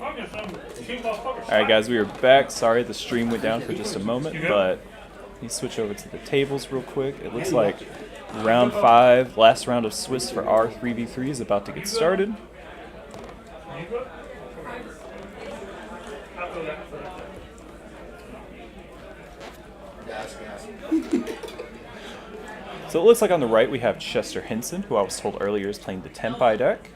Alright guys, we are back. Sorry the stream went down for just a moment, but let me switch over to the tables real quick. It looks like round 5, last round of Swiss for our 3v3 is about to get started. So it looks like on the right we have Chester Henson, who I was told earlier is playing the Tempai deck.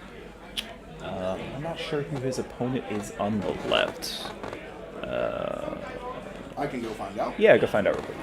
I'm not sure who his opponent is on the left. I can go find out. Yeah, go find out real quick.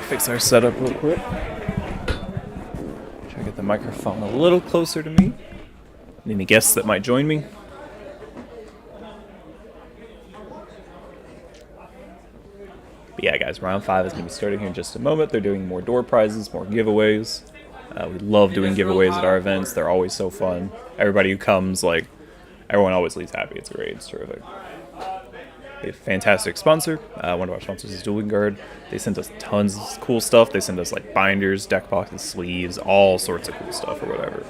Fix our setup real quick. Try to get the microphone a little closer to me. Any guests that might join me? But yeah, guys, round 5 is going to be starting here in just a moment. They're doing more door prizes, more giveaways. We love doing giveaways at our events. They're always so fun. Everybody who comes, like, everyone always leaves happy. It's great. It's terrific. We have a fantastic sponsor. One of our sponsors is Dueling Guard. They send us tons of cool stuff. They send us like binders, deck boxes, sleeves, all sorts of cool stuff or whatever.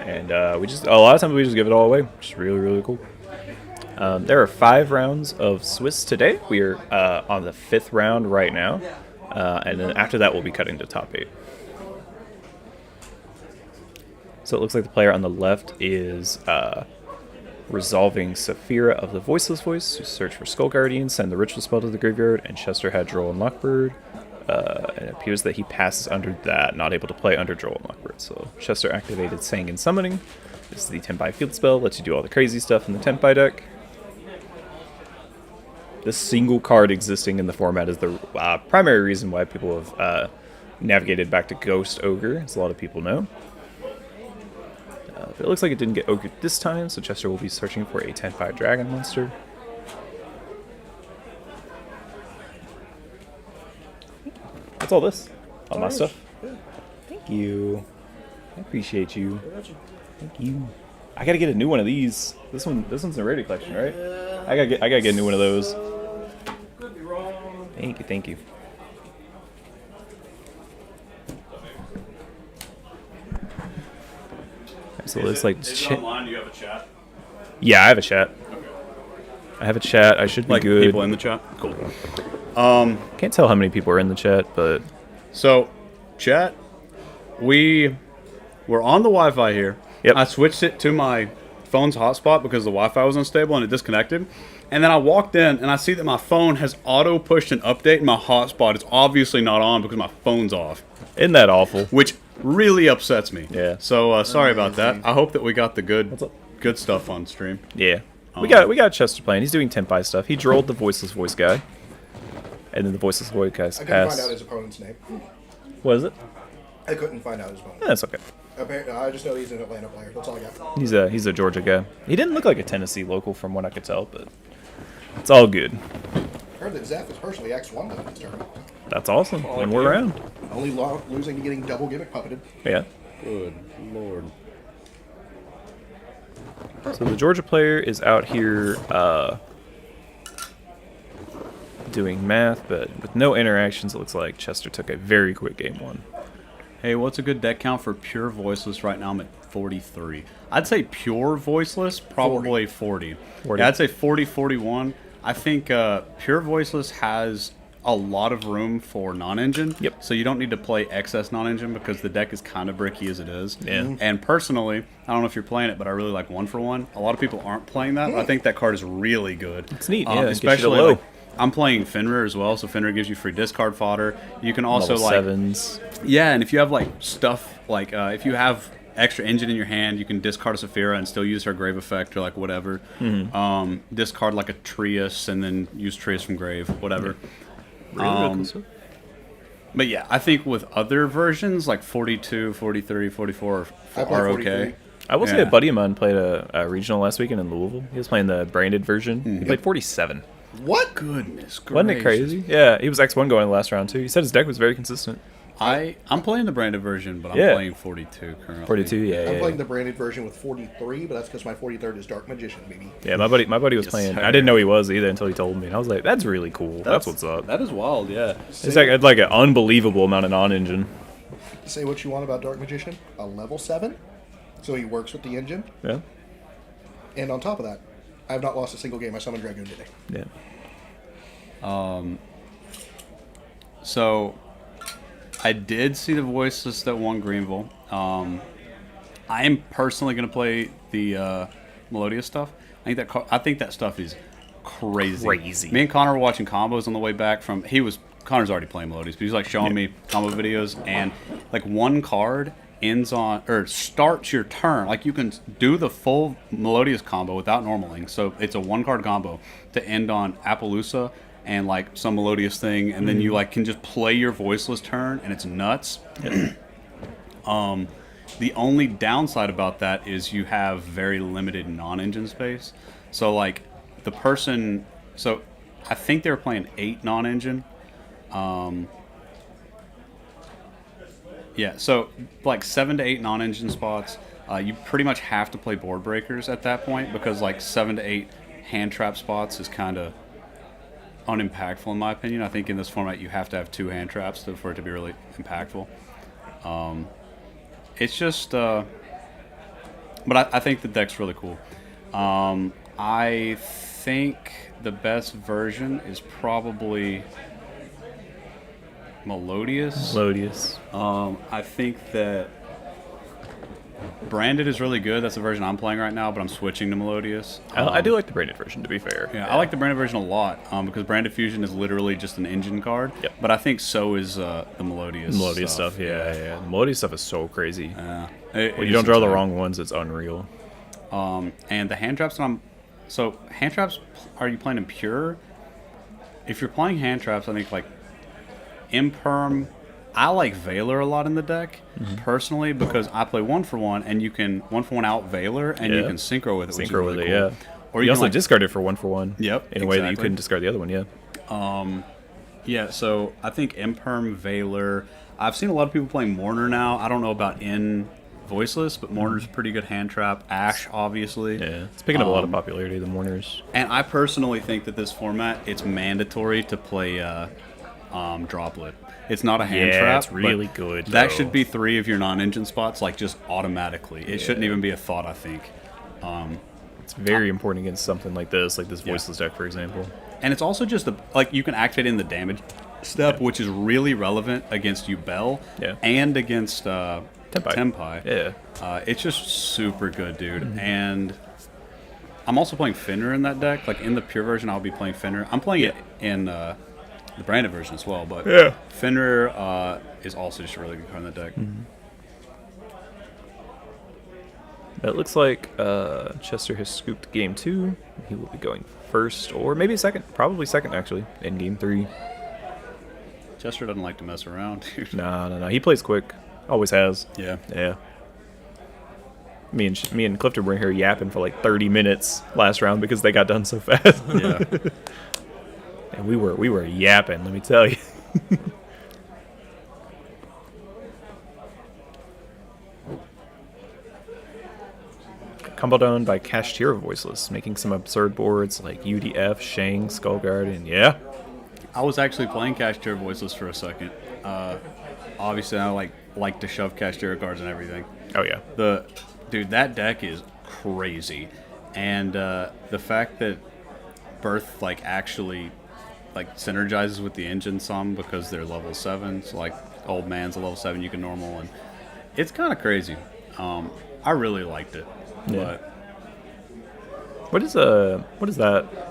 And we just, a lot of times we just give it all away, which is really, really cool. There are 5 rounds of Swiss today. We are on the 5th round right now. And then after that, we'll be cutting to top 8. So it looks like the player on the left is resolving Saphira of the Voiceless Voice to search for Skull Guardian, send the Ritual spell to the graveyard, and Chester had Droll and Lockbird. And it appears that he passes under that, not able to play under Droll and Lockbird. So Chester activated Sang and Summoning. This is the Tempai field spell, lets you do all the crazy stuff in the Tempai deck. This single card existing in the format is the primary reason why people have navigated back to Ghost Ogre, as a lot of people know. But it looks like it didn't get Ogre this time, so Chester will be searching for a 10-5 Dragon monster. What's all this? All my stuff? Thank you. I appreciate you. Thank you. I gotta get a new one of these. This one's a rated collection, right? I gotta get a new one of those. Could be wrong. Thank you. So it looks like is it online? Do you have a chat? Yeah, I have a chat. Okay. I have a chat. I should be Like good. people in the chat? Cool. Can't tell how many people are in the chat, but So, chat, we were on the Wi-Fi here. Yep. I switched it to my phone's hotspot because the Wi-Fi was unstable and it disconnected. And then I walked in and I see that my phone has auto-pushed an update and my hotspot is obviously not on because my phone's off. isn't that awful? Which really upsets me. Yeah. So, sorry about that. I hope that we got the What's up? good stuff on stream. Yeah. We got Chester playing. He's doing Tempai stuff. He drolled the Voiceless Voice guy. And then the Voiceless Voice guy's I couldn't find out passed. his opponent's name. What is it? I couldn't find out his phone. That's okay. Apparently, I just know he's an Atlanta player. That's all I got. He's a Georgia guy. He didn't look like a Tennessee local from what I could tell, but it's all good. I heard that Zeph is personally X1 though in this tournament. That's awesome when we're around. Only losing to getting double gimmick puppeted. Yeah. Good lord. So the Georgia player is out here doing math, but with no interactions, it looks like Chester took a very quick game one. Hey, what's a good deck count for pure voiceless right now? I'm at 43. I'd say pure voiceless, probably 40. 40. Yeah, I'd say 40, 41. I think pure voiceless has a lot of room for non-engine. Yep. So you don't need to play excess non-engine because the deck is kind of bricky as it is. Yeah. And personally, I don't know if you're playing it, but I really like 1-for-1. A lot of people aren't playing that, but I think that card is really good. It's neat, yeah, it gets you to especially low. like, I'm playing Fenrir as well, so Fenrir gives you free discard fodder. You can also Level like 7s. yeah, and if you have like stuff like if you have extra engine in your hand, you can discard a Saphira and still use her grave effect or like whatever. Discard like a Trius and then use Trius from grave, whatever. Really good. But yeah, I think with other versions like 42, 43, 44 I play are 43. okay. I will say Yeah. a buddy of mine played a regional last weekend in Louisville. He was playing the branded version. He played 47. What? Goodness gracious. Wasn't it crazy? Yeah, he was X1 going last round too. He said his deck was very consistent. I'm playing the branded version, but I'm Yeah. playing 42 currently. 42, yeah. I'm yeah, playing the branded version with 43, but that's because my 43rd is Dark Magician, baby. Yeah, my buddy was Yes, playing. sir. I didn't know he was either until he told me. And I was like, that's really cool. That's what's up. That is wild, yeah. It's like an unbelievable amount of non-engine. Say what you want about Dark Magician. A level 7, so he works with the engine. Yeah. And on top of that, I have not lost a single game I summoned Dragoon today. Yeah. So, I did see the voiceless that won Greenville. I am personally going to play the Melodious stuff. I think that stuff is crazy. Crazy. Me and Connor were watching combos on the way back from. Connor's already playing Melodious, but he's like showing me combo videos, and like one card ends on or starts your turn. Like you can do the full Melodious combo without normaling. So it's a one card combo to end on Appaloosa and like some Melodious thing, and then you like can just play your voiceless turn, and it's nuts. The only downside about that is you have very limited non-engine space. So like the person, so I think they were playing 8 non-engine. Yeah, so like 7 to 8 non-engine spots. You pretty much have to play board breakers at that point because like 7 to 8 hand trap spots is kind of unimpactful in my opinion. I think in this format you have to have 2 hand traps for it to be really impactful. It's just, but I think the deck's really cool. I think the best version is probably Melodious. Melodious. I think that Branded is really good. That's the version I'm playing right now, but I'm switching to Melodious. I do like the branded version, to be fair. Yeah, I like the Branded version a lot because Branded Fusion is literally just an engine card. Yep. But I think so is the Melodious. Melodious stuff, yeah. The Melodious stuff is so crazy. Yeah. When you don't draw the wrong ones, it's unreal. And the hand traps so hand traps, are you playing in pure? If you're playing hand traps, I think like Imperm. I like Veiler a lot in the deck personally because I play 1-for-1 and you can 1-for-1 out Veiler and you Yeah. can synchro with it. Which is Synchro really with it, cool. yeah. Or You you also can, like, discard it for 1-for-1. Yep, In a way that you exactly. couldn't discard the other one, yeah. Yeah, so I think Imperm, Veiler. I've seen a lot of people playing Mourner now. I don't know about in Voiceless, but Mourner's a pretty good hand trap. Ash, obviously. Yeah. It's picking up a lot of popularity, the Mourners. And I personally think that this format, it's mandatory to play Droplet. It's not a hand Yeah, trap. it's really but good, That though. should be 3 of your non-engine spots, like just automatically. It shouldn't even be a thought, I think. It's very important against something like this Voiceless deck, for example. And it's also just like you can activate in the damage step, which is really relevant against Yubel Yeah. and against Tenpai. Tenpai. Yeah. It's just super good, dude. And I'm also playing Fenrir in that deck. Like in the pure version, I'll be playing Fenrir. I'm playing it in the branded version as well, but Fenrir is also just a really good card in that deck. It looks like Chester has scooped game 2. He will be going first, or maybe second. Probably second, actually, in game 3. Chester doesn't like to mess around, dude. No. He plays quick. Always has. Yeah. Yeah. Me and Clifton were here yapping for like 30 minutes last round because they got done so fast. Yeah. And we were yapping, let me tell you. Combo down by Cashier Voiceless, making some absurd boards like UDF, Shang, Skull Guardian. Yeah. I was actually playing Cashier Voiceless for a second. Obviously, I like to shove Cashier cards and everything. Oh yeah. Dude, that deck is crazy, and the fact that Birth actually synergizes with the engine some because they're level 7. So like Old Man's a level 7, you can normal, and it's kind of crazy. I really liked it. Yeah. But What is that?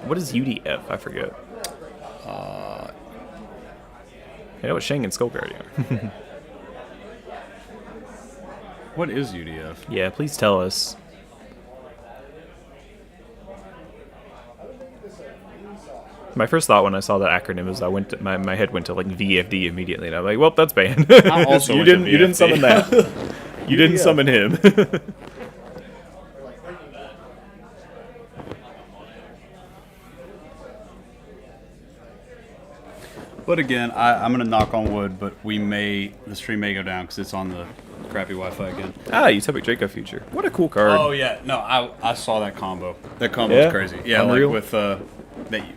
What is UDF? I forget. I know it's Shang and Skull Guardian. what is UDF? Yeah, please tell us. My first thought when I saw that acronym was my head went to like VFD immediately, and I'm like, well, that's banned. I also you went to didn't summon VFD. that. You didn't summon him. But again, I'm gonna knock on wood, but the stream may go down because it's on the crappy Wi-Fi again. Utopic Draco Future. What a cool card. Oh yeah, no, I saw that combo. That combo Yeah? is crazy. Yeah, Unreal? like with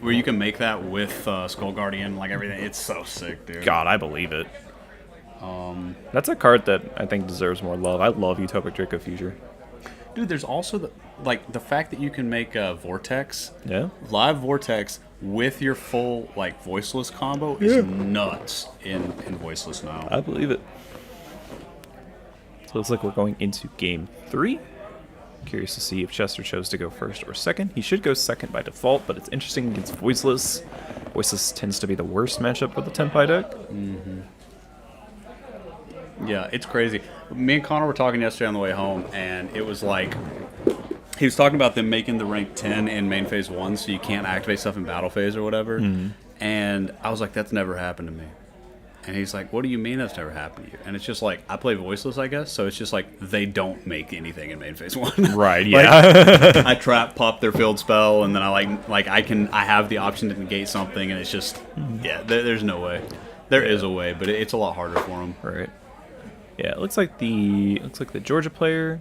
where you can make that with Skull Guardian, like everything. It's so sick, dude. God, I believe it. That's a card that I think deserves more love. I love Utopic Draco Future. Dude, there's also the fact that you can make a Vortex, Yeah. live Vortex with your full voiceless combo is nuts in voiceless now. I believe it. So it looks like we're going into game 3. Curious to see if Chester chose to go first or second. He should go second by default, but it's interesting against Voiceless. Voiceless tends to be the worst matchup with the Tenpai deck. Yeah, it's crazy. Me and Connor were talking yesterday on the way home, and it was like he was talking about them making the rank 10 in main phase 1, so you can't activate stuff in battle phase or whatever. And I was like, that's never happened to me. And he's like, what do you mean that's never happened to you? And it's just like, I play Voiceless, I guess, so it's just like they don't make anything in main phase 1. Right, yeah. I trap pop their field spell, and then I have the option to negate something, and it's just there's no way. There is a way, but it's a lot harder for them. Right. Yeah, it looks like the Georgia player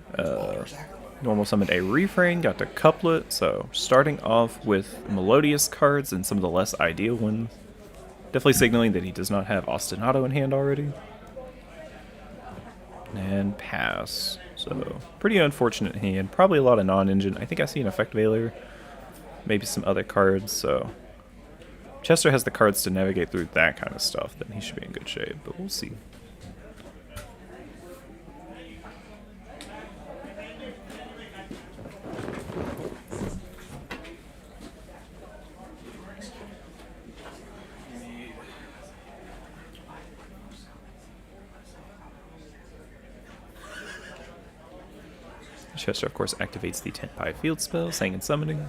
normal summoned a refrain, got to couplet, so starting off with melodious cards and some of the less ideal ones. Definitely signaling that he does not have Ostinato in hand already. And pass. So, pretty unfortunate hand. Probably a lot of non-engine. I think I see an Effect Veiler. Maybe some other cards, so... Chester has the cards to navigate through that kind of stuff, then he should be in good shape, but we'll see. Chester, of course, activates the Tenpai field spell, saying and summoning.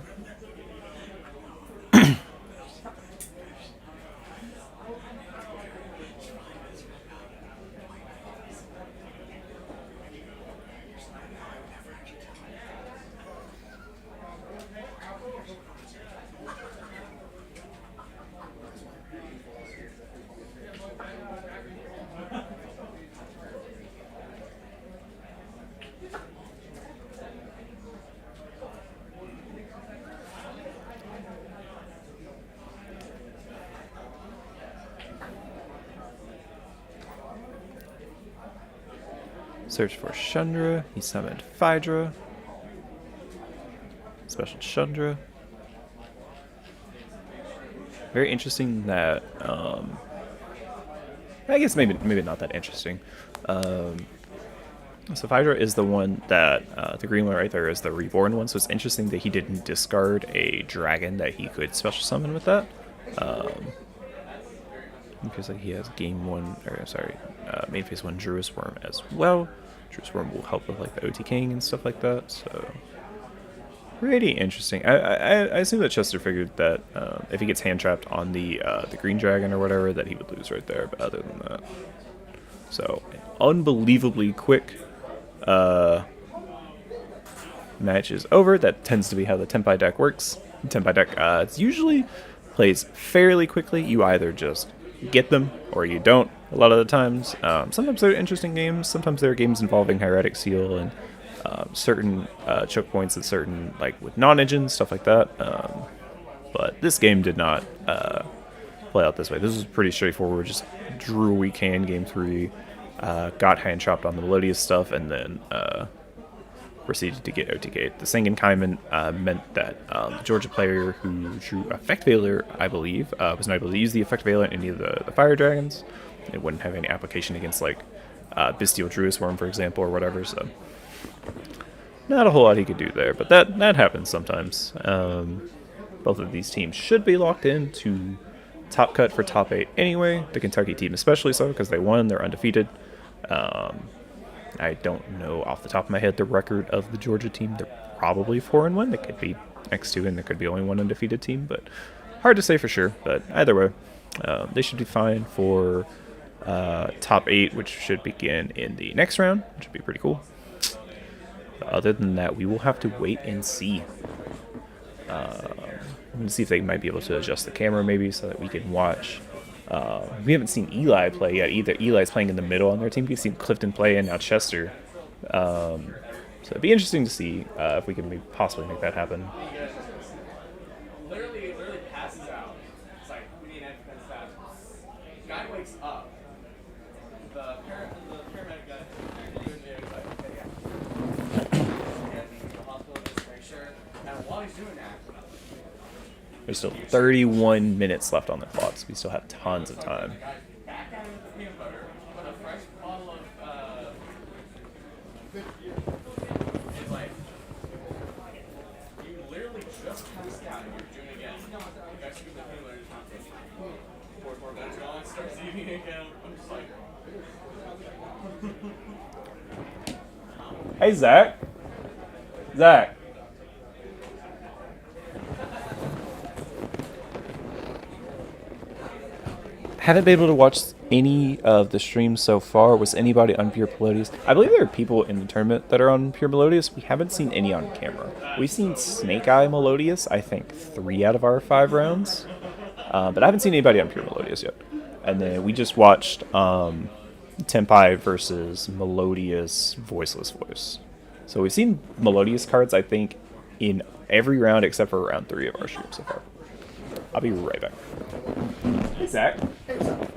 Search for Chandra. He summoned Phaedra. Special Chandra. Very interesting that, I guess maybe not that interesting. So Phaedra is the one that, the green one right there is the reborn one, so it's interesting that he didn't discard a dragon that he could special summon with that. Because he has main phase 1 Druis Worm as well. Druis Worm will help with the OT King and stuff like that, so pretty interesting. I assume that Chester figured that if he gets hand trapped on the green dragon or whatever, that he would lose right there, but other than that, So, unbelievably quick match is over. That tends to be how the Tenpai deck works. Tenpai deck, it's usually plays fairly quickly. You either just get them or you don't a lot of the times. Sometimes they're interesting games. Sometimes there are games involving Hieratic Seal and certain choke points and certain, like, with non-engines, stuff like that. But this game did not play out this way. This was pretty straightforward. Just drew we can game 3, got hand chopped on the Melodious stuff, and then proceeded to get OTK'd. The Sengen Kaiman meant that the Georgia player who drew Effect Veiler, I believe, was not able to use the Effect Veiler in any of the Fire Dragons. It wouldn't have any application against, like, Bestial Druid Worm, for example, or whatever, so not a whole lot he could do there, but that happens sometimes. Both of these teams should be locked in to top cut for top 8 anyway. The Kentucky team especially so, because they won, they're undefeated. I don't know off the top of my head the record of the Georgia team. They're probably 4-1. They could be X2 and there could be only one undefeated team, but hard to say for sure. But either way, they should be fine for top 8, which should begin in the next round, which would be pretty cool. But other than that, we will have to wait and see. I'm going to see if they might be able to adjust the camera maybe so that we can watch. We haven't seen Eli play yet either. Eli's playing in the middle on their team. We've seen Clifton play and now Chester. So it'd be interesting to see if we can possibly make that happen. Literally passes out. It's like, we need an defense fast. Guy wakes up. The paramedic guy is like, okay, yeah. The hospital just make sure. And while he's doing that, There's still 31 minutes left on the clock, so we still have tons of time. back out with the peanut butter, put a fresh bottle of it's like you literally just passed out and you're doing it again. You guys scoop the peanut butter, just not tasting it. 4 minutes gone, starts eating it again. I'm just like Hey, Zach. Zach. Haven't been able to watch any of the streams so far. Was anybody on Pure Melodious? I believe there are people in the tournament that are on Pure Melodious. We haven't seen any on camera. We've seen Snake Eye Melodious, I think, 3 out of our 5 rounds. But I haven't seen anybody on Pure Melodious yet. And then we just watched Tenpai versus Melodious Voiceless Voice. So we've seen Melodious cards, I think, in every round except for round 3 of our stream so far. I'll be right back. Hey, Zach.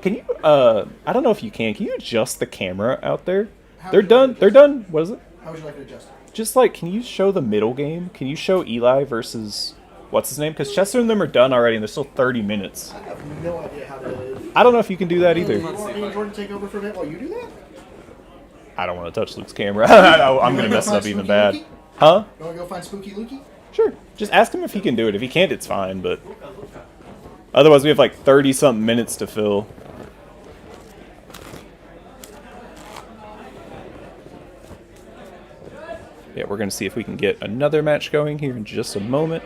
Can you, I don't know if you can you adjust the camera out there? They're done. They're done. What is it? How would you like to adjust it? Just like, can you show the middle game? Can you show Eli versus, what's his name? Because Chester and them are done already and there's still 30 minutes. I have no idea how to... I don't know if you can do that either. You want me and Jordan to take over for a bit while you do that? I don't want to touch Luke's camera. I'm going to mess it up even bad. Lukey? Huh? You want to go find Spooky Lukey? Sure. Just ask him if he can do it. If he can't, it's fine, but... Otherwise, we have like 30-something minutes to fill. Yeah, we're going to see if we can get another match going here in just a moment.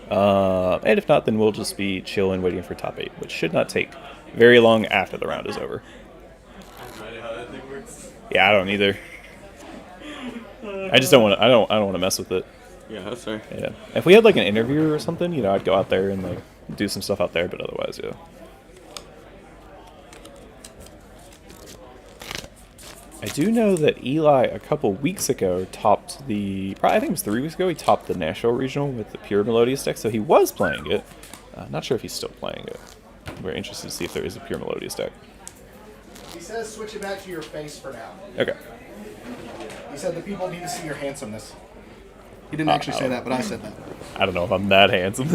And if not, then we'll just be chilling, waiting for top 8, which should not take very long after the round is over. Yeah, I don't either. I just don't want to. I don't want to mess with it. Yeah, that's fair. Yeah. If we had like an interview or something, you know, I'd go out there and like do some stuff out there, but otherwise, yeah. I do know that Eli a couple weeks ago topped the, I think it was 3 weeks ago, he topped the Nashville Regional with the Pure Melodious deck, so he was playing it. Not sure if he's still playing it. We're interested to see if there is a Pure Melodious deck. He says switch it back to your face for now. Okay. He said the people need to see your handsomeness. He didn't actually say that, but I said that. I don't know if I'm that handsome.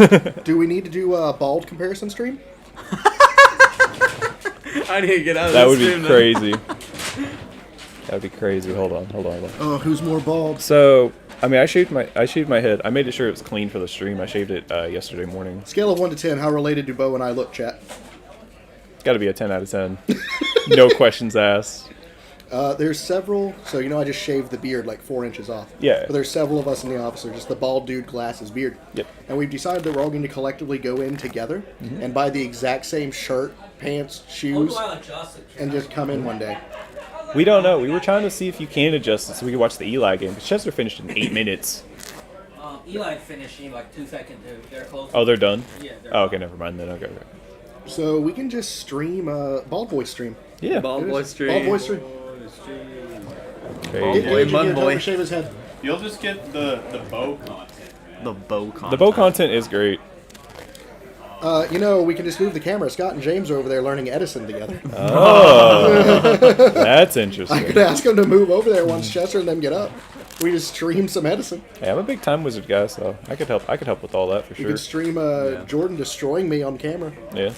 Do we need to do a bald comparison stream? I need to get out of That this would be stream, crazy. That would be crazy. Hold on. Oh, who's more bald? So, I mean, I shaved my head. I made sure it was clean for the stream. I shaved it yesterday morning. Scale of 1 to 10, how related do Bo and I look, chat? Got to be a 10 out of 10. No questions asked. There's several, so you know I just shaved the beard like 4 inches off. Yeah. But there's several of us in the office, are just the bald dude, glasses, beard. Yep. And we've decided that we're all going to collectively go in together and buy the exact same shirt, pants, shoes, and just come in one day. We don't know. We were trying to see if you can adjust it so we could watch the Eli game. But Chester finished in 8 minutes. Eli finishing like 2 seconds. They're close. Oh, they're done? Yeah. Oh, okay, never mind then. Okay. So we can just stream Bald Boy stream. Yeah. Bald Boy stream. Bald Boy stream. Okay. Boy, Did Mud you Boy. shave his head? You'll just get the bow content. The bow content. The bow content is great. We can just move the camera. Scott and James are over there learning Edison together. Oh. That's I interesting. could ask them to move over there once Chester and them get up. We just stream some Edison. Hey, I'm a big time wizard guy, so I could help with all that for You sure. could stream Jordan destroying me on camera. Yeah.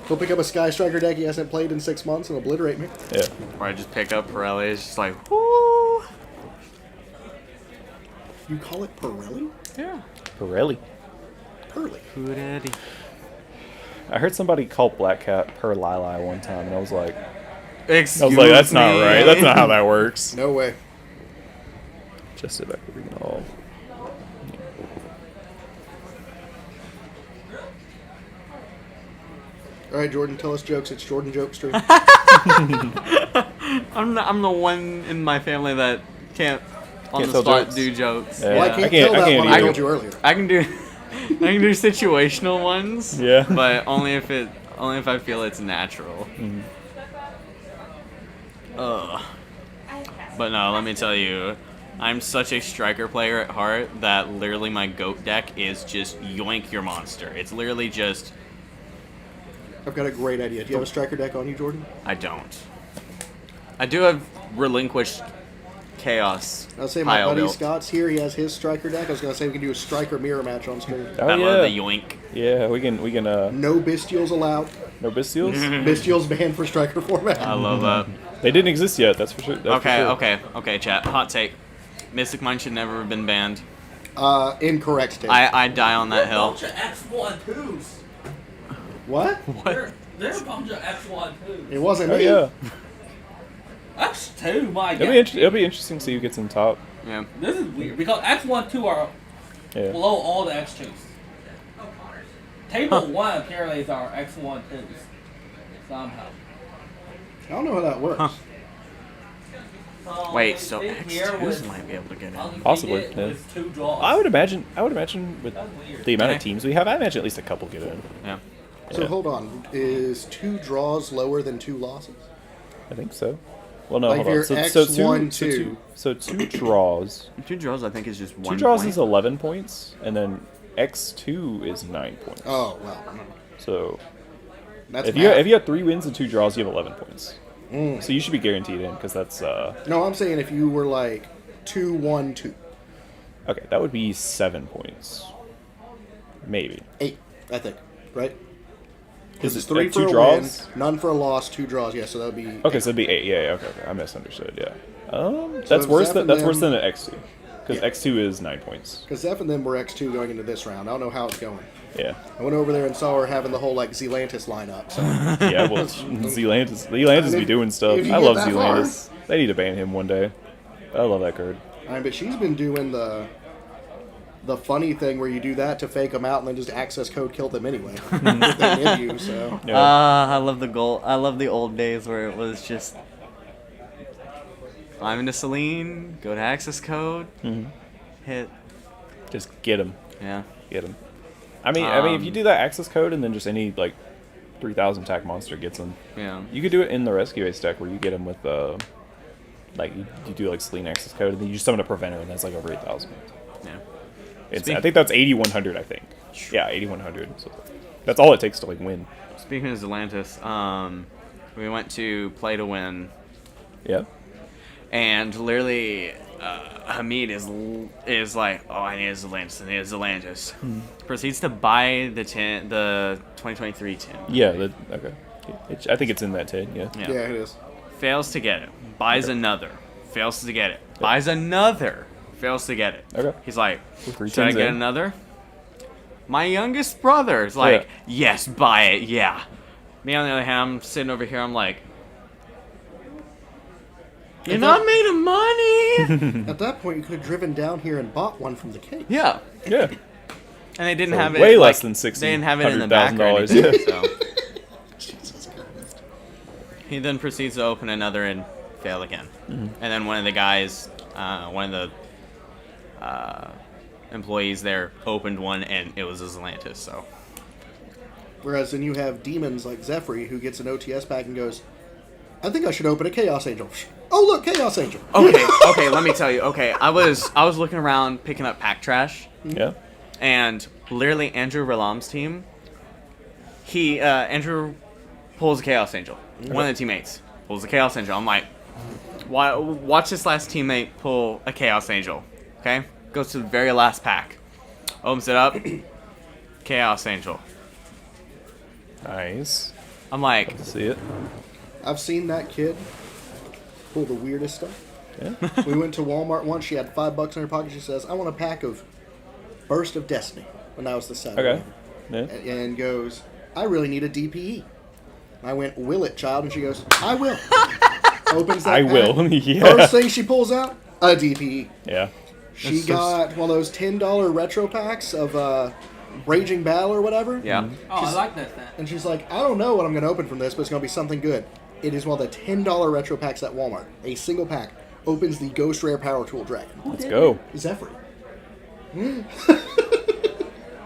He'll pick up a Sky Striker deck he hasn't played in 6 months and obliterate me. Yeah. Or I just pick up Pirelli. It's just like, whoo. You call it Pirelli? Yeah. Pirelli. Pearly. Pirelli. I heard somebody call Black Cat Per Lili one time, and I was like, Excuse that's not me. right. That's not how that works. No way. Just sit back where we can all. All right, Jordan, tell us jokes. It's Jordan Joke Stream. I'm the one in my family that can't on Can't the tell spot jokes. do jokes. Yeah. Well, I can't tell that one I either. told you earlier. I can do I can do situational ones. Yeah. But only if I feel it's natural. Ugh. But no, let me tell you, I'm such a striker player at heart that literally my goat deck is just yoink your monster. It's literally just I've got a great idea. Do you have a Striker deck on you, Jordan? I don't. I do have relinquished chaos. I'll say my pile buddy built. Scott's here. He has his Striker deck. I was going to say we can do a Striker mirror match on screen. Oh I love the yeah. yoink. Yeah, we can. No Bestials allowed. No Bestials. Bestials banned for Striker format. I love that. They didn't exist yet. That's for sure. That's for sure. Okay, chat. Hot take. Mystic Mine should never have been banned. Incorrect take. I die on that hill. Bunch of X1-2s. What? They're a bunch of X1-2s. It wasn't Oh me. yeah. X2, my God. It'll be interesting to see who gets in top. Yeah. This is weird because X1-2 are Yeah. below all the X2s. Table 1 apparently is our X1-2s. Somehow. I don't know how that works. Wait, so Here X2s was- might be able to get in. Possibly, It yeah. was 2 draws. I would imagine with That's weird. the amount of Okay. teams we have, I imagine at least a couple get in. Yeah. So Yeah. hold on. Is 2 draws lower than 2 losses? I think so. Well, no, Like hold on. your So X1, two draws. 2 draws, I think, is just 1 Two draws point. is 11 points, and then X2 is 9 points. Oh, well. So That's if math. you have 3 wins and 2 draws, you have 11 points. So you should be guaranteed in because that's No, I'm saying if you were like 2-1-2. okay. That would be 7 points, maybe. 8, I think. Right? Is Because it's it 3 like for 2 a draws? win, none for a loss, 2 draws. Yeah, so that would be... Okay, so it'd be 8. Yeah, yeah, okay. I misunderstood. Yeah. So That's worse Zeph than and that's worse them- than an X2 because Yeah. X2 is 9 points. Because Zeph and them were X2 going into this round. I don't know how it's going. Yeah. I went over there and saw her having the whole, like, Zelantis lineup. So. Yeah, well, Zelantis be doing stuff. if you I get love that far. Zelantis. They need to ban him one day. I love that card. But she's been doing the funny thing where you do that to fake them out and then just access code kill them anyway. If they hit you, so. Yeah. I love the goal. I love the old days where it was just climb into Celine, go to access code, hit. Just get him. Yeah. Get him. I mean, if you do that access code and then just any like 3,000 attack monster gets him, Yeah. you could do it in the rescue ace deck where you get him with like you do like Celine access code and then you just summon a preventer and that's like over 8,000. Yeah. I think that's 8,100. I think. Yeah, 8,100. So that's all it takes to like win. Speaking of Zelantis, we went to play to win, Yeah. and literally Hamid is like, oh, I need a Zelantis, I need a Zelantis. Proceeds to buy the 2023 tin. Yeah. Okay. I think it's in that 10. Yeah. Yeah, it is. Fails to get it. Buys another. Fails to get it. Buys another. Fails to get it. Okay. He's like, Three should I tins get in. another? My youngest brother is like, Yeah. yes, buy it, yeah. Me on the other hand, I'm sitting over here, I'm like, you're not made of money! At that point, you could have driven down here and bought one from the cake. Yeah. Yeah. And they didn't For have it. way like, less than $60,000, They didn't have it in the back or $100,000, anything, yeah. so. He then proceeds to open another and failed again. And then one of the guys, one of the employees there opened one, and it was a Zelantis. So Whereas then you have demons like Zephyr who gets an OTS pack and goes, I think I should open a Chaos Angel. Oh look, Chaos Angel. okay, let me tell you. Okay, I was looking around picking up pack trash, Yeah. and literally Andrew Ralam's team, Andrew pulls a Chaos Angel. One of the teammates pulls a Chaos Angel. I'm like, watch this last teammate pull a Chaos Angel. Okay, goes to the very last pack, opens it up, Chaos Angel. Nice. I'm like, See it? I've seen that kid pull the weirdest stuff. Yeah. We went to Walmart once. She had $5 in her pocket. She says, I want a pack of Burst of Destiny. When that was the set. Okay. Yeah. And goes, I really need a DPE. I went, will it, child? And she goes, I will. Opens that I pack. will. Yeah. First thing she pulls out, a DPE. Yeah. She got one of those $10 retro packs of Raging Battle or whatever. yeah. Oh, I like that stat. And she's like, I don't know what I'm going to open from this, but it's going to be something good. It is one of the $10 retro packs at Walmart. A single pack opens the Ghost Rare Power Tool Dragon. Let's go. Zephyr.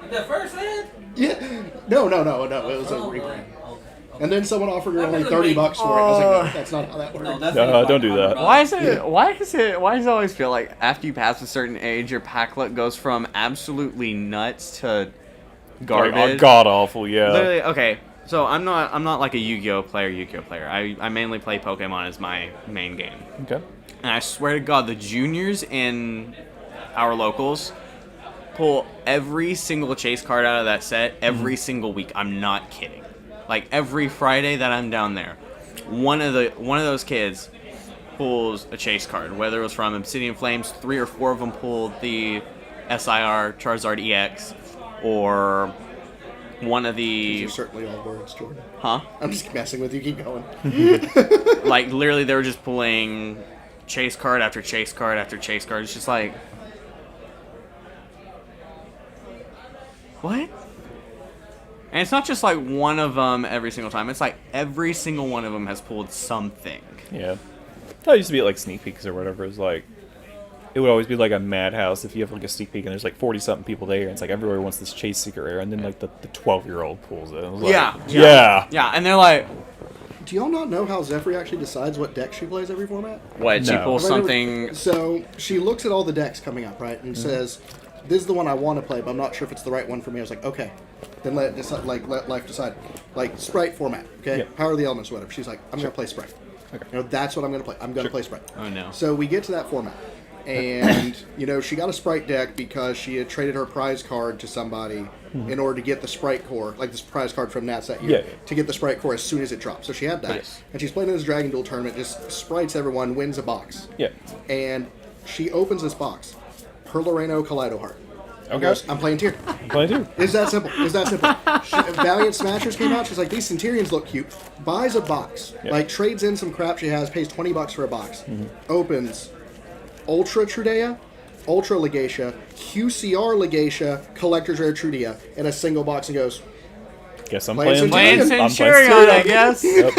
The first hand? Yeah. No. It was a rebrand. Oh, And then someone offered her That only doesn't $30 make- for it. I was like, no, that's not how that works. no, that's No, don't do that. Why is it? Why does it always feel like after you pass a certain age, your pack luck goes from absolutely nuts to garbage? God awful, yeah. Literally, okay. So I'm not like a Yu-Gi-Oh player. I mainly play Pokemon as my main game. Okay. And I swear to God, the juniors in our locals pull every single chase card out of that set every single week. I'm not kidding. Like every Friday that I'm down there, one of those kids pulls a chase card. Whether it was from Obsidian Flames, 3 or 4 of them pulled the SIR Charizard EX, or one of These the are certainly all words, Jordan. huh? I'm just messing with you. Keep going. Like literally, they were just pulling chase card after chase card after chase card. It's just like, what? And it's not just like one of them every single time. It's like every single one of them has pulled something. Yeah. That used to be at like sneak peeks or whatever. It was like, it would always be like a madhouse if you have like a sneak peek and there's like 40-something people there, and it's like everybody wants this chase secret rare, and then like the 12-year-old pulls it. It was like, Yeah, and they're like, Do y'all not know how Zephyr actually decides what deck she plays every format? what? She No. pulls something. So she looks at all the decks coming up, right, and says, "This is the one I want to play, but I'm not sure if it's the right one for me." I was like, "Okay, then let life decide." Like Sprite format, okay, Yeah. Power of the Elements, or whatever. She's like, "I'm gonna play Sprite." Okay. You know, that's what I'm gonna play. I'm gonna play Sprite. Oh no. So we get to that format, and she got a Sprite deck because she had traded her prize card to somebody in order to get the Sprite core, like this prize card from Nats that year, Yeah. to get the Sprite core as soon as it dropped. So she had that, Nice. and she's playing in this Dragon Duel tournament. Just sprites everyone, wins a box, Yeah. and she opens this box, Perloreno Kaleido Heart. Okay. Goes, I'm playing Tyr. Playing too. It's that simple. It's that simple. Valiant Smashers came out. She's like, these Centurions look cute. Buys a box. Yeah. Like, trades in some crap she has, pays $20 for a box. Opens Ultra Trudea, Ultra Legatia, QCR Legatia, Collector's Rare Trudea in a single box and goes, Guess I'm Playing playing. Centurion. Playing I'm Centurion, playing I guess. Yep.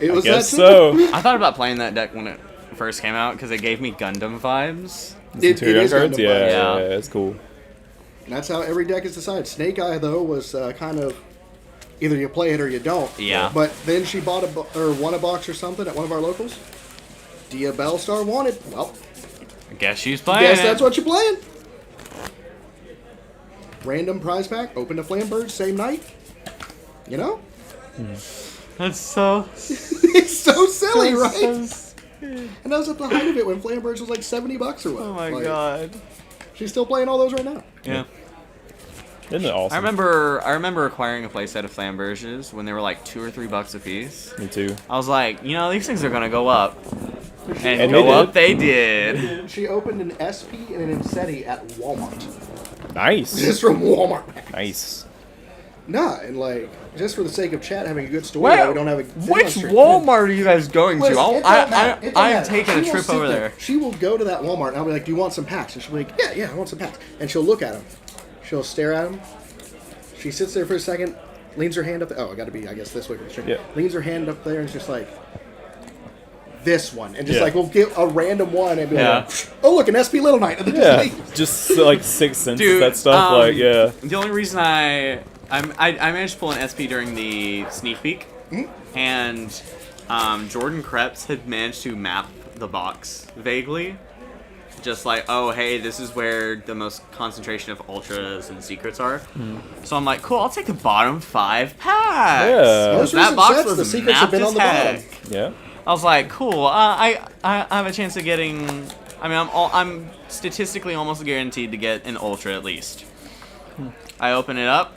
it was that Guess simple. so. I thought about playing that deck when it first came out because it gave me Gundam vibes. It Centurion is cards? Gundam Yeah, vibes. Yeah. yeah, it's cool. And that's how every deck is decided. Snake Eye, though, was kind of either you play it or you don't. Yeah. But then she bought or won a box or something at one of our locals. Dia Bellstar wanted. Well, I guess she's playing. guess it. that's what you're playing. Random prize pack, open to Flambird, same night. You know? That's so. It's so silly, right? so- And that was at the height of it when Flambirds was like $70 or what. Oh my Like, god. She's still playing all those right now. Yeah. Isn't it awesome? I remember acquiring a playset of Flamberges when they were like $2 or $3 a piece. Me too. I was like, these things are gonna go up. And, And go they did. up they did. She opened an SP and an Insetti at Walmart. Nice. Just from Walmart. Nice. Nah, and like, just for the sake of chat having a good story, we don't have a Which demonstration. Walmart are you guys going to? Listen, it don't matter. It don't I'm matter. taking a She will trip sit over there. She will go to that Walmart and I'll be like, "Do you want some packs?" And she'll be like, "Yeah, I want some packs." And she'll look at them. She'll stare at them. She sits there for a second, leans her hand up. Oh, I got to be, I guess, this way for the stream. Yeah. Leans her hand up there and is just like, this one, and just Yeah. like we'll get a random one and be Yeah. like, oh look, an SP Little Knight, and then Yeah, just leave. just like Sixth Sense, Dude, that stuff. Like, yeah. The only reason I managed to pull an SP during the sneak peek, and Jordan Krebs had managed to map the box vaguely. Just like, oh, hey, this is where the most concentration of ultras and secrets are. So I'm like, cool, I'll take the bottom 5 packs. Yeah. Most That recent box sets, was the secrets have mapped been as on the bottom. heck. Yeah. I was like, cool. I have a chance of getting. I mean, I'm statistically almost guaranteed to get an ultra at least. I open it up,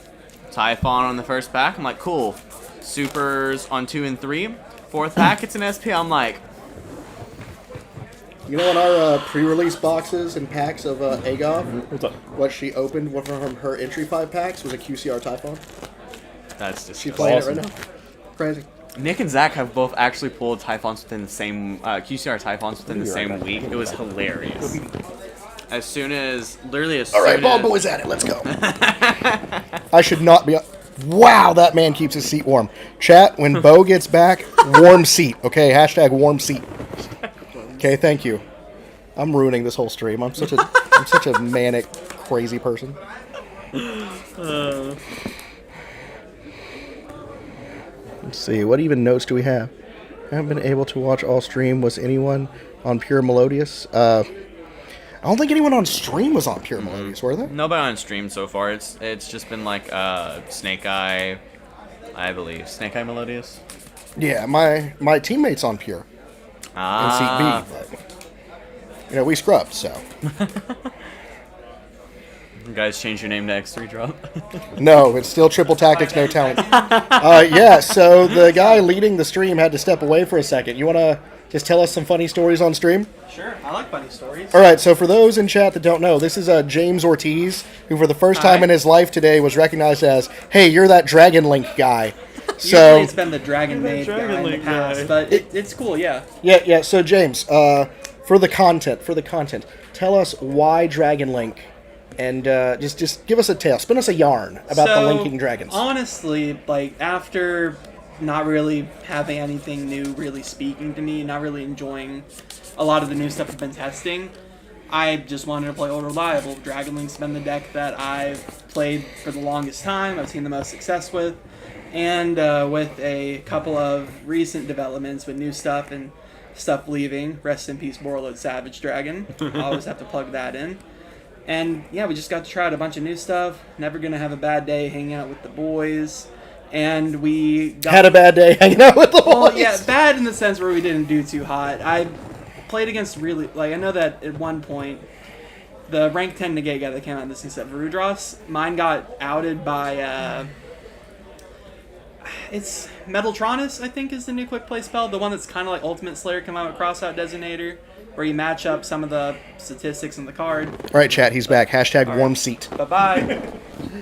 Typhon on the first pack. I'm like, cool. Supers on 2 and 3. Fourth pack, it's an SP. I'm like, You know, in our pre-release boxes and packs of Agov, What's up? what she opened one from her entry 5 packs was a QCR Typhon. that's She's disgusting. playing awesome. it right now. Crazy. Nick and Zach have both actually pulled Typhons within the same QCR Typhons within the You're same right. week. It was hilarious. As soon as, literally as All right, soon ball as, boys at it. Let's go. I should not be. Wow, that man keeps his seat warm. Chat, when Bo gets back, warm seat. Okay, hashtag warm seat. Okay, thank you. I'm ruining this whole stream. I'm such a manic, crazy person. Let's see. What even notes do we have? I haven't been able to watch all stream. Was anyone on Pure Melodious? I don't think anyone on stream was on Pure Melodious, were they? Nobody on stream so far. It's just been like Snake Eye, I believe. Snake Eye Melodious. Yeah, my teammates on Pure in Ah, Seat B, but we scrubbed, so. you guys change your name to X3 Drop. No, it's still Triple Tactics, no talent. Yeah, so the guy leading the stream had to step away for a second. You want to just tell us some funny stories on stream? Sure, I like funny stories. All right, so for those in chat that don't know, this is James Ortiz, who for the first time Hi. in his life today was recognized as, hey, you're that Dragon Link guy. Usually So, it's been the Dragon Maid guy in the Link past, guy. but it's cool, yeah. yeah, so James, for the content, tell us why Dragon Link, and just give us a tale, spin us a yarn about the So, linking dragons. Honestly, like, after not really having anything new really speaking to me, not really enjoying a lot of the new stuff I've been testing, I just wanted to play Old Reliable. Dragon Link's been the deck that I've played for the longest time, I've seen the most success with, and with a couple of recent developments with new stuff and stuff leaving, rest in peace Warlord Savage Dragon, I always have to plug that in. And yeah, we just got to try out a bunch of new stuff, never gonna have a bad day hanging out with the boys, and we got Had a bad day hanging out with the boys. well, yeah, bad in the sense where we didn't do too hot. I played against really, like, I know that at one point, the rank 10 negate guy that came out in this new set, Varudros, mine got outed by, it's Metaltronus, I think, is the new quick play spell. The one that's kind of like Ultimate Slayer come out with Crossout Designator, where you match up some of the statistics in the card. All right, chat, he's back. Hashtag warm seat. Bye-bye.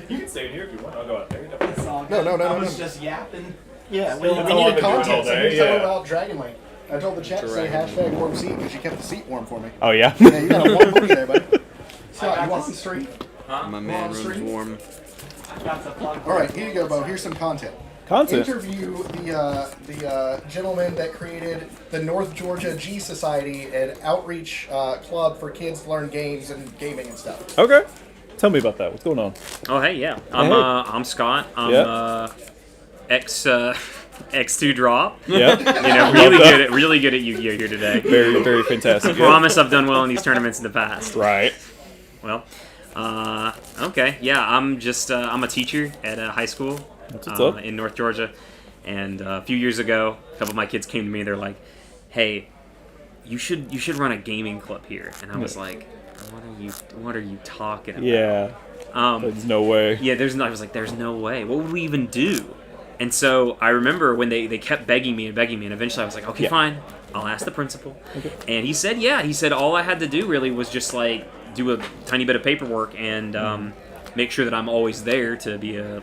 You can stay in here if you want. I'll go out there. No, I was just yapping. Yeah, we needed content, so here's something about Dragon Link. I told the chat to say hashtag warm seat because you kept the seat warm for me. Oh yeah. Yeah, you got a warm booty there, buddy. So, you want some stream? my man room's stream? warm. All right, here you go, Bo. Here's some content. Content. Interview the gentleman that created the North Georgia G Society, an outreach club for kids to learn games and gaming and stuff. Okay. Tell me about that. What's going on? Oh hey, yeah. I'm Scott. I'm Yeah. X2 drop. Yeah. You know, really good at Yu-Gi-Oh here today. Very, very fantastic. Yeah. Promise I've done well in these tournaments in the past. Right. Well, okay, yeah. I'm just I'm a teacher at a high school what's up. in North Georgia, and a few years ago, a couple of my kids came to me. They're like, "Hey, you should run a gaming club here," and I was like, "What are you talking about?" Yeah. There's no way. Yeah, I was like, there's no way. What would we even do? And so I remember when they kept begging me, and eventually I was like, okay, Yeah. fine. I'll ask the principal. Okay. And he said, yeah. He said all I had to do really was just like do a tiny bit of paperwork and make sure that I'm always there to be a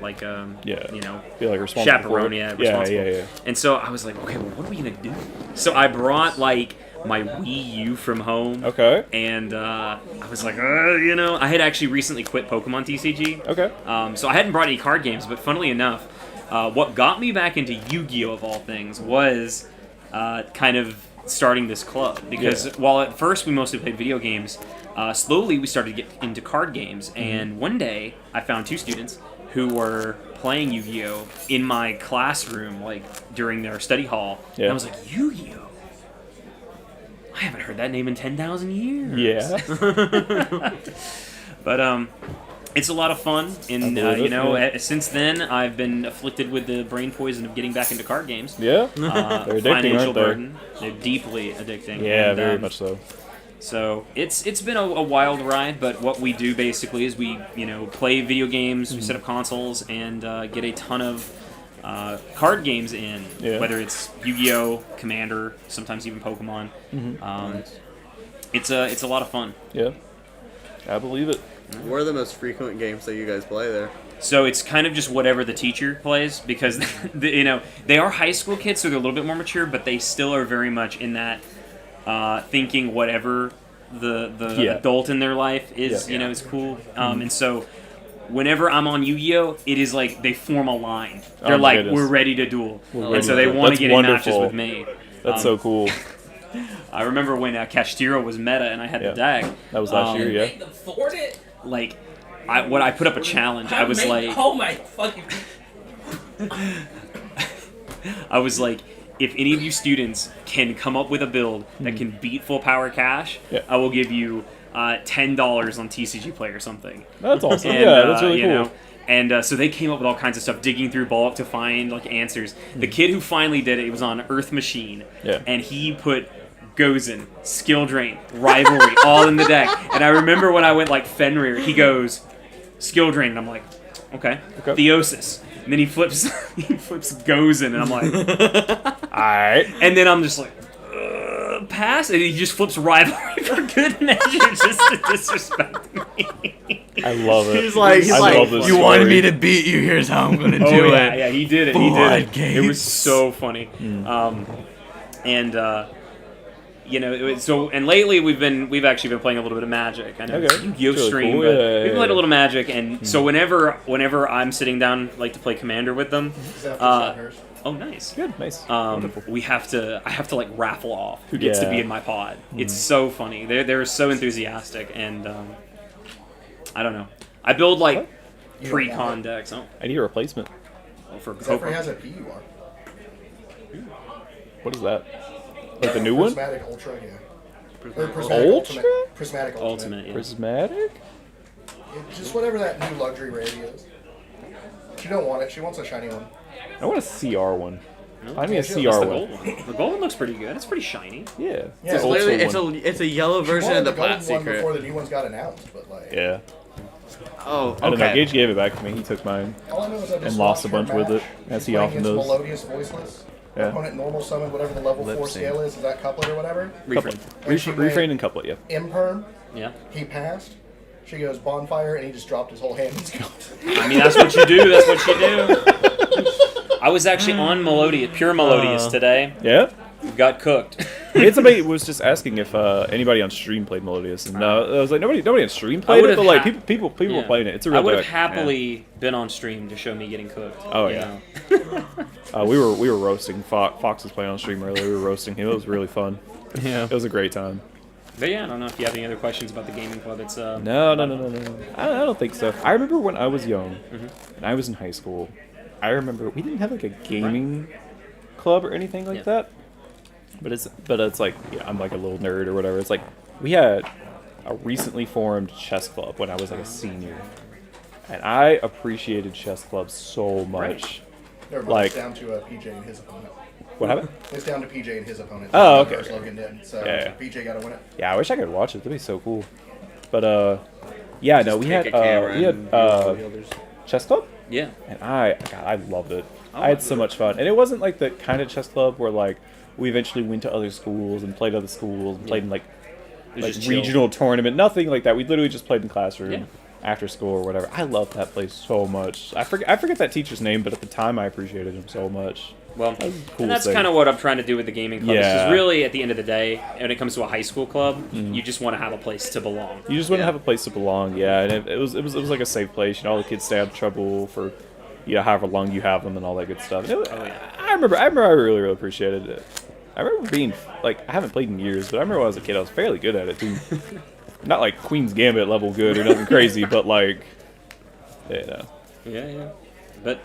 Yeah. you know, Feel like responsible. chaperone, for it. yeah, Yeah, responsible. yeah. And so I was like, okay, well, what are we gonna do? So I brought like my Wii U from home. Okay. And I was like, you know, I had actually recently quit Pokemon TCG. Okay. So I hadn't brought any card games, but funnily enough, what got me back into Yu-Gi-Oh! Of all things was kind of starting this club because while at first we mostly played video games, slowly we started to get into card games. And one day I found 2 students who were playing Yu-Gi-Oh in my classroom, like during their study hall. Yeah. And I was like, Yu-Gi-Oh! I haven't heard that name in 10,000 years. Yeah. But it's a lot of fun, and since then I've been afflicted with the brain poison of getting back into card games. Yeah. They're addicting, Financial aren't they? burden. They're deeply addicting. Yeah, and, very much so. So it's been a wild ride, but what we do basically is we play video games, we set up consoles, and get a ton of card games in. Yeah. Whether it's Yu-Gi-Oh, Commander, sometimes even Pokemon. It's a lot of fun. Yeah. I believe it. What are the most frequent games that you guys play there? So it's kind of just whatever the teacher plays because they are high school kids, so they're a little bit more mature, but they still are very much in that thinking whatever the adult in their life is is cool. And so whenever I'm on Yu-Gi-Oh, it is like they form a line. They're my like, goodness. we're ready to duel, ready and so to they duel. want to That's get in matches wonderful. with me. That's so cool. I remember when Kashtira was meta and I had the deck. That was last year, yeah. Make them thwart it. Like, I put up a challenge. I was like, oh my fucking. I was like, if any of you students can come up with a build that can beat full power cash, I will give you $10 on TCG Play or something. That's awesome. And, Yeah, that's really cool. And so they came up with all kinds of stuff, digging through bulk to find like answers. The kid who finally did it was on Earth Machine, and he put Gozen, Skill Drain, Rivalry, all in the deck. And I remember when I went like Fenrir, he goes Skill Drain, and I'm like, okay. Theosis. And then he flips Gozen, and I'm like, Alright. and then I'm just like, pass, and he just flips Rivalry for good measure just to disrespect me. I love it. He's like, love this you wanted story. me to beat you. Here's how I'm gonna do yeah, it. yeah, he did it. Blood He did it. It was games. so funny. And lately we've actually been playing a little bit of Magic. I know Okay. Yu-Gi-Oh That's really stream, cool. but Yeah, we've played a little Magic, and so whenever I'm sitting down like to play Commander with them, oh nice. Good, nice. I have to like raffle off who gets to be in my pod. It's so funny. They're so enthusiastic, and I don't know. I build like pre-con decks. Oh, I need a replacement. for Zephyr Cobra. has a PUR. What is that? Like the new one? Prismatic Ultra, yeah. Ultra? Ultimate. Prismatic Ultimate. Yeah. Prismatic? Yeah, just whatever that new luxury rarity is. She don't want it. She wants a shiny one. I want a CR one. Find me a That's CR The one. gold one. The gold one looks pretty good. It's pretty shiny. Yeah. Yeah, It's It's an old literally school one. it's a yellow She version wanted of the golden Plat one before Secret. the new one's got announced, but like. Yeah. Oh, I don't know. okay. Gage gave it back to me. He took mine. All I know is I just And lost a watched her bunch with match. it, as She's he playing often against does. Melodious Voiceless. Yeah. Opponent normal summon whatever the level 4 scale is that couplet or whatever? Refrain. And she Refrain played and couplet, yeah. Imperm, Yeah. he passed. She goes bonfire, and he just dropped his whole hand. He's gone. I mean, that's what you do. That's what you do. I was actually on Melodious, pure Melodious today. Yeah? Got cooked. We had somebody was just asking if anybody on stream played Melodious, and I was like, nobody on stream played it, would've but like ha- people were Yeah. playing it. It's a I real would have deck. happily been on stream to show me getting cooked. Oh, you yeah. know. We were roasting Fox was playing on stream earlier. We were roasting him. It was really fun. Yeah. It was a great time. But yeah, I don't know if you have any other questions about the gaming club. It's No. I don't think so. I remember when I was young, and I was in high school. I remember we didn't have like a gaming club or anything like that. But it's like I'm like a little nerd or whatever. It's like we had a recently formed chess club when I was like a senior, and I appreciated chess clubs so much. Never mind, Like- it's down to PJ and his opponent. What happened? It's down to PJ and his opponent. Oh, okay. First Logan did, so Yeah. PJ got to win it. Yeah, I wish I could watch it. That'd be so cool. But yeah, no, we had Pick a camera and do all the others. chess club, yeah. and I loved it. I had so much fun, and it wasn't like the kind of chess club where like we eventually went to other schools and played other schools and played in like just chill. regional tournament, nothing like that. We literally just played in classroom. Yeah. After school or whatever. I loved that place so much. I forget that teacher's name, but at the time I appreciated him so much. Well, That was the and coolest that's thing. kind of what I'm trying to do with the gaming club. Yeah. Because really, at the end of the day, when it comes to a high school club, you just want to have a place to belong. You just want to have a place to belong, yeah. And it was like a safe place. You know, all the kids stay out of trouble for however long you have them and all that good stuff. And Oh, yeah. I remember I really appreciated it. I remember being like, I haven't played in years, but I remember when I was a kid, I was fairly good at it too. Not like Queen's Gambit level good or nothing crazy, but like, yeah. Yeah. But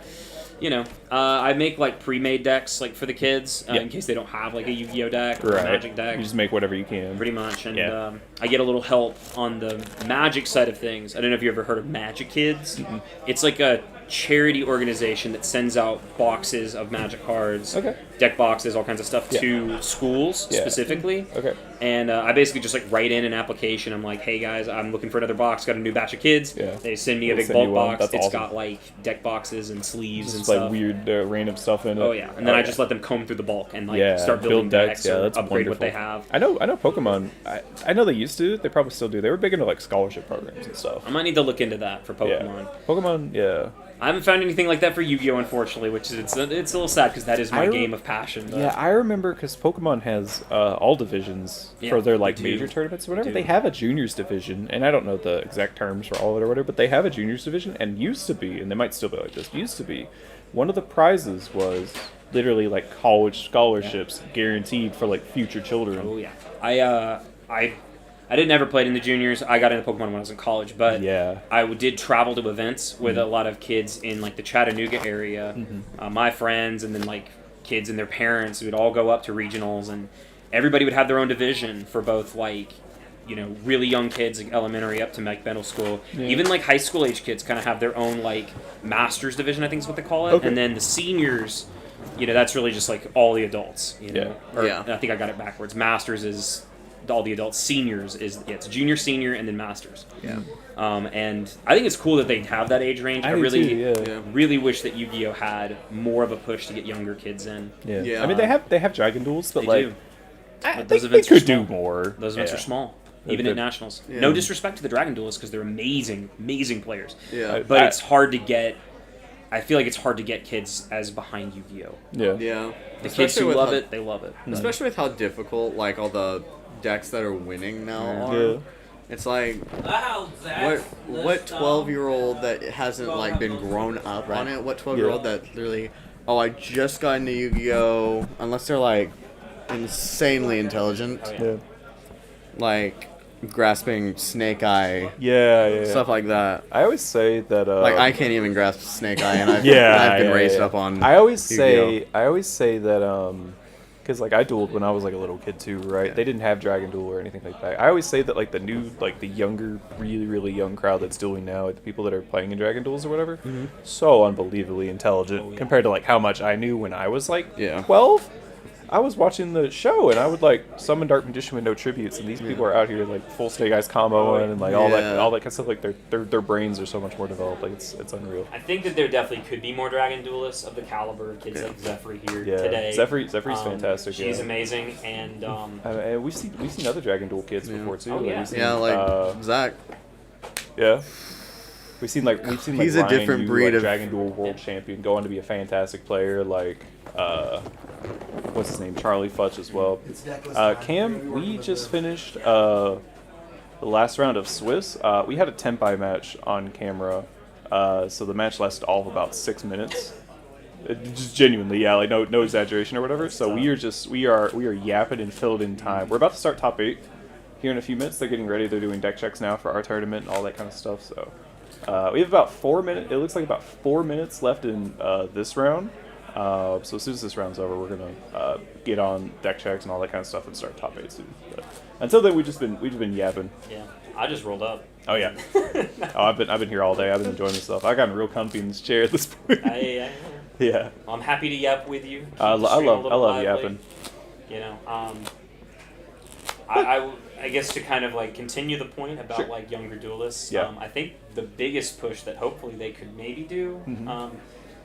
I make like pre-made decks like for the kids in case they don't have like a Yu-Gi-Oh deck or a Magic deck. You just make whatever you can. Pretty much, and Yeah. I get a little help on the Magic side of things. I don't know if you ever heard of Magic Kids. Mm-hmm. It's like a charity organization that sends out boxes of Magic cards, Okay. deck boxes, all kinds of stuff Yeah. to schools Yeah. specifically. Okay. And I basically just like write in an application. I'm like, hey guys, I'm looking for another box. Got a new batch of kids. Yeah. They send me a They'll big send you bulk one. box. That's It's awesome. got like deck boxes and sleeves and Just like stuff. weird random stuff in it. Oh yeah, and then I just let them comb through the bulk and like yeah, start building build decks. decks Yeah, or that's upgrade what wonderful. they have. I know Pokemon. I know they used to. They probably still do. They were big into like scholarship programs and stuff. I might need to look into that for Pokemon. Yeah. Pokemon. Yeah. I haven't found anything like that for Yu-Gi-Oh! Unfortunately, which is it's a little sad because that is my game of passion. But Yeah, I remember because Pokemon has all divisions Yeah, for their like they do. major tournaments or whatever. They They do. have a juniors division, and I don't know the exact terms for all of it or whatever, but they have a juniors division, and used to be, and they might still be like this. Used to be, one of the prizes was literally like college scholarships guaranteed for like future children. Oh yeah, I didn't ever play it in the juniors. I got into Pokemon when I was in college, but Yeah. I did travel to events with a lot of kids in like the Chattanooga area. My friends and then like kids and their parents would all go up to regionals, and everybody would have their own division for both like really young kids, like elementary up to like middle school. Even like high school age kids kind of have their own like masters division, I think is what they call it. Okay. And then the seniors, that's really just like all the adults. Yeah. Or, Yeah. I think I got it backwards. Masters is all the adults. Seniors is it's junior, senior, and then masters. Yeah. And I think it's cool that they have that age range. I do really, too, yeah. Yeah. really wish that Yu-Gi-Oh had more of a push to get younger kids in. Yeah. Yeah. I mean, they have Dragon Duels, but They like do. I But think those they events are could do small. more. Those events Yeah. are small, even They're- at nationals. Yeah. No disrespect to the Dragon Duelists because they're amazing, amazing players. Yeah. But I- it's hard to get. I feel like it's hard to get kids as behind Yu-Gi-Oh. Yeah. Yeah. The kids who with love how- it, they love it. Especially with how difficult like all the decks that are winning now are. Yeah. It's like Wow, Zach. what 12-year-old that hasn't like been grown up on it? What 12-year-old Yeah. that literally, oh, I just got into Yu-Gi-Oh, unless they're like insanely intelligent, Yeah. like grasping Snake Eye, Yeah. stuff like that. I always say that. Like I can't even grasp Snake Eye, and I've been yeah, raised yeah. up on. I always Yu-Gi-Oh. say that because like I dueled when I was like a little kid too, right? Yeah. They didn't have Dragon Duel or anything like that. I always say that like the younger, really young crowd that's dueling now, like the people that are playing in Dragon Duels or whatever, so unbelievably intelligent compared to like how much I knew when I was like Yeah. 12. I was watching the show and I would like summon Dark Magician with no tributes, and these people are out here like full Snake Eyes comboing and like all that Yeah. kind of stuff. Like their brains are so much more developed. Like it's unreal. I think that there definitely could be more Dragon Duelists of the caliber of kids like Zephyr here Yeah, today. Zephyr's fantastic. She's yeah. amazing, and And we've seen other Dragon Duel kids before too. Oh, Like, yeah. we've seen, Yeah, like Zach. yeah. We've seen He's a Ryan different Yu, breed like, of- Dragon Duel world champion, go on to be a fantastic player. Like what's his name, Charlie Futch as well. Cam, we just finished the last round of Swiss. We had a Tenpai match on camera, so the match lasted all of about 6 minutes. Just genuinely, yeah, like no exaggeration or whatever. So we are yapping and filled in time. We're about to start top 8 here in a few minutes. They're getting ready. They're doing deck checks now for our tournament and all that kind of stuff. So we have about 4 minutes. It looks like about 4 minutes left in this round. So as soon as this round's over, we're gonna get on deck checks and all that kind of stuff and start top 8 soon. But until then, we've just been yapping. yeah, I just rolled up. Oh yeah. I've been here all day. I've been enjoying myself. I got real comfy in this chair at this point. Yeah. I'm happy to yap with you. I Keep the stream a love little lively. yapping. You know, I guess to kind of like continue the point about Sure. like younger duelists. Yeah. I think the biggest push that hopefully they could maybe do.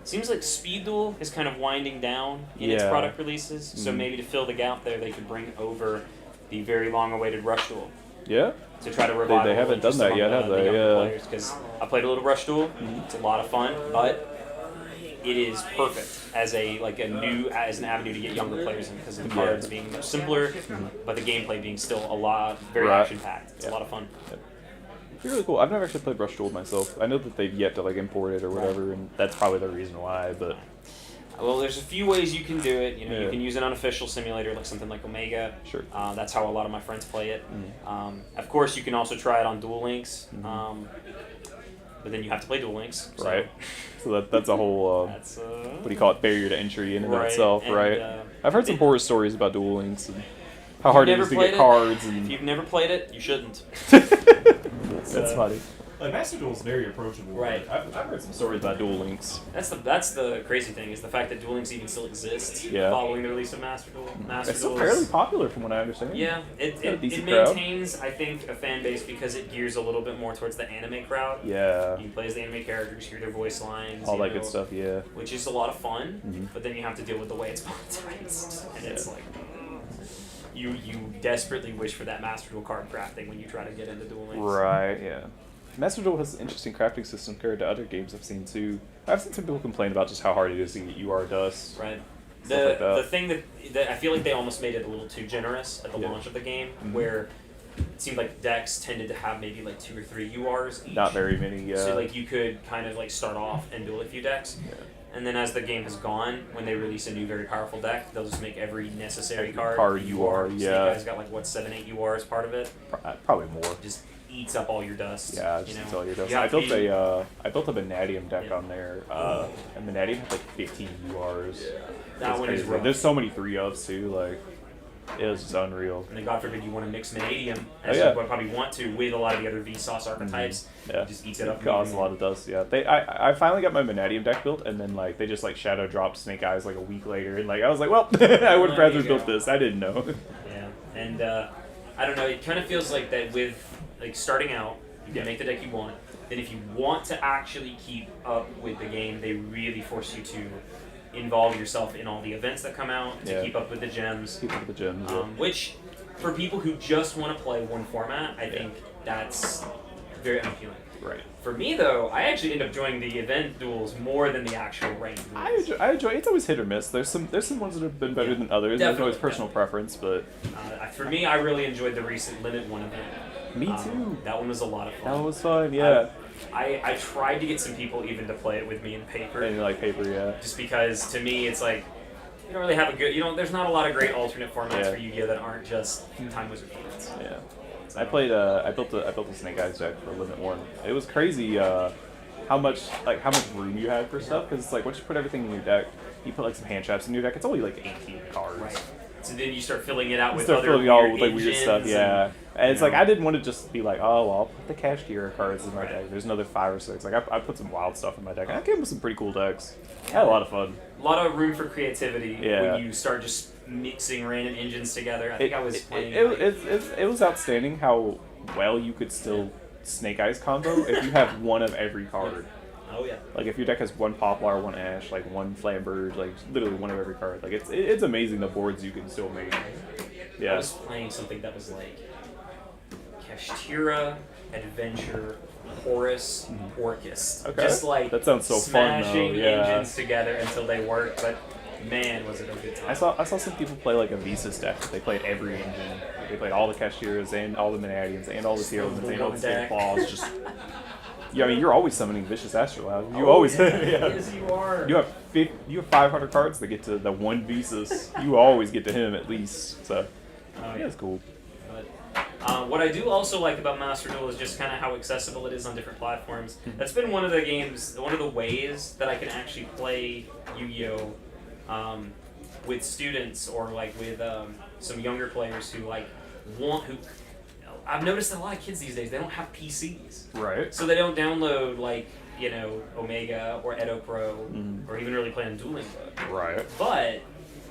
Seems like Speed Duel is kind of winding down in its Yeah. product releases, so maybe to fill the gap there, they could bring over the very long-awaited Rush Duel Yeah. to try to revive. They haven't done that yet, have they? Yeah. Because I played a little Rush Duel. It's a lot of fun, but it is perfect as an avenue to get younger players in because of the cards being much simpler, but the gameplay being still very Right. action packed. It's a lot of fun. It's really cool. I've never actually played Rush Duel myself. I know that they've yet to like import it or whatever, and that's probably the reason why. But Well, there's a few ways you can do it. You know, Yeah. you can use an unofficial simulator like something like Omega. Sure. That's how a lot of my friends play it. Mm-hmm. Of course, you can also try it on Duel Links. But then you have to play Duel Links. So Right. So that's a whole That's what do you call it, barrier to entry in and of Right, itself, and, right? I've heard some it- horror stories about Duel Links and how hard it never is to played get it? cards If and you've never played it, you shouldn't. that's funny. Like Master Duel is very approachable. Right. I've heard some stories about Duel Links. That's the crazy thing is the fact that Duel Links even still exists Yeah. following the release of Master Duel. Master It's still Duel fairly is- popular from what I understand. Yeah, Got a it decent crowd. maintains, I think, a fan base because it gears a little bit more towards the anime crowd. Yeah. You play as the anime characters, hear their voice lines, All you that know, good stuff, yeah. which is a lot of fun. Mhm. But then you have to deal with the way it's monetized, and it's Yeah. like you desperately wish for that Master Duel card crafting when you try to get into Duel Links. Right, yeah. Master Duel has an interesting crafting system compared to other games I've seen too. I've seen some people complain about just how hard it is to get UR dust. Right. Stuff like that. The thing that I feel like they almost made it a little too generous at the Yeah. launch of the game, Mhm. where it seemed like decks tended to have maybe like 2 or 3 URs each. Not very many, yeah. So like you could kind of like start off and build a few decks. Yeah. And then as the game has gone, when they release a new very powerful deck, they'll just make every necessary Every card card UR, Snake yeah. Eyes got like what 7, 8 URs part of it. Probably more. Just eats up all your dust. Yeah, you just know? until all your dust. You I have to built be- I built a Vanadium deck Yeah. on there. And Vanadium had like 15 URs. That It's one is crazy. rough. There's so many 3-ofs too, like it was just unreal. And then God forbid you want to mix Vanadium, as yeah. you would probably want to with a lot of the other Vsauce archetypes. Yeah. It just eats it up. It caused a lot of dust, yeah. I finally got my Vanadium deck built, and then like they just like shadow dropped Snake Eyes like a week later, and like I was like, well, I would have There rather you built go. this. I didn't know. Yeah, and I don't know. It kind of feels like that with like starting out, you can Yeah. make the deck you want. Then if you want to actually keep up with the game, they really force you to involve yourself in all the events that come out to Yeah. keep up with the gems. Keep up with the gems. Yeah. Which, for people who just want to play one format, I think that's very unappealing. Right. For me, though, I actually end up enjoying the event duels more than the actual ranked duels. I enjoy. It's always hit or miss. There's some ones that have been better than others. There's always Definitely, personal preference, but For me, I really enjoyed the recent Limit 1 event. me too. That one was a lot of fun. That was fun. Yeah. I tried to get some people even to play it with me in paper, And like paper, yeah. just because to me it's like you don't really have a good, there's not a lot of great alternate formats Yeah. for Yu-Gi-Oh that aren't just Time Wizard formats. Yeah. I played. I built a Snake Eyes deck for Limit 1. It was crazy how much room you had for stuff, because it's like once you put everything in your deck, you put like some hand traps in your deck. It's only like 18 cards. Right. So then you start filling it out You with start other filling weird all with like weird stuff, engines yeah. And it's you like know. I didn't want to just be like, oh well, I'll put the Cash Gear cards in my deck. There's another 5 or 6. Like I put some wild stuff in my deck. And I came up with some pretty cool decks. I had a lot of fun. A lot of room for creativity Yeah. when you start just mixing random engines together. I think I was playing. It was outstanding how well you could still Snake Eyes combo if you have one of every card. Oh yeah. Like if your deck has one Poplar, one Ash, like one Flambird, like literally one of every card. Like it's amazing the boards you can still make. I Yeah. was playing something that was like Kashtira, Adventure, Horus, Orcus. Okay. Just like That sounds so fun, though, smashing yeah. engines together until they work. But man, was it a good time. I saw some people play like a Visas deck. They played every engine. They played all the Cashiers and all the Manadians and all the Theolans and all the State Deck. Claws. Just yeah, I mean you're always summoning Vicious Astrolabe. You Oh, always yeah. yeah. Yes, you are. You have 500 cards that get to the one Visas. You always get to him at least. So Oh, yeah, yeah. it's cool. But what I do also like about Master Duel is just kind of how accessible it is on different platforms. That's been one of the games, one of the ways that I can actually play Yu-Gi-Oh! With students or like with some younger players who like who. I've noticed that a lot of kids these days, they don't have PCs. Right. So they don't download like, Omega or Edo Pro or even really play on Dueling Book. Right. But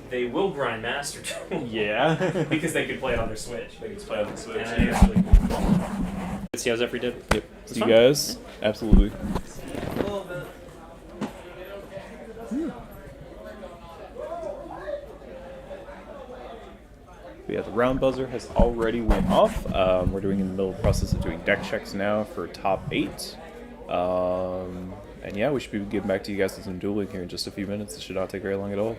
they will grind Master Duel. Yeah. Because they could play it on their Switch. They can play on the Switch. And I think it's really cool. See how Zephyr did? Yep. See you guys. Absolutely. But yeah, the round buzzer has already went off. We're doing in the middle of the process of doing deck checks now for top 8. And yeah, we should be getting back to you guys with some dueling here in just a few minutes. It should not take very long at all.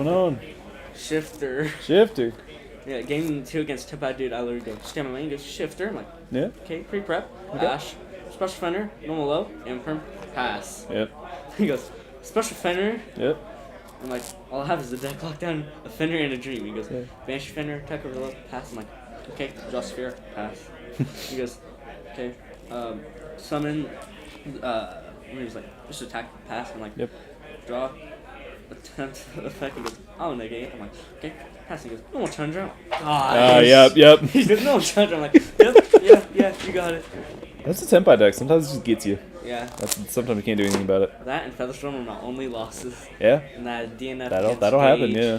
going on? Shifter. Shifter. Yeah, game 2 against Tip Dude, I literally go stand my lane, goes shifter. I'm like, Yeah. okay, pre-prep, Okay. Ash, special fender, normal low, imperm, pass. Yep. He goes, special fender. Yep. I'm like, all I have is a deck lockdown, a fender, and a dream. He goes, Yeah. banish fender, attack over low, pass. I'm like, okay, draw sphere, pass. He goes, okay, summon, he was like, just attack, pass. I'm like, Yep. draw, attempt, effect. He goes, I'll negate. I'm like, okay, pass. He goes, no more tundra. Yep. He goes, no more tundra. I'm like, yep, yeah, you got it. That's a Tempai deck. Sometimes it just gets you. Yeah, Sometimes you can't do anything about it. that and Featherstorm are my only losses. Yeah. And that DNF. That'll happen. Yeah.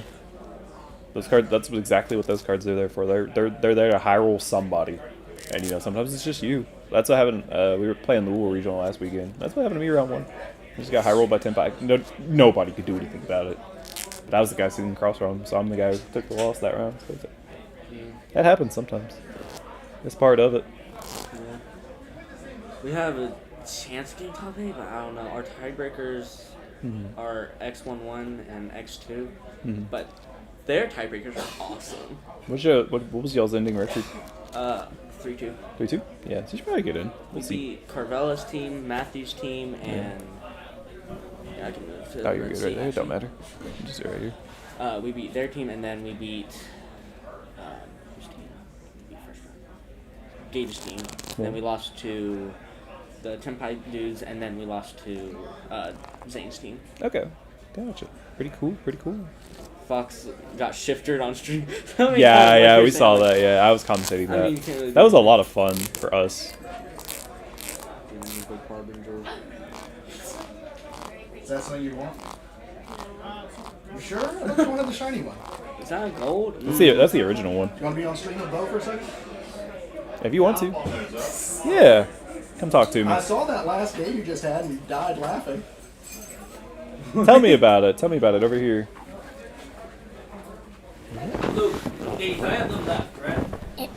Those cards. That's exactly what those cards are there for. They're there to high roll somebody, and sometimes it's just you. That's what happened. We were playing the Wool Regional last weekend. That's what happened to me round 1. I just got high rolled by Tempai. Nobody could do anything about it. But I was the guy sitting across from him, so I'm the guy who took the loss that round. So that happens sometimes. It's part of it. Yeah. We have a chance game top 8, but I don't know. Our tiebreakers are X11 and X2, but their tiebreakers are awesome. What was y'all's ending record? 3-2. 3-2? Yeah, so you should probably get in. We We'll see. beat Carvella's team, Matthew's team, and I can move to Oh, you're let's good see, right there. It don't actually. matter. Just right here. We beat their team, and then we beat whose team? We beat first round. Gage's team. Then we lost to the Tempai dudes, and then we lost to Zane's team. Okay. Gotcha. Pretty cool. Fox got shifted on stream. How many times Yeah, am I we saying, saw like, that. Yeah, I was commentating I that. mean, you can't really That was a lot of fun for us. Is that something you want? You sure? I thought you wanted the shiny one. Is that gold? That's the original one. You want to be on stream with Bo for a second? If you want to. Yeah. Come talk to me. I saw that last game you just had and you died laughing. Tell me about it. Tell me about it over here. Luke, Gage, I have them left, right?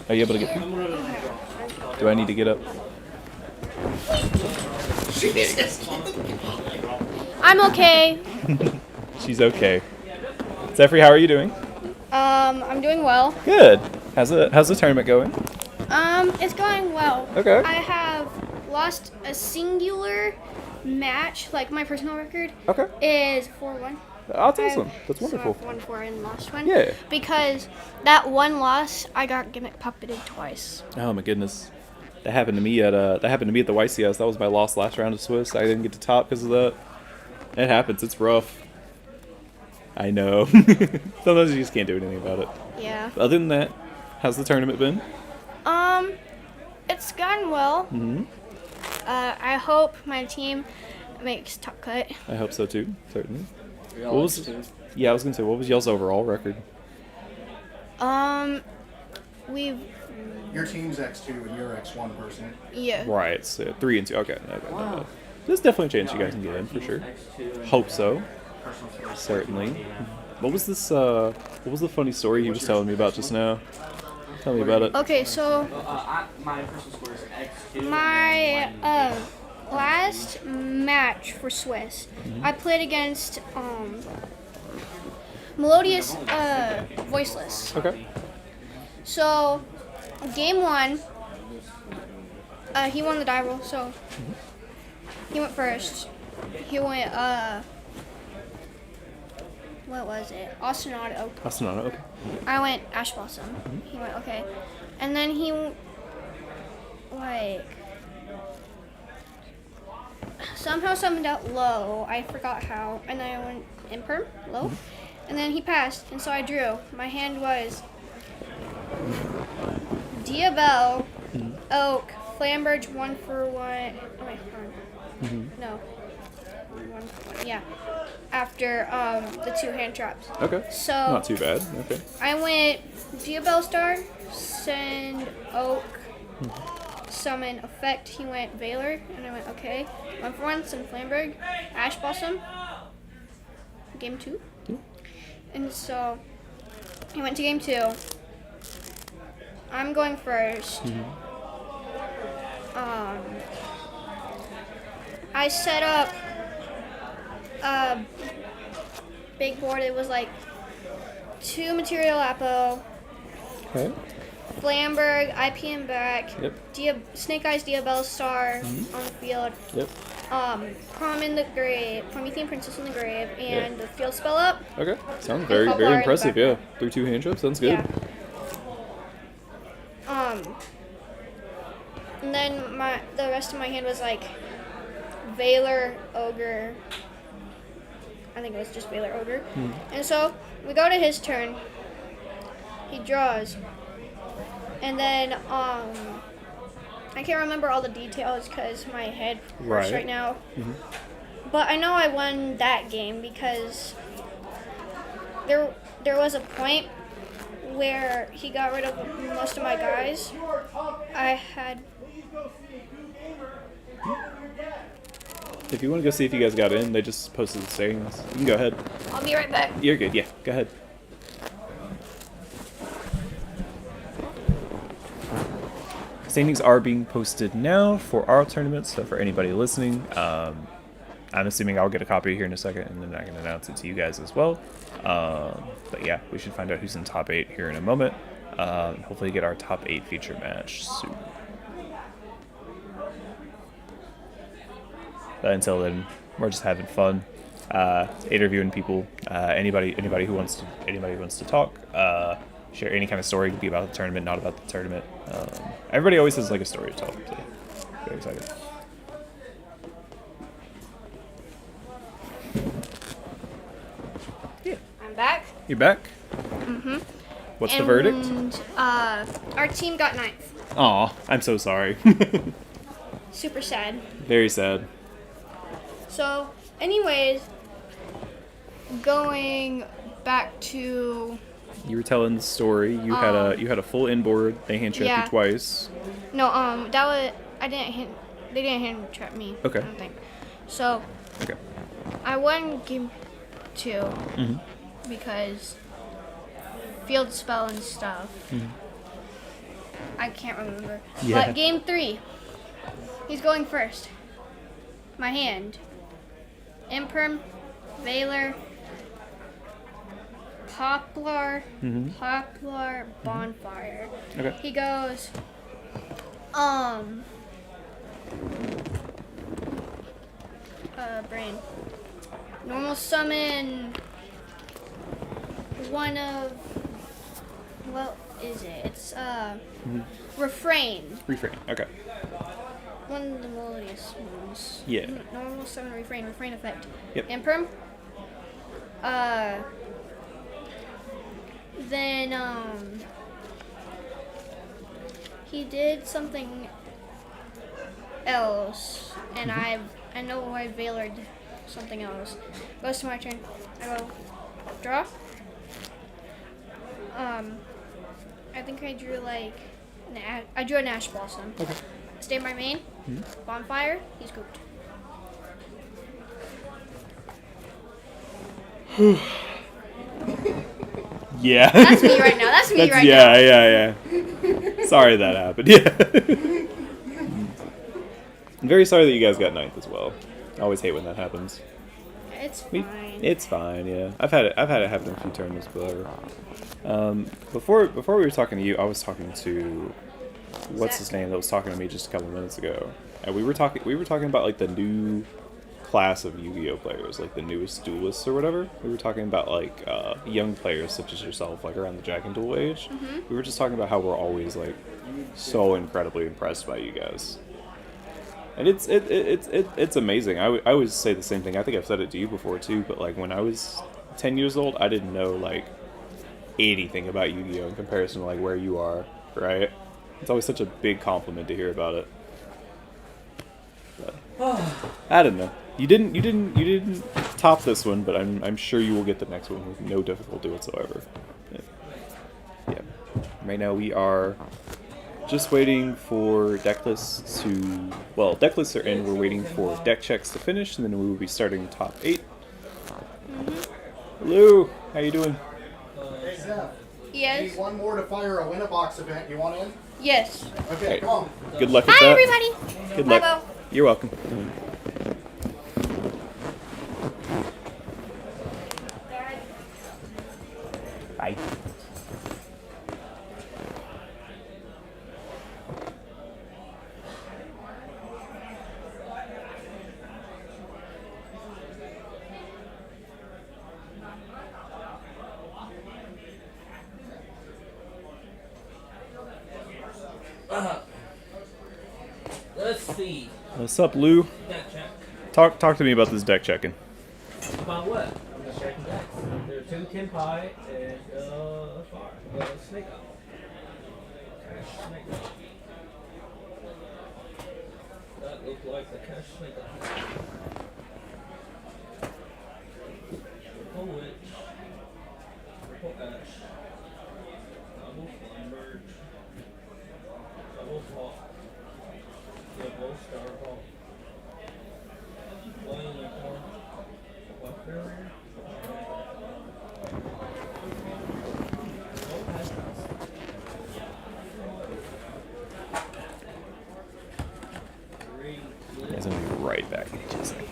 Are you able to get? Do I need to get up? I'm okay. She's okay. Zephyr, how are you doing? I'm doing well. Good. How's the tournament going? It's going well. Okay. I have lost a singular match. Like my personal record Okay. is 4-1. That's awesome. That's So wonderful. I've won 4 and lost 1. Yeah. Because that one loss, I got gimmick puppeted twice. Oh my goodness. That happened to me at the YCS. That was my loss last round of Swiss. I didn't get to top because of that. It happens. It's rough. I know. Sometimes you just can't do anything about it. Yeah. But other than that, how's the tournament been? It's gone well. Mm-hmm. I hope my team makes top cut. I hope so too. Certainly. What Yeah, I was gonna say, what was y'all's overall record? We've Your team's X2 and your X1 person. yeah. Right. So 3 and 2. Okay. No. There's definitely a chance you guys can get in for sure. Hope so. Certainly. What was this? What was the funny story he was telling me about just now? Tell me about it. Okay, so my personal score is X2. my last match for Swiss, I played against Melodious Voiceless. Okay. So game 1, he won the die roll, so he went first. He went what was it? Ostinato. Astronaut. Okay. I went Ash Blossom. He went okay. And then he like somehow summoned out low. I forgot how. And then I went imperm, low. And then he passed, and so I drew. My hand was Diabelle, Oak, Flamberge, 1 for 1. Oh wait, hold on. No. 1 for 1. Yeah. After the 2 hand traps. Okay. So Not too bad. Okay. I went Diabelle Star, send Oak, summon effect. He went Valor, and I went okay. 1 for 1, send Flamberg, Ash Blossom. Game 2. And so I went to game 2. I'm going first. I set up big board. It was like 2 material Apo, Okay. Flamberg, IPM back, Yep. Snake Eyes Diabell Star on the field, Yep. Prom in the grave, Promethean Princess in the grave, and the field spell up. Okay. Sounds very, Poplar very in the impressive. Yeah. background. 3-2 hand trip. Sounds good. Yeah. And then the rest of my hand was like Valor, Ogre. I think it was just Valor, Ogre. And so we go to his turn. He draws. And then I can't remember all the details because my head hurts right now. But I know I won that game because there was a point where he got rid of most of my guys. I had. If you want to go see if you guys got in, they just posted the standings. You can go ahead. I'll be right back. You're good. Yeah. Go ahead. Standings are being posted now for our tournament, so for anybody listening, I'm assuming I'll get a copy here in a second, and then I can announce it to you guys as well. But yeah, we should find out who's in top 8 here in a moment. Hopefully get our top 8 feature match soon. But until then, we're just having fun, interviewing people. Anybody who wants to talk, share any kind of story. It could be about the tournament, not about the tournament. Everybody always has like a story to tell. So very excited. I'm back. You're back. What's the verdict? Our team got 9th. Aw, I'm so sorry. Super sad. Very sad. So, anyways, going back to You were telling the story. You had a full inboard. They hand trapped yeah. you twice. no, that was they didn't hand trap me. Okay. I don't think. So Okay. I won game 2 because field spell and stuff. I can't remember. Yeah. But game 3, he's going first. My hand. Imperm, Valor, Poplar, Bonfire. Okay. He goes, brain. Normal summon one of, what is it? It's, Refrain. Refrain. Okay. One of the melodious ones. Yeah. Normal summon, refrain effect. Yep. Imperm. Then, he did something else, and I know I valored something else. Goes to my turn. I go draw. I think I drew like I drew an Ash Blossom. Okay. Stay my main. Bonfire. He's cooked. Yeah. That's me right now. That's me right now. Yeah. Sorry that happened. Yeah. I'm very sorry that you guys got 9th as well. I always hate when that happens. It's fine. It's fine, yeah. I've had it happen a few tournaments, but whatever. Before we were talking to you, I was talking to what's his name that was talking to me just a couple minutes ago, and we were talking about like the new class of Yu-Gi-Oh players, like the newest duelists or whatever. We were talking about like young players such as yourself, like around the Jack and Duel age. We were just talking about how we're always like so incredibly impressed by you guys. And it's amazing. I always say the same thing. I think I've said it to you before too. But like when I was 10 years old, I didn't know like anything about Yu-Gi-Oh in comparison to like where you are. Right? It's always such a big compliment to hear about it. But, I don't know. You didn't top this one, but I'm sure you will get the next one with no difficulty whatsoever. Yeah. Right now we are just waiting for deck lists to... Well, deck lists are in. We're waiting for deck checks to finish, and then we will be starting top 8. Hello! How you doing? Hey, Zeph. Yes. Need one more to fire a win-a-box event. You want in? Yes. Okay, Hey. come on. Good luck with Hi, that. everybody. Good Bye, luck. Bo. You're welcome. Let's see. What's up, Lou? Deck check. Talk to me about this deck checking. About what? I'm just checking decks. There are two Tenpai and a far. Snake out. Snake out. That looked like the cash snake out. Triple witch. Triple ash. Double flamberge. Double hawk. Double star hawk. One unicorn. One barrier. No hash house. Three You guys are gonna be right back in just a second.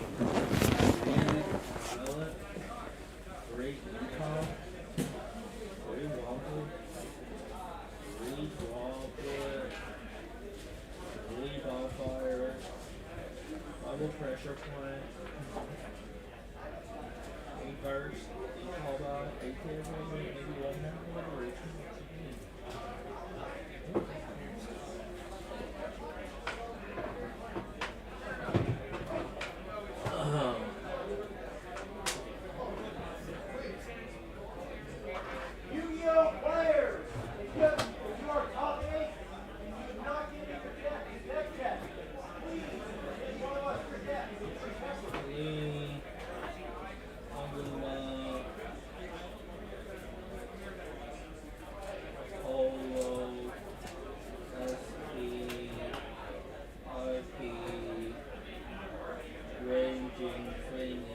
Violet. Three recall. Three wobble. Three wobble. Three ballfire. Double pressure point. Reverse. Callback. ATM maybe one more. Yu-Gi-Oh! Players! If you are top 8, do not give me your deck check. Please, if you want to watch your deck. Three. Aguma. Polo. SP. RP. Ranging Phoenix.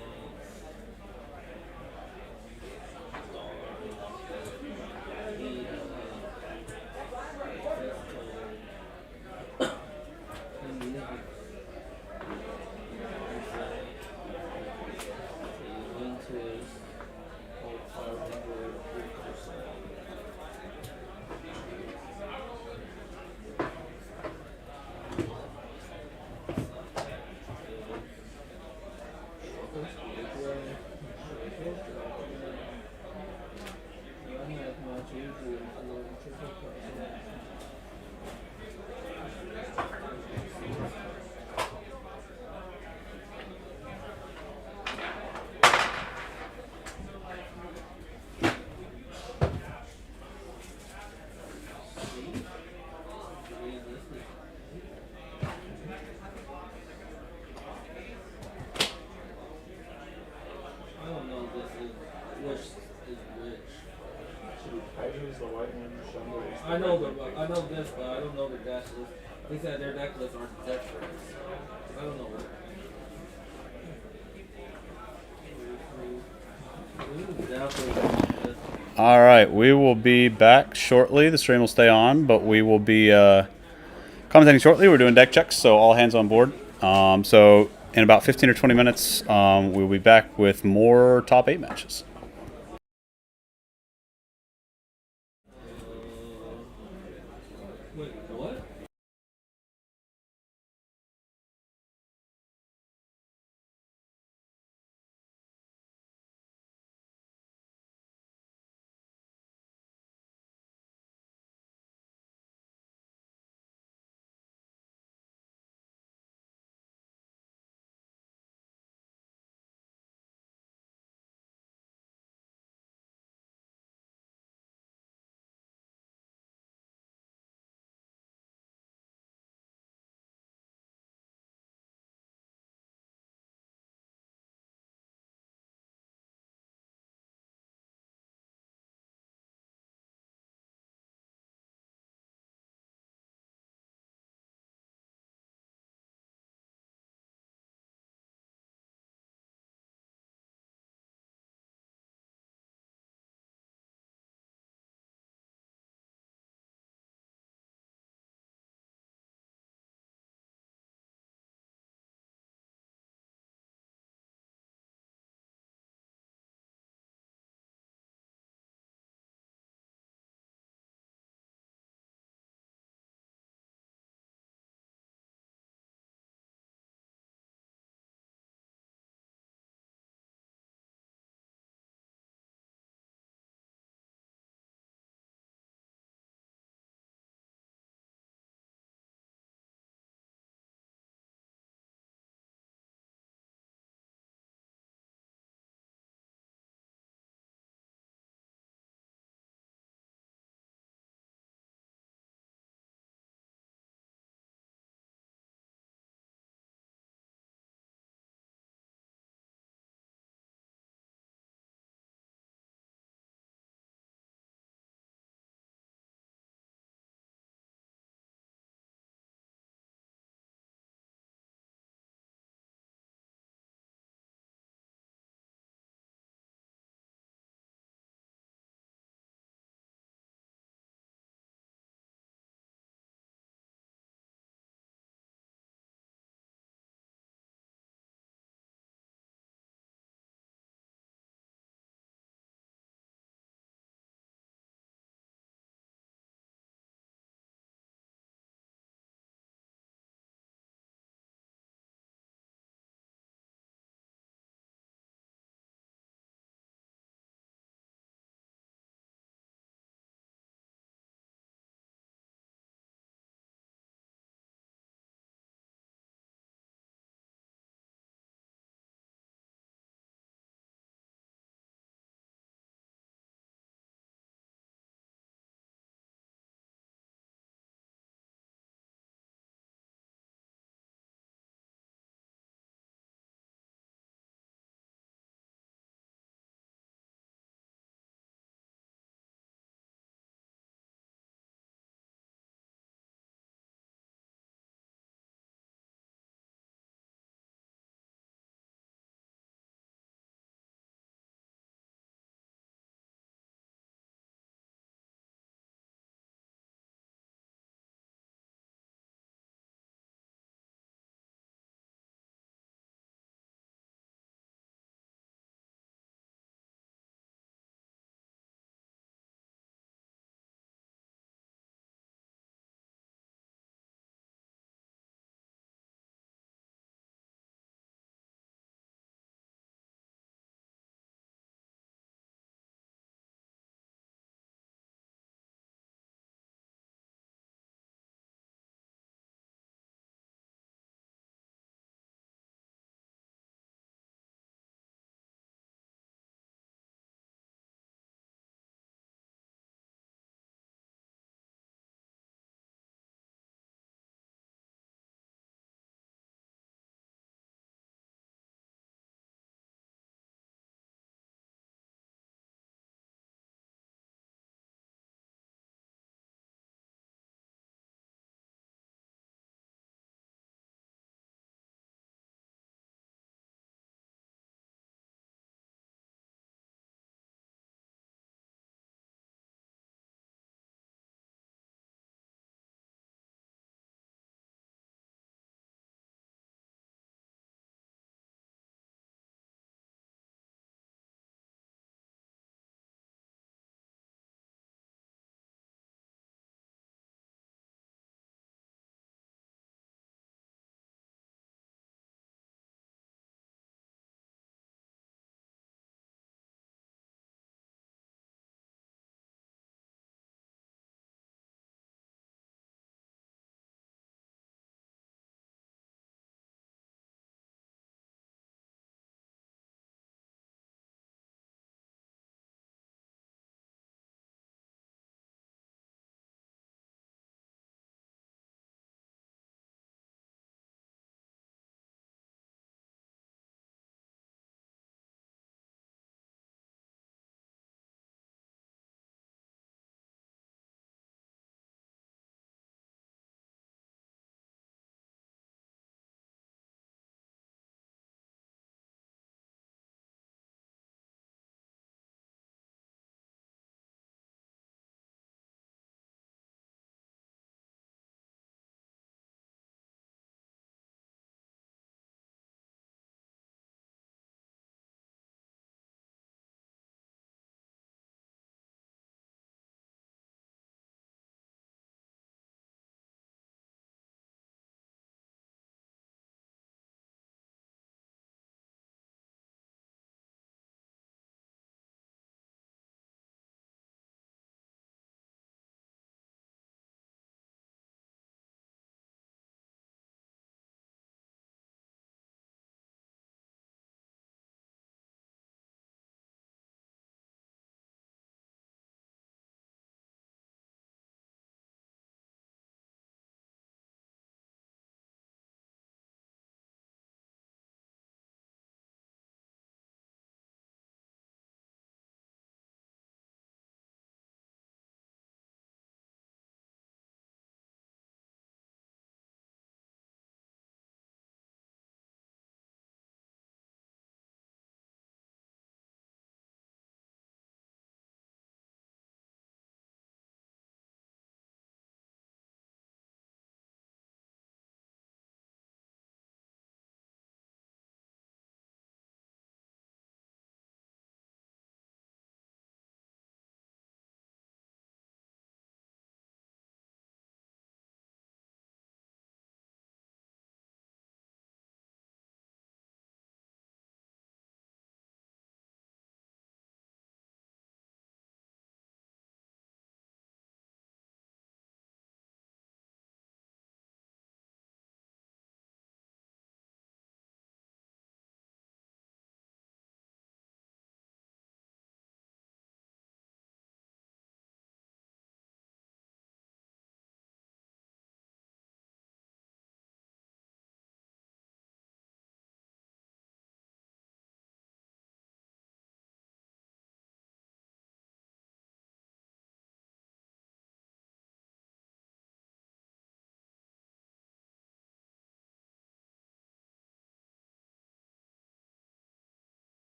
I don't know which is which. Hydra is the white one, Shundo is the I know red the one. I know this, but I don't know their deck list. They said their deck lists aren't deck lists. I don't know what. Definitely. All right, we will be back shortly. The stream will stay on, but we will be commentating shortly. We're doing deck checks, so all hands on board. So in about 15 or 20 minutes, we'll be back with more top 8 matches. Wait, what?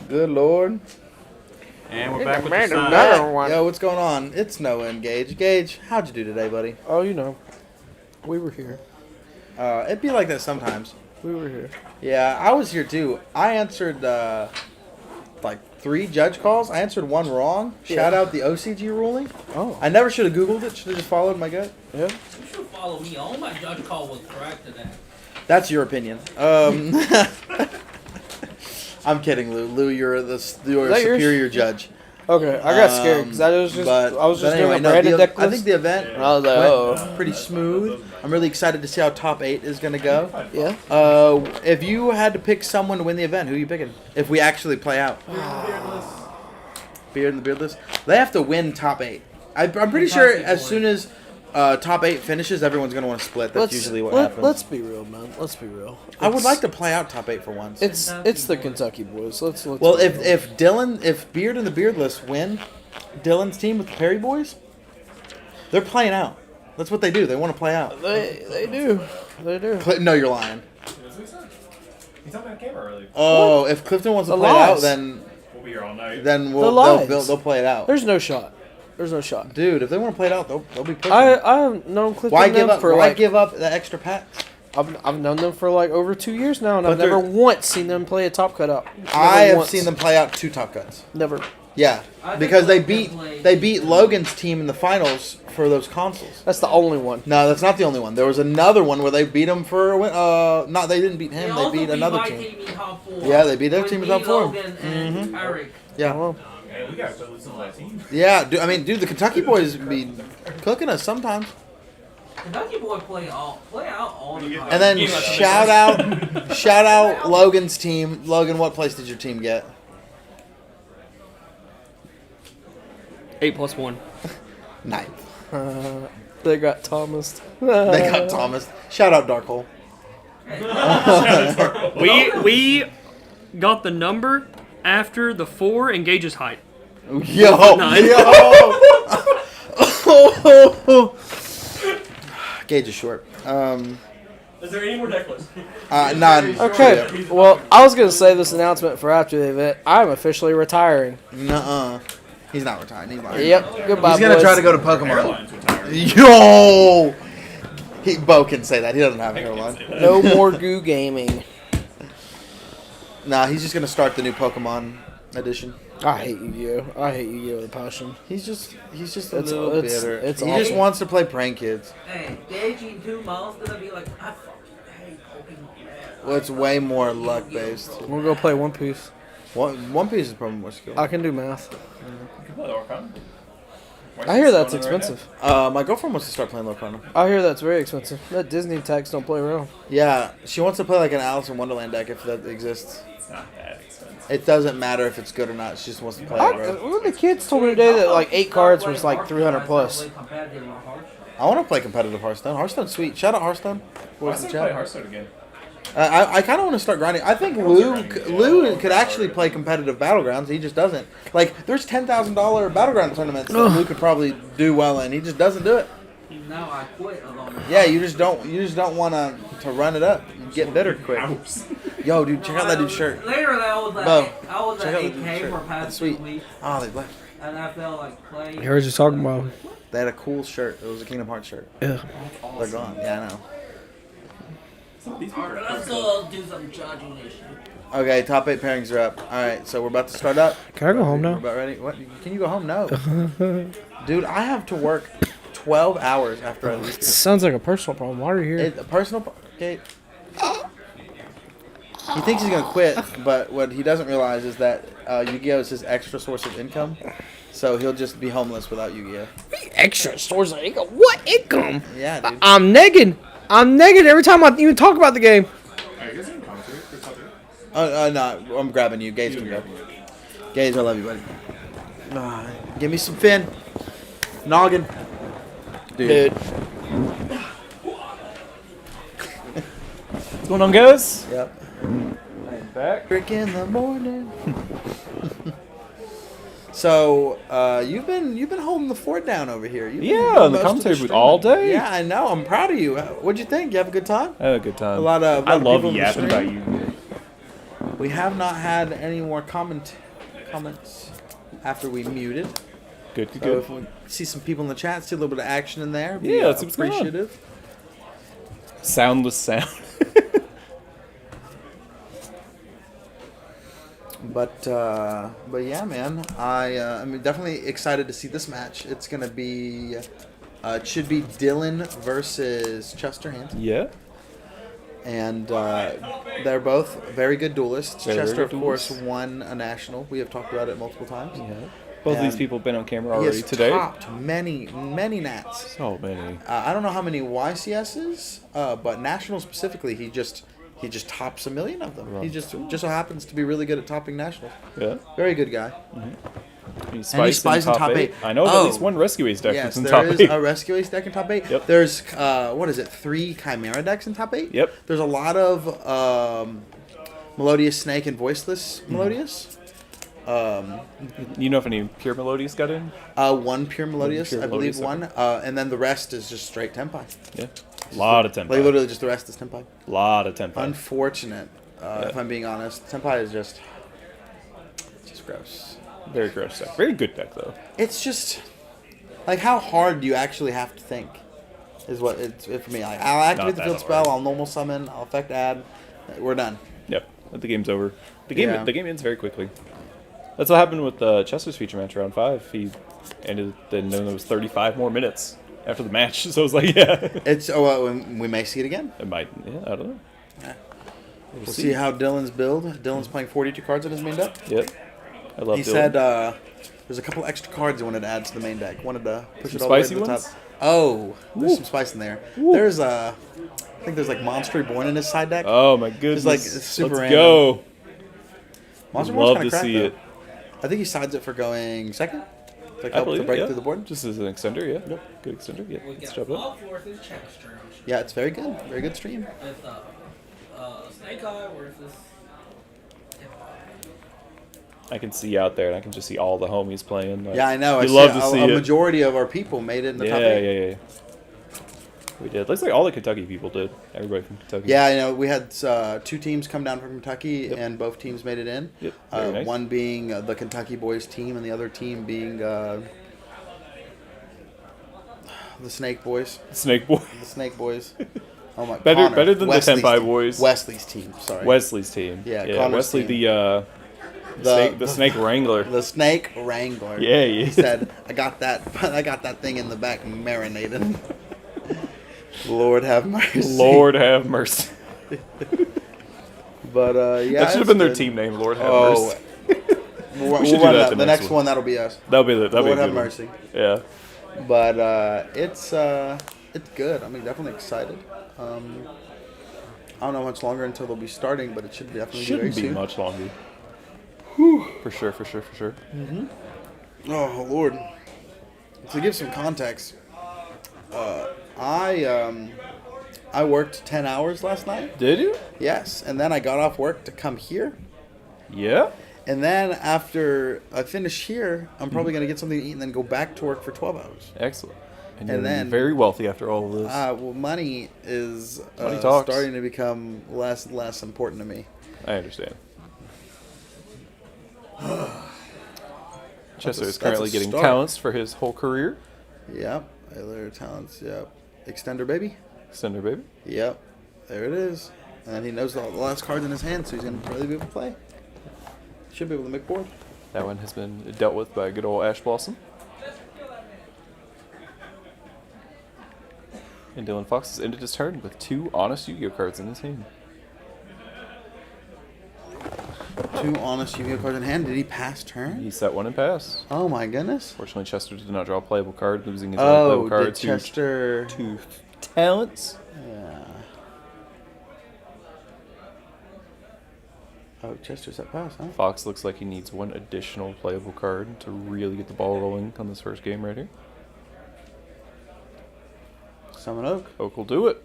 Good lord. And we're back with the Back. sun. Yo, what's going on? It's Noah and Gage. Gage, how'd you do today, buddy? Oh, you know, we were here. It'd be like that sometimes. We were here. Yeah, I was here too. I answered like 3 judge calls. I answered 1 wrong. Shout out the OCG ruling. Oh. I never should have Googled it. Should have just followed my gut. Yeah. You should follow me. All my judge call was correct today. That's your opinion. I'm kidding, Lou. Lou, you're a superior judge. Okay, I got scared because I was just doing a Brandon deck I think the event and I was like, went oh. pretty smooth. I'm really excited to see how top 8 is going to go. Yeah. If you had to pick someone to win the event, who are you picking? If we actually play out. Beard and the Beardless. They have to win top 8. I'm pretty sure as soon as top 8 finishes, everyone's going to want to split. That's usually what happens. Let's be real, man. Let's be real. I would like to play out top 8 for once. It's the Kentucky boys. Let's well, be real. if Beard and the Beardless win, Dylan's team with the Perry boys, they're playing out. That's what they do. They want to play out. They do. No, you're lying. He's on that camera earlier. Oh, if Clifton wants to The play it out, lies. then We'll be here all night. they'll play it out. There's no shot. There's no shot. Dude, if they want to play it out, they'll be pushing. I've known Clifton Why give up? for Why like give up the extra packs? I've known them for like over 2 years now, and But I've never they're- once seen them play a top cut out. Never I have once. seen them play out 2 top cuts. Never. Yeah, I because think they Clifton beat played- Logan's team in the finals for those consoles. That's the only one. No, that's not the only one. There was another one where they beat him for not they didn't beat They him. They also beat another my team. in top 4. Yeah, they beat their With team in me, top 4. Logan, and Eric. Yeah, Well, Man, we gotta listen to that team. yeah. Dude, the Kentucky boys be cooking us sometimes. Kentucky boy play out all the time. And then shout out Logan's team. Logan, what place did your team get? 8+1. 9th. they got Thomas. They got Thomas. Shout out Dark Hole. We got the number after the 4 and Gage's height. Yo, 9. Gage is short. Is there any more necklace? None. Okay. Well, I was gonna say this announcement for after the event. I'm officially retiring. Nuh-uh. He's not retired. He's lying. Yep. Goodbye. He's gonna boys. try to go to Pokemon. Yo. Bo can say that. He doesn't have a hairline. No more goo gaming. Nah, he's just gonna start the new Pokemon edition. I hate Yu-Gi-Oh. I hate Yu-Gi-Oh with a passion. He's just a It's- little it's- bitter. it's He just awful. wants to play prank kids. Hey, Gage in 2 months gonna be like, I fucking hate Pokemon, man. Well, it's way more luck based. We'll go play One Piece. One Piece is probably more skill. I can do math. You can play Orcon. I hear that's expensive. My girlfriend wants to start playing Locarno. I hear that's very expensive. That Disney tax don't play around. Yeah, she wants to play like an Alice in Wonderland deck if that exists. It's not that expensive. It doesn't matter if it's good or not. She just wants to play it, bro. One of the kids told me today that like 8 cards was like 300 plus. I want to play competitive Hearthstone. Hearthstone's sweet. Shout out Hearthstone. I What's the started playing chat? Hearthstone again. I kind of want to start grinding. I think Lou could actually play competitive Battlegrounds. He just doesn't. Like, there's $10,000 Battleground tournaments that Lou could probably do well in. He just doesn't do it. Now I quit along. Yeah, you just don't want to run it up. You get bitter quick. Yo, dude, check out that dude's shirt. Later, I was Bo, at check out that 8K dude's for shirt. past That's 2 sweet. weeks, Oh, they left. and I felt like playing. I heard you talking about. They had a cool shirt. It was a Kingdom Hearts shirt. Yeah. They're gone. Yeah, I know. Alright, let's go do some judging issue. Okay, top 8 pairings are up. All right, so we're about to start up. Can I go home We're now? about ready. What? Can you go home? No. Dude, I have to work 12 hours after I leave. Sounds like a personal problem. Why are you here? It, a personal. Okay. He thinks he's gonna quit, but what he doesn't realize is that Yu-Gi-Oh is his extra source of income. So he'll just be homeless without Yu-Gi-Oh. Extra source of income. What income? Yeah, dude. I'm negging. I'm negging every time I even talk about the game. Are you guys in commentary for top 8? No, I'm grabbing you. Gage can go. Gage, I love you, buddy. Give me some Finn. Noggin. Dude. What's going on, guys? Yep. I'm back. Brick in the morning. So you've been holding the fort down over here. You've been Yeah, doing in the most of commentary booth streaming. all day. Yeah, I know. I'm proud of you. What'd you think? You have a good time? I had a good time. A lot of I love people in the yapping about stream. you. We have not had any more comments after we muted. Good, good, So good. if we see some people in the chat, see a little bit of action in there, be Yeah, let's see what's going on. appreciative. Soundless sound. But yeah, man, I'm definitely excited to see this match. It's gonna be, it should be Dylan versus Chester Hanson. Yeah. And they're both very good duelists. Very Chester, good of course, duelists. won a national. We have talked about it multiple times. Yeah. Both of these And people have been on camera He already has today. topped many nats. So many. I don't know how many YCSs, but national specifically, he just tops a million of them. Right. He just so happens to be really good at topping nationals. Yeah. Very good guy. He's And he's spiced in top 8. I know of at least one Rescue Ace deck Yes, that's in there top is 8. a Rescue Ace deck in top 8. Yep. There's, 3 Chimera decks in top 8? Yep. There's a lot of Melodious Snake and Voiceless Melodious. You know if any Pure Melodious got in? One Pure Melodious, Pure I believe Melodious, one. And then the rest is just straight Tenpai. Yeah. A lot of Tenpai. Like literally just the rest is Tenpai. A lot of Tenpai. Unfortunate, if I'm being honest. Tenpai is just gross. Very gross deck. Very good deck, though. It's just like how hard do you actually have to think is what it's for me. Like, I'll activate Not the that field hard. spell, I'll normal summon, I'll effect add. We're done. Yep. The game's over. The Yeah. game ends very quickly. That's what happened with Chester's feature match round 5. He ended, then there was 35 more minutes after the match. So I was like, yeah. It's we may see it again. It might. Yeah, I don't know. Yeah. We'll see how Dylan's build. Dylan's playing 42 cards in his main deck. Yep. I love He Dylan. said there's a couple extra cards he wanted to add to the main deck. Wanted to push Some it all the way to spicy the ones? top. Oh, there's Ooh. some spice in there. Ooh. There's I think there's like Monster Reborn in his side deck. Oh my goodness. It's like super Let's random. go. Monster Love Reborn's to kinda see cracked, it. though. I think he sides it for going second. Like I help believe to break yeah. through the board. Just as an extender, yeah. Yep. Good extender. Yeah. We Let's got jump up. Fall versus Chester. Yeah, it's very good. Very good stream. With Snake Eye versus. I can see out there, and I can just see all the homies playing. Like, Yeah, I know. You I love see to a, see a it. majority of our people made it in the top 8. Yeah. We did. Looks like all the Kentucky people did. Everybody from Kentucky. Yeah, I know. We had 2 teams come down from Kentucky, Yep. and both teams made it in. Yep. Very nice. One being the Kentucky boys team, and the other team being the Snake boys. Snake Boy. The Snake boys. Oh my! Better- Connor, better than the Wesley's Tenpai team. boys. Wesley's team. Sorry. Wesley's team. Yeah, Yeah. Connor's Wesley, team. the Snake Wrangler. The Snake Wrangler. Yeah, yeah. He said, "I got that thing in the back marinated." Lord have mercy. Lord have mercy. But yeah, that should have it's been their good. team name. Lord have Oh, mercy. we'll should do run that that. the The next next one. one, that'll be us. That'll be a Lord good have one. mercy. Yeah. But it's good. I'm definitely excited. I don't know how much longer until they'll be starting, but it should definitely Shouldn't be be very soon. much longer. For sure. Oh Lord! To give some context, I worked 10 hours last night. Did you? Yes, and then I got off work to come here. Yeah. And then after I finish here, I'm probably gonna get something to eat and then go back to work for 12 hours. Excellent. And And you're then- very wealthy after all of this. Well, money is Money talks. starting to become less and less important to me. I understand. Chester is that's a currently getting start. talents for his whole career. Yep, other talents. Yep, extender baby. Extender baby. Yep, there it is. And he knows the last cards in his hand, so he's gonna probably be able to play. Should be able to make board. That one has been dealt with by good old Ash Blossom. And Dylan Fox has ended his turn with 2 honest Yu-Gi-Oh cards in his hand. 2 honest Yu-Gi-Oh cards in hand. Did he pass turn? He set 1 and passed. Oh my goodness. Fortunately, Chester did not draw a playable card, losing his only playable Oh, card did to Chester? 2 talents. Yeah. Oh, Chester's at pass, huh? Fox looks like he needs 1 additional playable card to really get the ball rolling on this first game right here. Summon Oak. Oak will do it.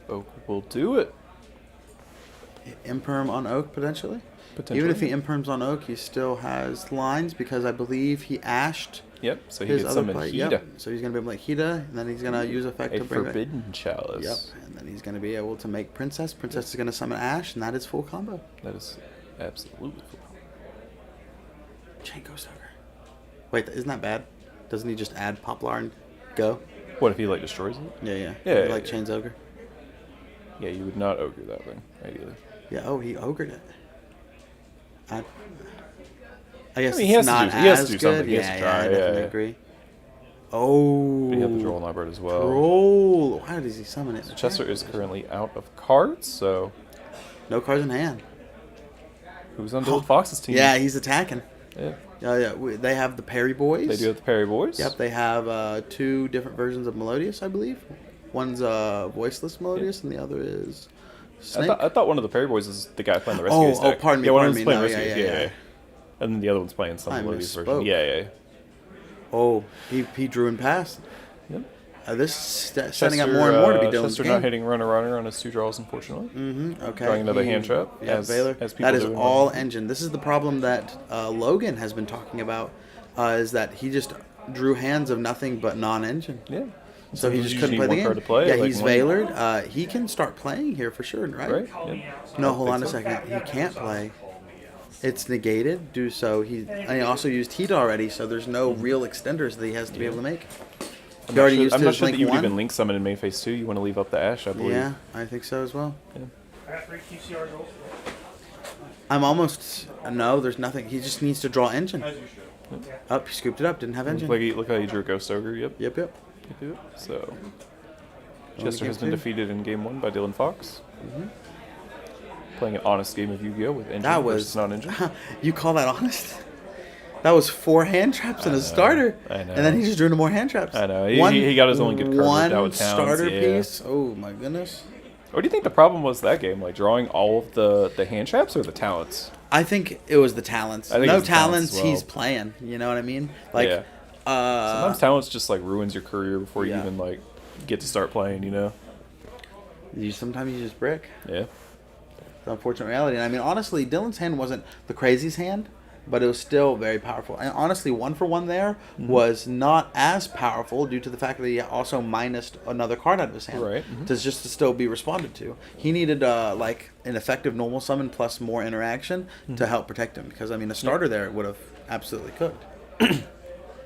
Oak will do it. Imperm on Oak potentially. Potentially. Even if he imperms on Oak, he still has lines because I believe he ashed Yep, so he his gets other summon play. Hida. Yep. So he's gonna be able to make Hida, and then he's gonna use effect A to bring back. Forbidden Chalice. Yep, and then he's gonna be able to make Princess. Princess is gonna summon Ash, and that is full combo. That is absolutely cool. Chain Ghost Ogre. Wait, isn't that bad? Doesn't he just add Poplar and go? What if he like destroys it? Yeah. Yeah, Like yeah. Chains Ogre. Yeah, you would not ogre that thing, ideally. Yeah. Oh, he ogred it. I guess I mean, he it's has to not do- he has to as do good. something. He has to Yeah, try, I yeah, definitely yeah. agree. Oh. But he had the Droll Nightbird as well. Roll. Why does he summon it? Chester is currently out of cards, so No cards in hand. who's on Dylan Fox's team? Yeah, he's attacking. Yeah. They have the Perry Boys. They do have the Perry Boys. Yep, they have 2 different versions of Melodious, I believe. One's voiceless Melodious, and the other is Snake. I thought one of the Perry Boys is the guy playing the Rescues deck. pardon me, Yeah, one pardon of me. them's playing No, Rescues. yeah, yeah. And then the other one's playing some I Melodious version. misspoke. Yeah. Oh, he drew and passed. Yep. This is setting up more and more to be Dylan's Chester game. not hitting runner on his 2 draws, unfortunately. Okay. Drawing another hand trap, Yeah, as- Valor. as people That is do in all Modern. engine. This is the problem that Logan has been talking about, is that he just drew hands of nothing but non-engine. Yeah. So he Sometimes just you couldn't need play the one game. card to play, Yeah, like he's one- Valored. He can start playing here for sure, right? Right? Yep. No, I hold think on a so. second. He can't play. It's negated. Do so. He also used heat already, so there's no real extenders that he has to be able to make. He already used I'm not his sure that link you would one. even link summon in main phase 2. You want to leave up the Ash, I believe. Yeah, I think so as well. At 3 TCR goals. I'm almost no. There's nothing. He just needs to draw engine. As you should. Up, he scooped it up. Didn't have engine. Look how you drew Ghost Ogre. Yep. Yep. So, Only Chester game has been 2. defeated in game 1 by Dylan Fox. Playing an honest game of Yu-Gi-Oh! With engine That versus was non-engine. You call that honest? That was 4 hand traps and a starter. I know. And then he just drew no more hand traps. I know. He got his own good card worked One out with Towns, starter yeah. piece. Oh my goodness. What do you think the problem was that game? Like drawing all of the hand traps or the talents? I think it was the talents. I think No it's the talents talents, as well. he's playing. You know what I mean? Like, Yeah. Sometimes talents just like ruins your career before you Yeah. even like get to start playing. You know? sometimes you just brick. Yeah. The unfortunate reality. And I mean, honestly, Dylan's hand wasn't the craziest hand, but it was still very powerful. And honestly, 1 for 1 there Mm-hmm. was not as powerful due to the fact that he also minused another card out of his hand. Right. To just to still be responded to. He needed like an effective normal summon plus more interaction Mm-hmm. to help protect him. Because I mean, a starter there would have absolutely cooked.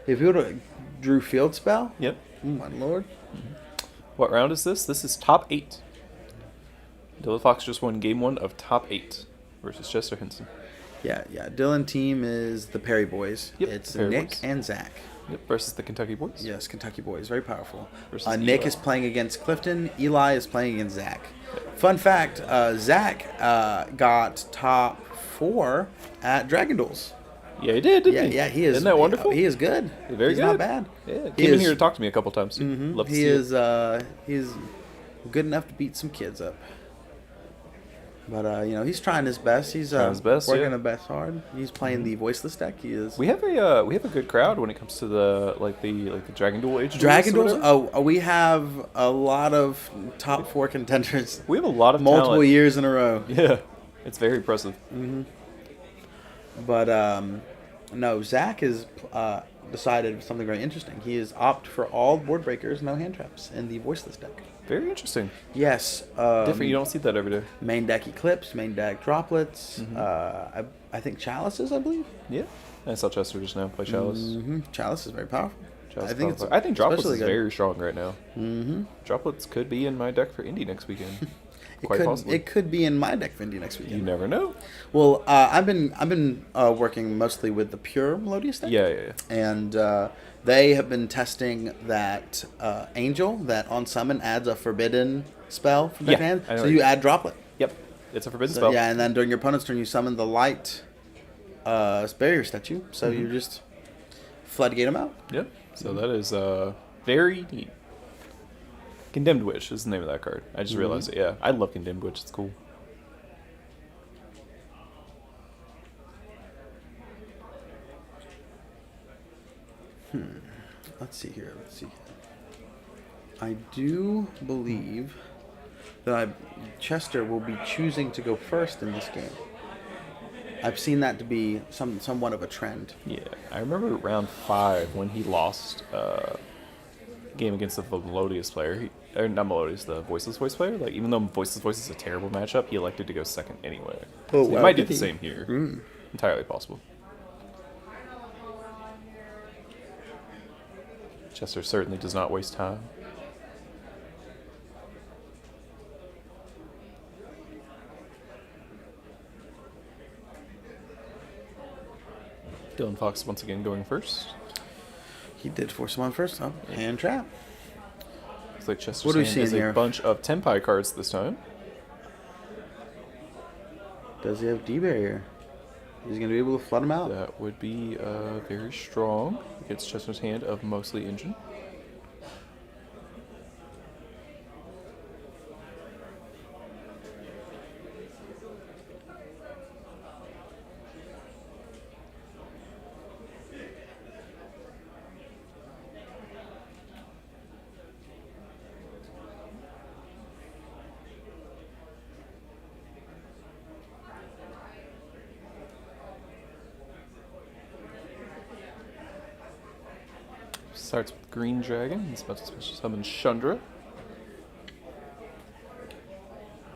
If he would have drew field spell, Yep. oh my lord. What round is this? This is top 8. Dylan Fox just won game 1 of top 8 versus Chester Henson. Yeah. Dylan team is the Perry Boys. Yep, It's the Perry Nick Boys. and Zach. Yep. Versus the Kentucky Boys. Yes, Kentucky Boys, very powerful. Versus Nick Eli. is playing against Clifton. Eli is playing against Zach. Fun fact: Zach got top 4 at Dragon Duels. Yeah, he did. Didn't he? Yeah, he is. Isn't that wonderful? He is good. Very He's good. not bad. Yeah. He Came in is- here to talk to me a couple times. Love to He see is. it. He's good enough to beat some kids up. But he's trying his best. He's Trying his best, working yeah. the best hard. He's playing the voiceless deck. He is. We have a good crowd when it comes to the Dragon Duel age. Dragon Duels or Duels. whatever. Oh, we have a lot of top 4 contenders. We have a lot of multiple talent. years in a row. Yeah, it's very impressive. But no, Zach has decided something very interesting. He has opted for all board breakers, no hand traps in the voiceless deck. Very interesting. Yes. Different. You don't see that every day. Main deck Eclipse, main deck Droplets. Mm-hmm. I think Chalices, I believe. Yeah. I saw Chester just now play Chalice. Chalice is very powerful. Chalice I think it's I think Droplets especially is good. very strong right now. Droplets could be in my deck for Indy next weekend. Quite It possibly. could be in my deck for Indy next You weekend. never know. Well, I've been working mostly with the pure Melodious deck. Yeah. And they have been testing that Angel that on summon adds a forbidden spell from their Yeah, hand. I know So what you you- add Droplet. Yep. It's a forbidden So, spell. yeah, and then during your opponent's turn, you summon the light barrier statue. So Mm-hmm. you just floodgate them out. Yep. So that is very neat. Condemned Witch is the name of that card. I just realized it. Yeah, I love Condemned Witch. It's cool. Let's see here. I do believe Chester will be choosing to go first in this game. I've seen that to be somewhat of a trend. Yeah, I remember round 5 when he lost game against the Melodious player. Or not Melodious, the Voiceless Voice player. Like, even though Voiceless Voice is a terrible matchup, he elected to go second anyway. Oh, So he wow, might do did the he? same here. Entirely possible. Chester certainly does not waste time. Dylan Fox once again going first. He did force him on first. Oh, hand trap. Looks like Chester's What are we hand seeing is here? a bunch of Tenpai cards this time. Does he have D-barrier? He's going to be able to flood him out. That would be very strong against Chester's hand of mostly engine. Starts with Green Dragon. He's about to special summon Chandra.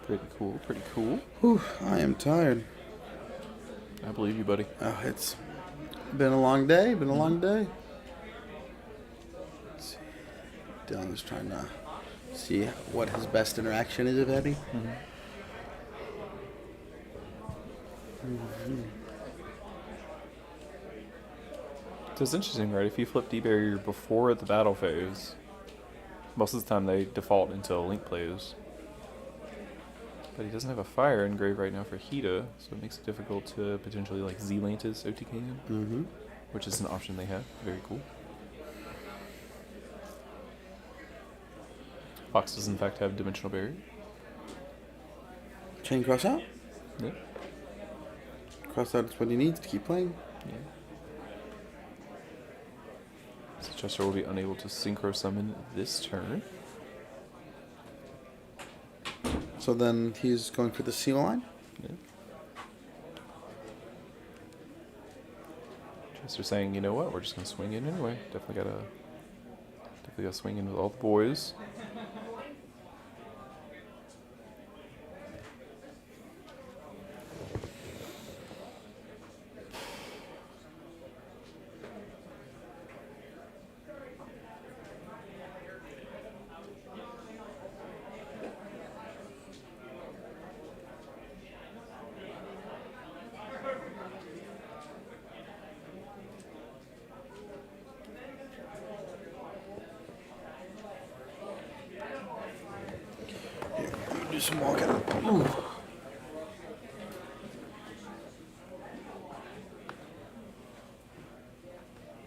Pretty cool, pretty cool. Whew, I am tired. I believe you, buddy. Oh, it's been a long day. Let's see. Dylan's trying to see what his best interaction is, if any. So it's interesting, right? If you flip D-Barrier before the battle phase, most of the time they default into Link plays. But he doesn't have a fire engrave right now for Hida, so it makes it difficult to potentially like Z-Lantis OTK him, which is an option they have. Very cool. Fox does in fact have Dimensional Barrier. Chain cross out. Yeah. Cross out is what he needs to keep playing. Yeah. So Chester will be unable to synchro summon this turn. So then he's going for the seal line. Yeah. Chester saying, you know what, we're just gonna swing in anyway. Definitely gotta swing in with all the boys. Do some walking. Ooh.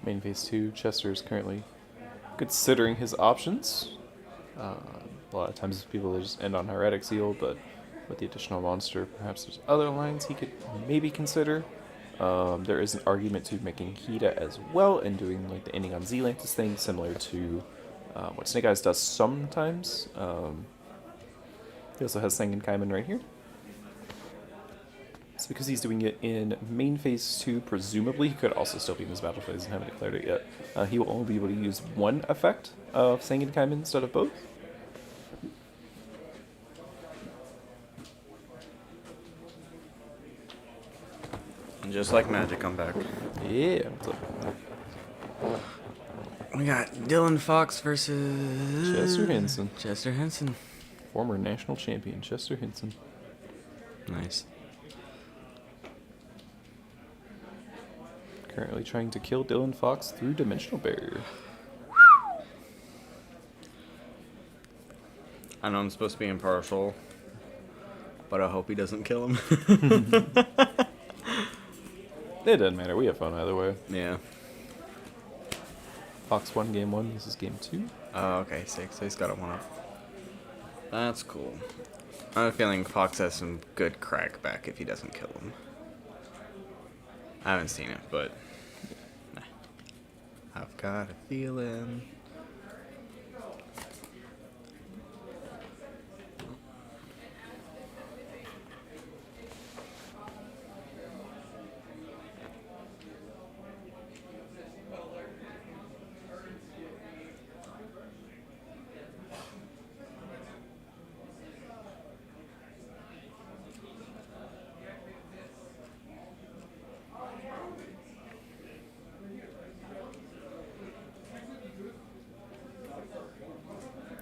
Main phase 2, Chester is currently considering his options. A lot of times people just end on Heretic Seal, but with the additional monster, perhaps there's other lines he could maybe consider. There is an argument to making Hida as well and doing like the ending on Z-Lantis thing, similar to what Snake Eyes does sometimes. He also has Sangen Kaiman right here. So because he's doing it in main phase 2, presumably he could also still be in this battle phase and haven't declared it yet. He will only be able to use one effect of Sangen Kaiman instead of both. And just like magic, I'm back. Yeah. We got Dylan Fox versus Chester Henson. Chester Henson. Former national champion, Chester Henson. Nice. Currently trying to kill Dylan Fox through Dimensional Barrier. I know I'm supposed to be impartial, but I hope he doesn't kill him. It doesn't matter, we have fun either way. Yeah. Fox won game 1, this is game 2. Oh, okay, 6. So he's got a 1 up. That's cool. I have a feeling Fox has some good crack back if he doesn't kill him. I haven't seen it, but I've got a feeling.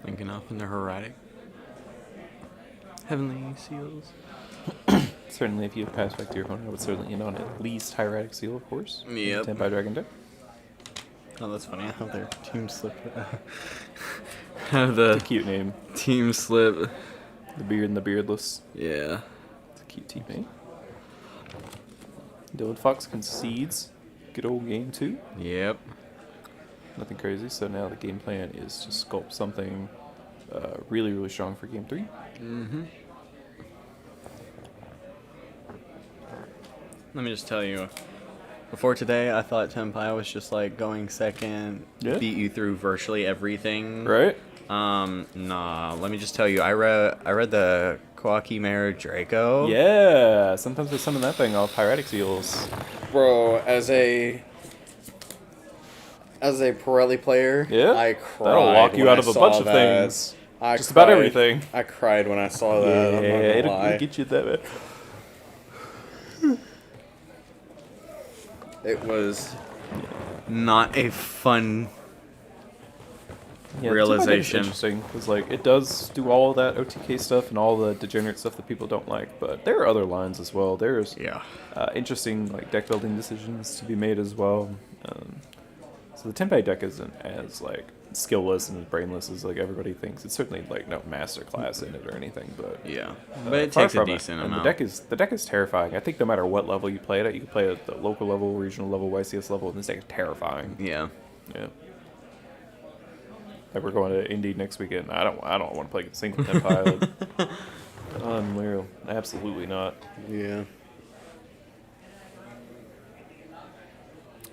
Linking up in the Herodic. Heavenly Seals. Certainly, if you have passed back to your opponent, I would certainly in on at least Hieratic Seal, of course. Yep. 10 by Dragon deck. Oh, that's funny. I have their team slip. Have the It's a cute name. team slip. The Beard and the Beardless. Yeah. It's a cute team name. Dylan Fox concedes. Good old game 2. Yep. Nothing crazy. So now the game plan is to sculpt something really, really strong for game 3. Mm-hmm. Let me just tell you, before today, I thought Tenpai was just like going second, Yeah. beat you through virtually everything. Right? Nah. Let me just tell you, I read the Kawaki Mare Draco. Yeah. Sometimes they summon that thing off Hieratic Seals. Bro, as a Pirelli player, Yeah. I cried. That'll lock you when out I of a saw bunch of that. things. I Just about cried. everything. I cried when I saw that. Yeah, I'm not gonna it'll lie. get you that bad. It was not a fun Yeah, the realization. interesting because like it does do all of that OTK stuff and all the degenerate stuff that people don't like, but there are other lines as well. There's interesting like deck building decisions to be made as well. So the Tenpai deck isn't as like skillless and brainless as like everybody thinks. It's certainly like no master class in it or anything, but yeah, but it far takes a from it. decent And amount. The deck is terrifying. I think no matter what level you play it at, you can play it at the local level, regional level, YCS level, and this deck is terrifying. Yeah. Yeah. Like we're going to Indy next weekend. I don't want to play a single Tenpai. Like, unreal. Absolutely not. Yeah.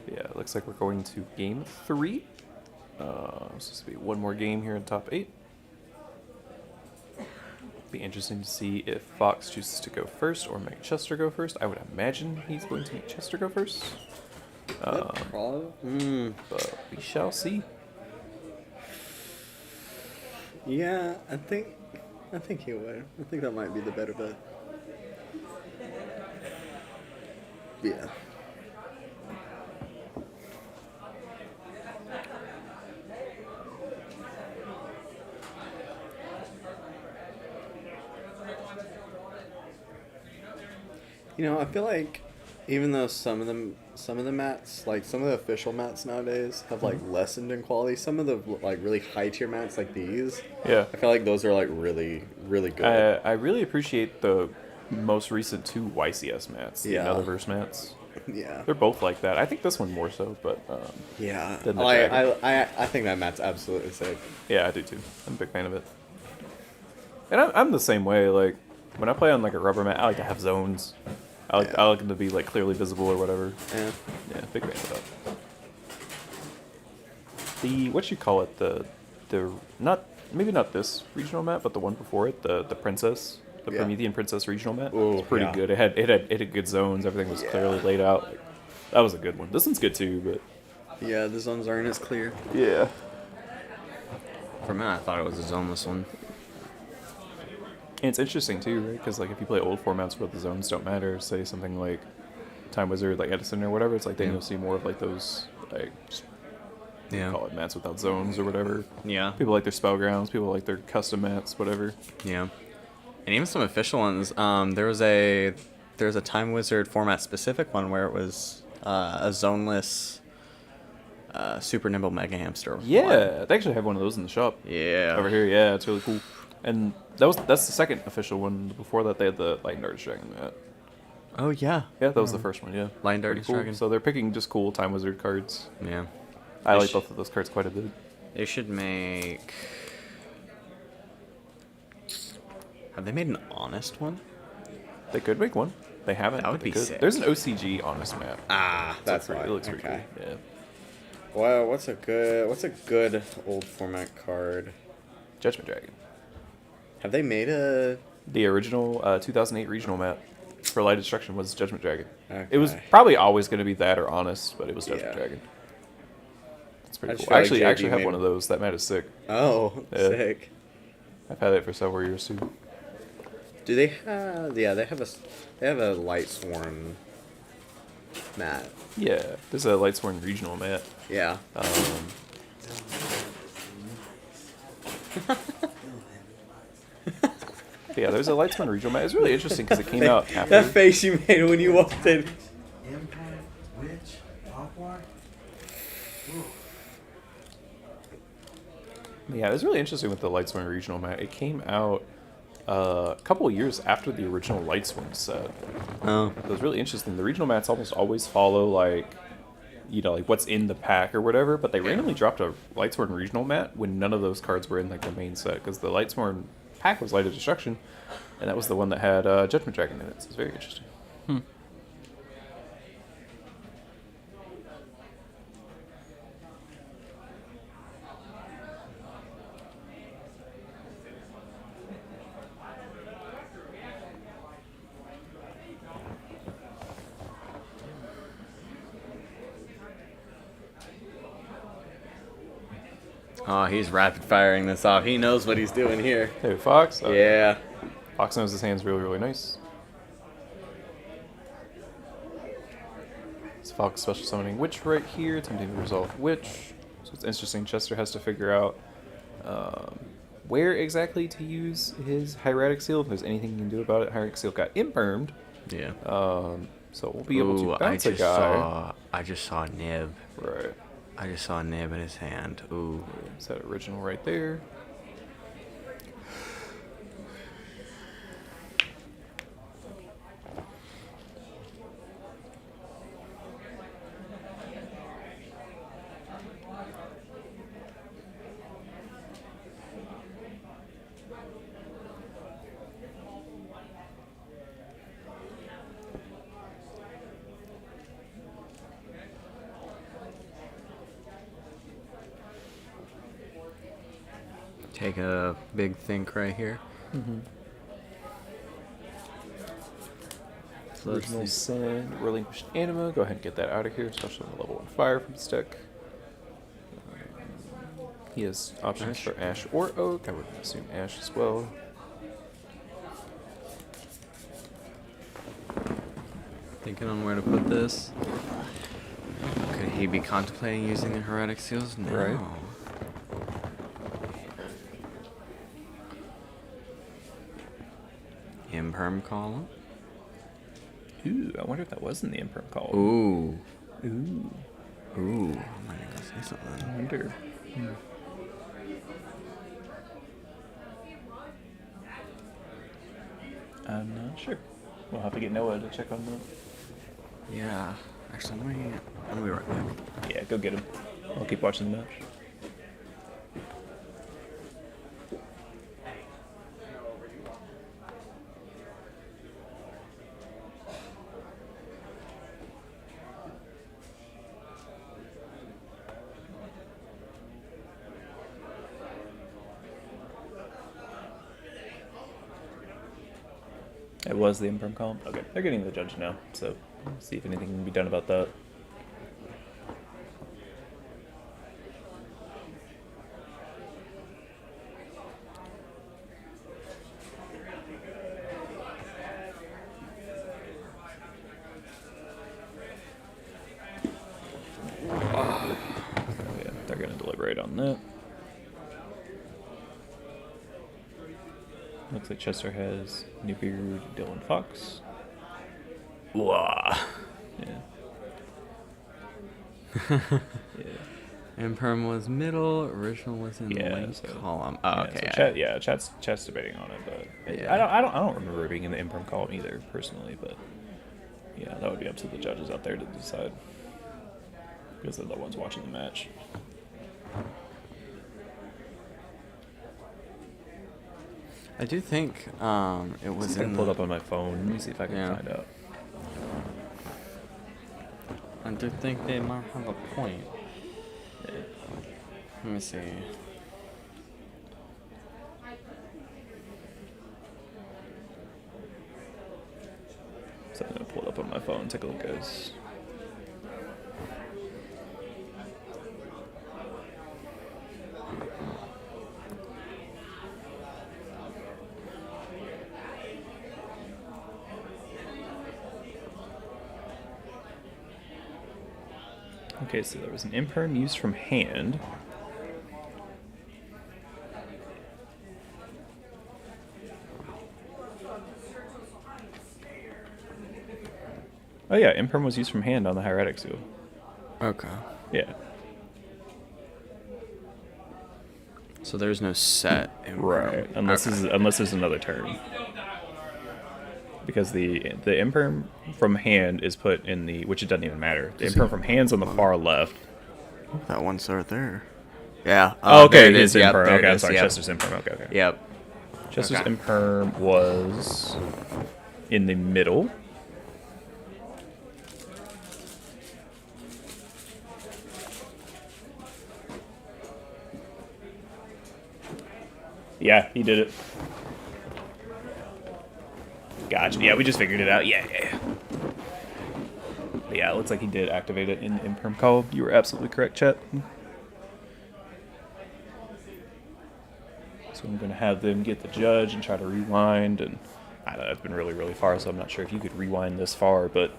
Yeah, it looks like we're going to game 3. Supposed to be one more game here in top 8. Be interesting to see if Fox chooses to go first or make Chester go first. I would imagine he's going to make Chester go first. But we shall see. Yeah, I think he would. I think that might be the better bet. Yeah. You know, I feel like even though some of the mats, like some of the official mats nowadays, have like lessened in quality, some of the like really high tier mats like these, Yeah. I feel like those are like really, really good. I really appreciate the most recent 2 YCS mats, the Yeah. Anotherverse mats. Yeah. They're both like that. I think this one more so, but Yeah, than the Dragon. I think that mat's absolutely sick. Yeah, I do too. I'm a big fan of it. And I'm the same way. Like when I play on like a rubber mat, I like to have zones. I like them to be like clearly visible or whatever. Yeah. Yeah, big fan of that. The what you call it, the not maybe not this regional mat, but the one before it, the princess, the Yeah. Promethean princess regional mat. Ooh, It's pretty yeah. good. It had good zones. Everything was clearly laid out. Like, that was a good one. This one's good too, but Yeah, the zones aren't as clear. yeah. For a minute, I thought it was a zoneless one. And it's interesting too, right? Because like if you play old formats where the zones don't matter, say something like Time Wizard, like Edison or whatever, it's like then Yeah. you'll see more of like those like just Yeah. call it mats without zones or whatever. Yeah. People like their spell grounds, people like their custom mats, whatever. Yeah. And even some official ones. There was a Time Wizard format specific one where it was a zoneless super nimble mega hamster. Yeah, they actually have one of those in the shop. Yeah. Over here, yeah, it's really cool. And that's the second official one. Before that, they had the Light Darts Dragon mat. Oh yeah. Yeah, that was the first one. Yeah, Light Pretty Darts cool. Dragon. So they're picking just cool Time Wizard cards. Yeah. I They like sh- both of those cards quite a bit. They should make. Have they made an honest one? They could make one. They haven't. That would but they be could. sick. There's an OCG honest map. Ah, that's pretty, why. it looks pretty Okay. cool. Yeah. Well, what's a good old format card? Judgment Dragon. Have they made a? The original 2008 regional map for Light Destruction was Judgment Dragon. It was Okay. probably always going to be that or honest, but it was Judgment Yeah. Dragon. It's I pretty just cool. feel like I actually JD have made- one of those. That mat is sick. Oh, Yeah. sick. I've had it for several years too. Do they have? Yeah, they have a light sworn mat. Yeah, there's a Lightsworn regional mat. Yeah. But yeah, there's a Lightsworn regional map. It's really interesting because it came out after. That face you made when you walked in. Empire, Witch, Hawkwire. Yeah, it was really interesting with the Lightsworn regional map. It came out a couple of years after the original Lightsworn set. Oh. It was really interesting. The regional mats almost always follow like, you know, like what's in the pack or whatever. But they randomly dropped a Lightsworn regional mat when none of those cards were in like the main set because the Lightsworn pack was Light of Destruction, and that was the one that had Judgment Dragon in it. So it's very interesting. Oh, he's rapid firing this off. He knows what he's doing here. Hey, Fox? Oh, Yeah. Fox knows his hand's really, really nice. It's Fox special summoning Witch right here, attempting to resolve Witch. So it's interesting. Chester has to figure out where exactly to use his Hieratic Seal, if there's anything he can do about it. Hieratic Seal got impermed. Yeah. So we'll be able to bounce a guy. I just saw Nib. Right. I just saw Nib in his hand. Ooh. Is that original right there? Take a big think right here. So let's Original see. Send, Relinquished Anima. Go ahead and get that out of here, especially on the level 1 fire from his deck. He has options Ash. for Ash or Oak. I would assume Ash as well. Thinking on where to put this. Could he be contemplating using the Heretic Seals? No. Right. Imperm column. Ooh, I wonder if that was in the Imperm column. Ooh. Ooh. Ooh. I might go say something. I wonder. I'm not sure. We'll have to get Noah to check on that. Yeah. Actually, I'm gonna be right back. Yeah, go get him. I'll keep watching the match. It was the Imperm column? Okay, they're getting the judge now, so we'll see if anything can be done about that. Yeah, they're going to deliberate on that. Looks like Chester has Newbeard, Dylan Fox. Wah. Yeah. Imperm was middle, original was in the Yeah, link so- column. Oh, yeah, okay. so chat's debating on it, but Yeah. I don't remember it being in the Imperm column either, personally. But yeah, that would be up to the judges out there to decide, because they're the ones watching the match. I do think it was I in pulled the, up on my phone. Let me see if I can Yeah. find out. I do think they might have a point. Let me see. So I'm gonna pull it up on my phone. Take a look, guys. Okay, so there was an Imperm used from hand. Oh yeah, Imperm was used from hand on the Hieratic Seal. Okay. Yeah. So there's no set. Right. Unless there's another turn. Because the Imperm from hand is put in the, which it doesn't even matter. The Imperm from hand's on the far left. That one's right there. Yeah. Oh, okay, there it his is. Yep, Imperm. there Okay, it I'm is. sorry, Yep. Chester's Imperm. Okay. Yep. Chester's Okay. Imperm was in the middle. Yeah, he did it. Gotcha. Yeah, we just figured it out. Yeah. But yeah, it looks like he did activate it in Imperm Call. You were absolutely correct, chat. So I'm going to have them get the judge and try to rewind. And I don't know, it's been really, really far, so I'm not sure if you could rewind this far, but...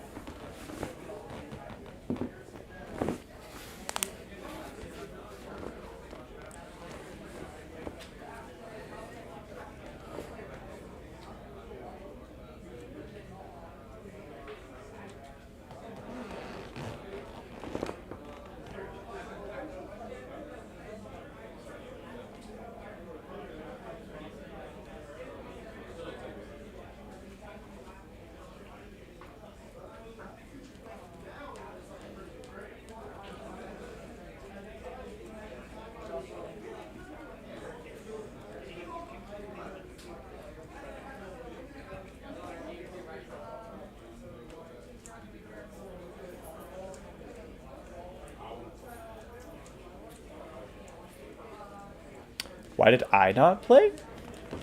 Why did I not play?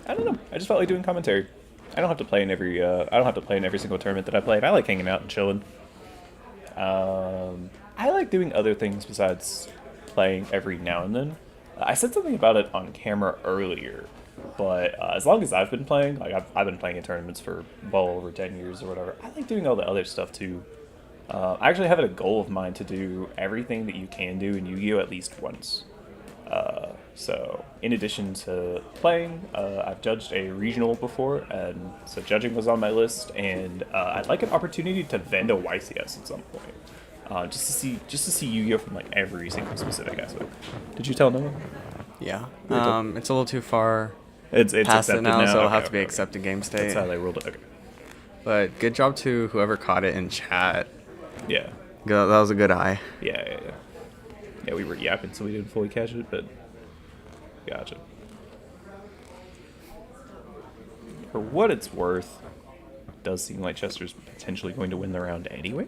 I don't know. I just felt like doing commentary. I don't have to play in every. I don't have to play in every single tournament that I play. I like hanging out and chilling. I like doing other things besides playing every now and then. I said something about it on camera earlier, but as long as I've been playing, like I've been playing in tournaments for well over 10 years or whatever. I like doing all the other stuff too. I actually have it a goal of mine to do everything that you can do in Yu-Gi-Oh! At least once. So, in addition to playing, I've judged a regional before, and so judging was on my list, and I'd like an opportunity to vend a YCS at some point, just to see Yu-Gi-Oh! From like every single specific aspect. Did you tell Noah? Yeah. It's a little too far It's past accepted it now, so it'll have to be okay. accepted game state. That's how they ruled it. Okay. But good job to whoever caught it in chat. Yeah. That was a good eye. Yeah. Yeah, we were yapping, so we didn't fully catch it, but gotcha. For what it's worth, it does seem like Chester's potentially going to win the round anyway.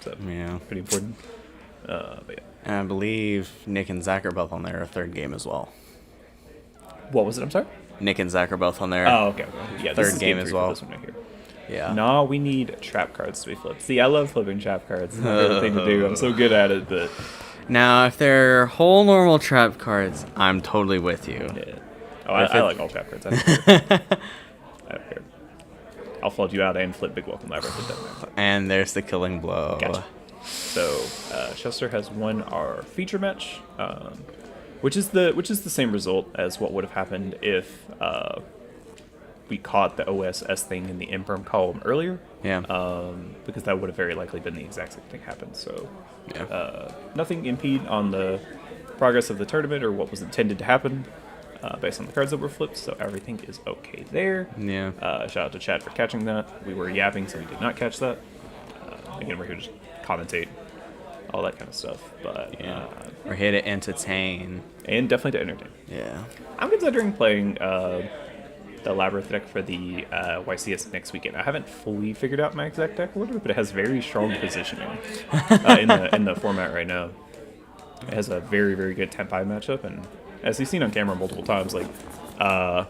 So, Yeah. pretty important. But yeah. And I believe Nick and Zach are both on their third game as well. What was it? I'm sorry? Nick and Zach are both on their Oh, okay. Yeah, this third is game game as 3 for well. this one right here. Yeah. No, we need trap cards to be flipped. See, I love flipping trap cards. It's my favorite thing to do. I'm so good at it, but... Now, if they're whole normal trap cards, I'm totally with you. Yeah. Oh, I like all trap cards. I don't care. I don't care. I'll flood you out and flip Big Welcome Labyrinth at that match. And there's the killing blow. Gotcha. So Chester has won our feature match, which is the same result as what would have happened if we caught the OSS thing in the Imperm column earlier. Yeah. Because that would have very likely been the exact same thing happen. So Yeah. nothing impede on the progress of the tournament or what was intended to happen based on the cards that were flipped. So everything is okay there. Yeah. Shout out to Chad for catching that. We were yapping, so we did not catch that. Again, we're here to just commentate, all that kind of stuff. But Yeah. We're here to entertain. and definitely to entertain. Yeah. I'm considering playing the Labyrinth deck for the YCS next weekend. I haven't fully figured out my exact deck order, but it has very strong positioning in the format right now. It has a very, very good Tempai matchup, and as you've seen on camera multiple times, like the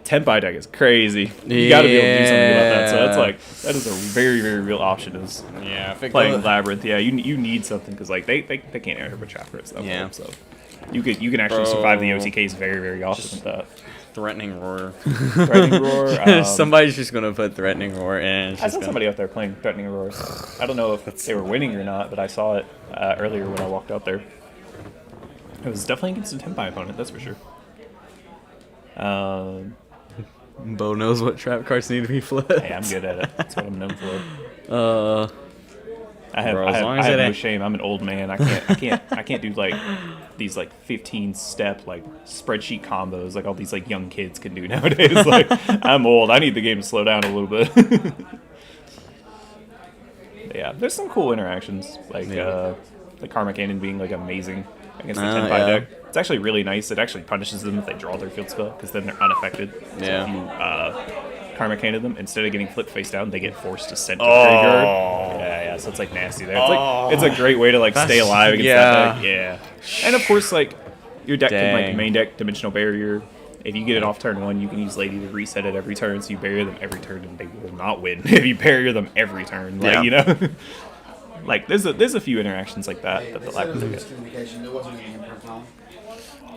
Tempai deck is crazy. You got to be able to do something about that. So that's like that is a very, very real option. Is playing Labyrinth. Yeah, you need something because like they can't enter with trap cards. Yeah. So you can actually survive the OTKs very, very often with that. Threatening roar. Threatening Roar. Somebody's just gonna put threatening roar in. I saw somebody out there playing Threatening Roar. I don't know if they were winning or not, but I saw it earlier when I walked out there. It was definitely against a Tempai opponent, that's for sure. Bo knows what trap cards need to be flipped. Hey, I'm good at it. That's what I'm known for. I have, Bro, I as have, long I as have it no ain't- shame. I'm an old man. I can't do like these like 15 step like spreadsheet combos like all these like young kids can do nowadays. Like I'm old. I need the game to slow down a little bit. But yeah, there's some cool interactions like the Karma Cannon being like amazing against the Tenpai yeah. deck. It's actually really nice. It actually punishes them if they draw their field spell because then they're unaffected. So Yeah. if you Karma Cannon them, instead of getting flipped face down, they get forced to send to the graveyard. Yeah, so it's like nasty there. It's like it's a great way to like stay That's- alive against yeah. that deck. Yeah. And of course like your deck can like Dang. main deck Dimensional Barrier. If you get it off turn 1, you can use Lady to reset it every turn, so you bury them every turn and they will not win if you bury them every turn. Like, Yeah. you know? Like there's a few interactions like that that the Lack It of was communication. It wasn't an imprint time.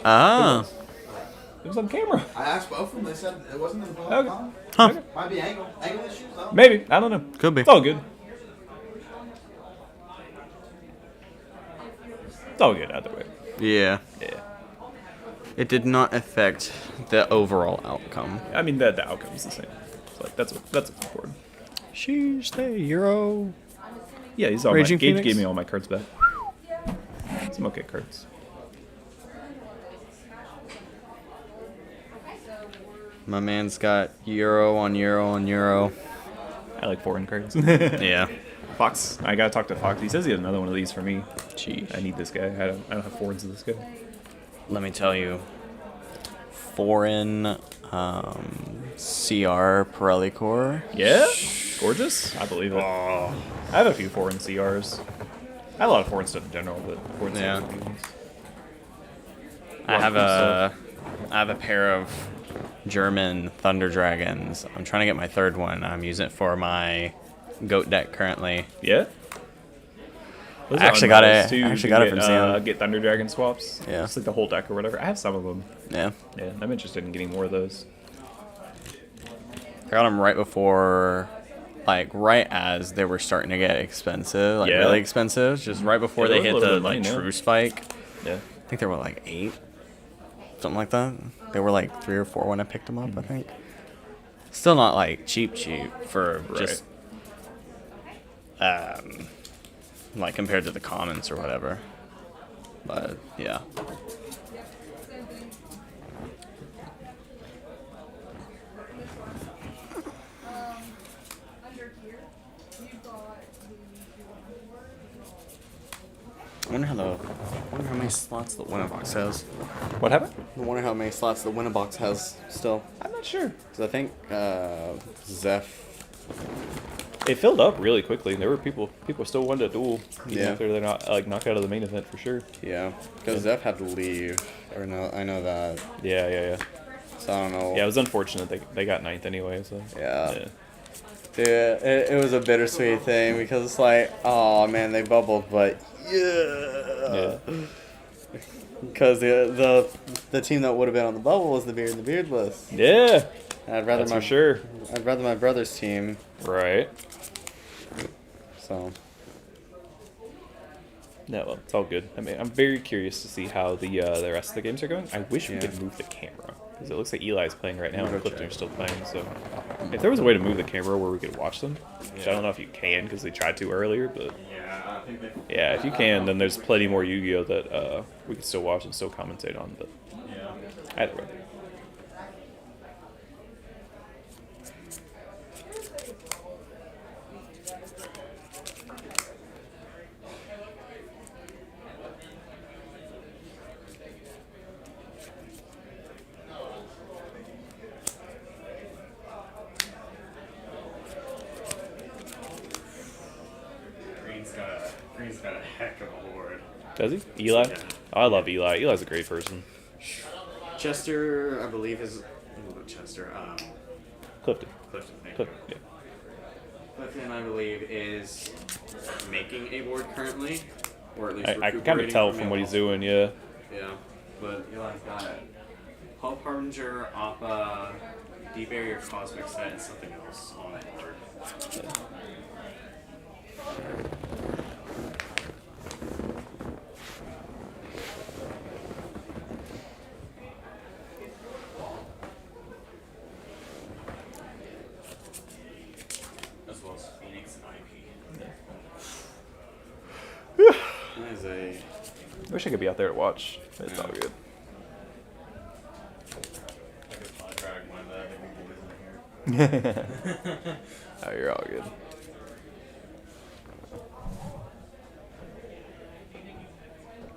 Ah. It was on camera. I asked both of them. They said it wasn't in the public Okay. time. Huh. Might be angle issues. I don't know. Maybe. I don't know. Could be. It's all good. It's all good either way. Yeah. Yeah. It did not affect the overall outcome. I mean the outcome's the same. So like, that's what's important. Sheesh, the Euro. Yeah, these all Raging my Gage Phoenix? gave me all my cards back. Some okay cards. My man's got Euro on Euro on Euro. I like foreign cards. Yeah. Fox. I gotta talk to Fox. He says he has another one of these for me. Jeez. I need this guy. I don't have foreigns of this guy. Let me tell you. Foreign CR Pirelli Core. Yeah? Gorgeous? I believe it. I have a few foreign CRs. I have a lot of foreign stuff in general, but foreign Yeah. stuff. Are I have a pair of German Thunder Dragons. I'm trying to get my third one. I'm using it for my goat deck currently. Yeah? Those I are actually got unrealized, it. too. I You actually can got it from Sam. Get Thunder Dragon swaps. Yeah. Just like the whole deck or whatever. I have some of them. Yeah. Yeah, I'm interested in getting more of those. I got them right before, like right as they were starting to get expensive, like Yeah. really expensive. Just right before Yeah, they they're a hit little the bit like money now. true spike. Yeah. I think they were like 8, something like that. They were like 3 or 4 when I picked them up. I think. Still not like cheap for just like compared to the commons or whatever. But yeah. I wonder how many slots the winner box has. What happened? I wonder how many slots the winner box has still. I'm not sure. Because I think Zeph. It filled up really quickly. There were people still wanted to duel even Yeah. after they're not like knocked out of the main event for sure. Yeah, because Zeph had to leave. Or no, I know that. Yeah. So I don't know. Yeah, it was unfortunate they got 9th anyway. So Yeah. Dude, it was a bittersweet thing because it's like, oh man, they bubbled, but yeah. Because the team that would have been on the bubble was the Beard and the Beardless. Yeah. I'd rather That's my for sure. I'd rather my brother's team. Right. So. No, well, it's all good. I mean, I'm very curious to see how the rest of the games are going. I wish we Yeah. could move the camera because it looks like Eli's playing right now Let me and go Clifton's check. still playing. So, if there was a way to move the camera where we could watch them, which I don't know if you can because they tried to earlier, but Yeah, I think they. yeah, if you can, then there's plenty more Yu-Gi-Oh that we can still watch and still commentate on. But Yeah. either way. Green's got a heck of a board. Does he? Eli? Yeah. Oh, I love Eli. Eli's a great person. Chester, I believe is Chester. Clifton. Clifton. Thank you. Clifton, yeah. Clifton, I believe, is making a board currently, or at least I can kind of recuperating tell from from it what he's all. doing, yeah. Yeah, but Eli's got Hope Harbinger, Appa, Deep Area Cosmic Set, and something else on that board. As well as Phoenix and IP. crazy. I wish I could be out there to watch. But it's all good. Oh, you're all good.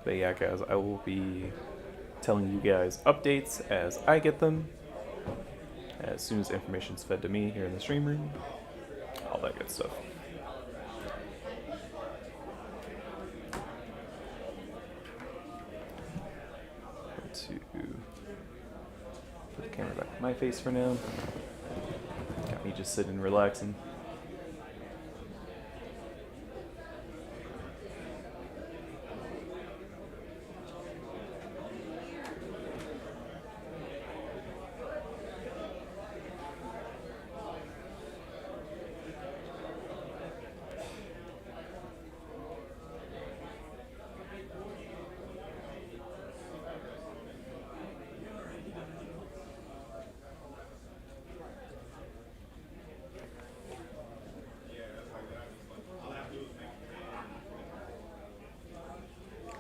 But yeah, guys, I will be telling you guys updates as I get them. As soon as information's fed to me here in the stream room. All that good stuff. To put the camera back to my face for now. Got me just sitting and relaxing.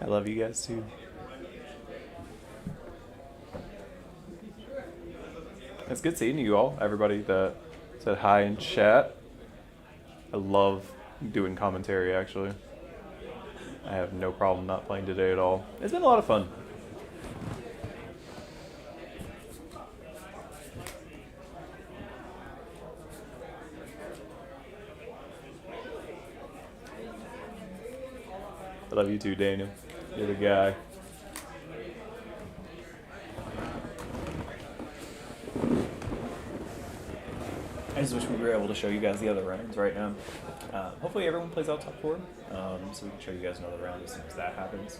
I love you guys too. It's good seeing you all, everybody that said hi in chat. I love doing commentary actually. I have no problem not playing today at all. It's been a lot of fun. I love you too, Daniel. You're the guy. I just wish we were able to show you guys the other rounds right now. Hopefully everyone plays out top 4, so we can show you guys another round as soon as that happens.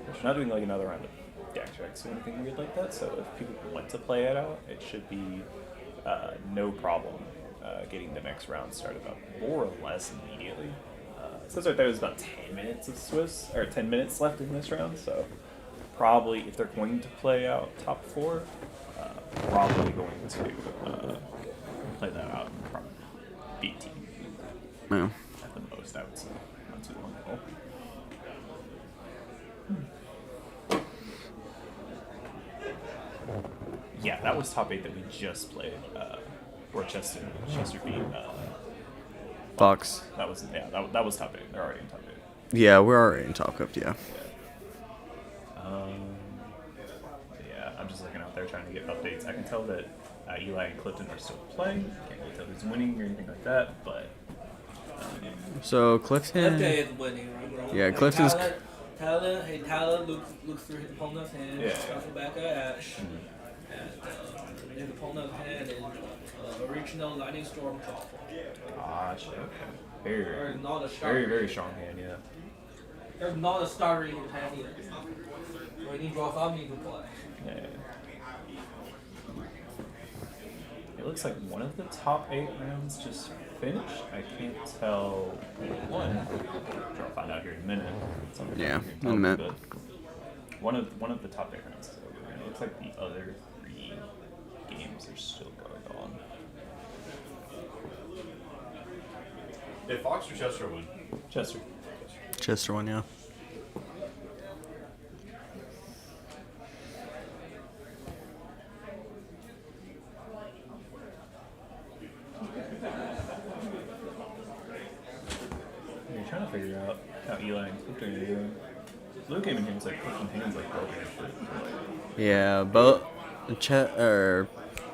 We're not doing like another round of deck checks or anything weird like that, so if people want to play it out, it should be no problem getting the next round started up more or less immediately. It says right there there's about 10 minutes of Swiss, or 10 minutes left in this round, so probably if they're going to play out top 4, probably going to play that out in front of BT. Yeah. At the most, I would say. Not too long at all. Yeah, that was top 8 that we just played. Or Chester beat Fox. That was that was top 8. They're already in top 8. Yeah, we're already in top cup. Yeah. Yeah, I'm just looking out there trying to get updates. I can tell that Eli and Clifton are still playing. Can't really tell who's winning or anything like that, but. So Clifton. Clifton is winning, right, bro? Yeah, Clifton's. Tyler looks through his opponent's hand, shuffle back a Ash, and his opponent's hand is original Lightning Storm Truffle. Gotcha. Okay. Very, There's not a very strong hand. Yeah. There's not a starter in his hand either. So he needs to draw something to play. Yeah. It looks like one of the top 8 rounds just finished. I can't tell one. I'll find out here in a minute. Yeah, in a minute. One of the top 8 rounds is over. And it looks like the other 3 games are still going on. Did Fox or Chester win? Chester. Chester won, yeah. You're trying to figure out how Eli and Clifton are doing. Luke came in here and was like Clifton hands like broken and shit. Yeah, both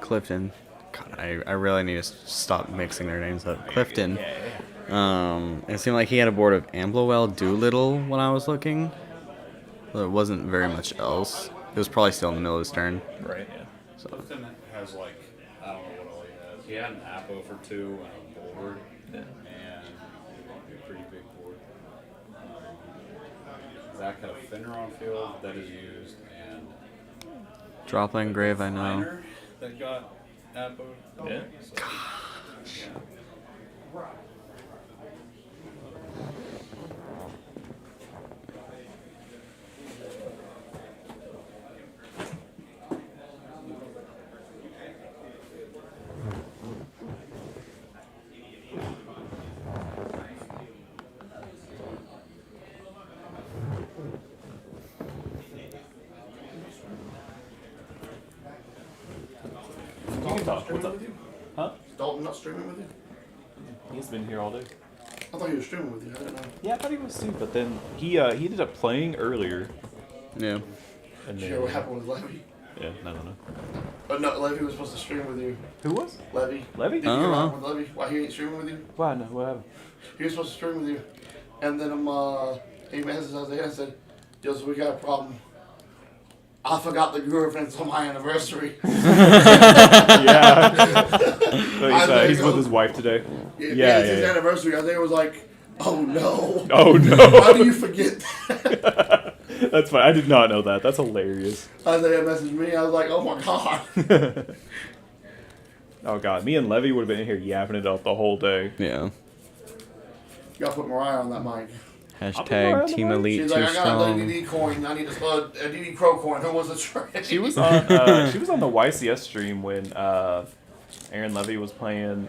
Clifton. God, I really need to stop mixing their names up. Clifton. It seemed like he had a board of Amblowell Doolittle when I was looking. There wasn't very much else. It was probably still in the middle of his turn. Right, yeah. So Clifton has like, I don't know what all he has. He had an Apo for 2 and a board. Yeah. And a pretty big board. Zach had a Fenrir on field that is used, and Dropland Grave, I know. Miner that got Apo. Yeah. So, Gosh. talk. What's up? With you? Huh? Is Dalton not streaming with you? He's been here all day. I thought he was streaming with you. I didn't know. Yeah, I thought he was too, but then he ended up playing earlier. Yeah. And Did you then, hear what happened with Levy? Yeah, I don't know. Oh, no, Levy was supposed to stream with you. Who was? Levy. Levy? Did you hear what happened with Levy? Why he ain't streaming with you? Why no? What happened? He was supposed to stream with you. And then he messaged us and said, "Yo, so we got a problem. I forgot the guru event's on my anniversary." Yeah. He's with his wife today. Yeah, it's his anniversary. I think it was like, oh no. Oh no. How do you forget that? That's fine. I did not know that. That's hilarious. Isaiah messaged me. I was like, oh my god. Oh god, me and Levy would have been in here yapping it up the whole day. Yeah. You gotta put Mariah on that mic. Hashtag Team Elite She's too like, I got a strong. DD coin. I need a DD Crow coin. Who was the trade? She was on the YCS stream when Aaron Levy was playing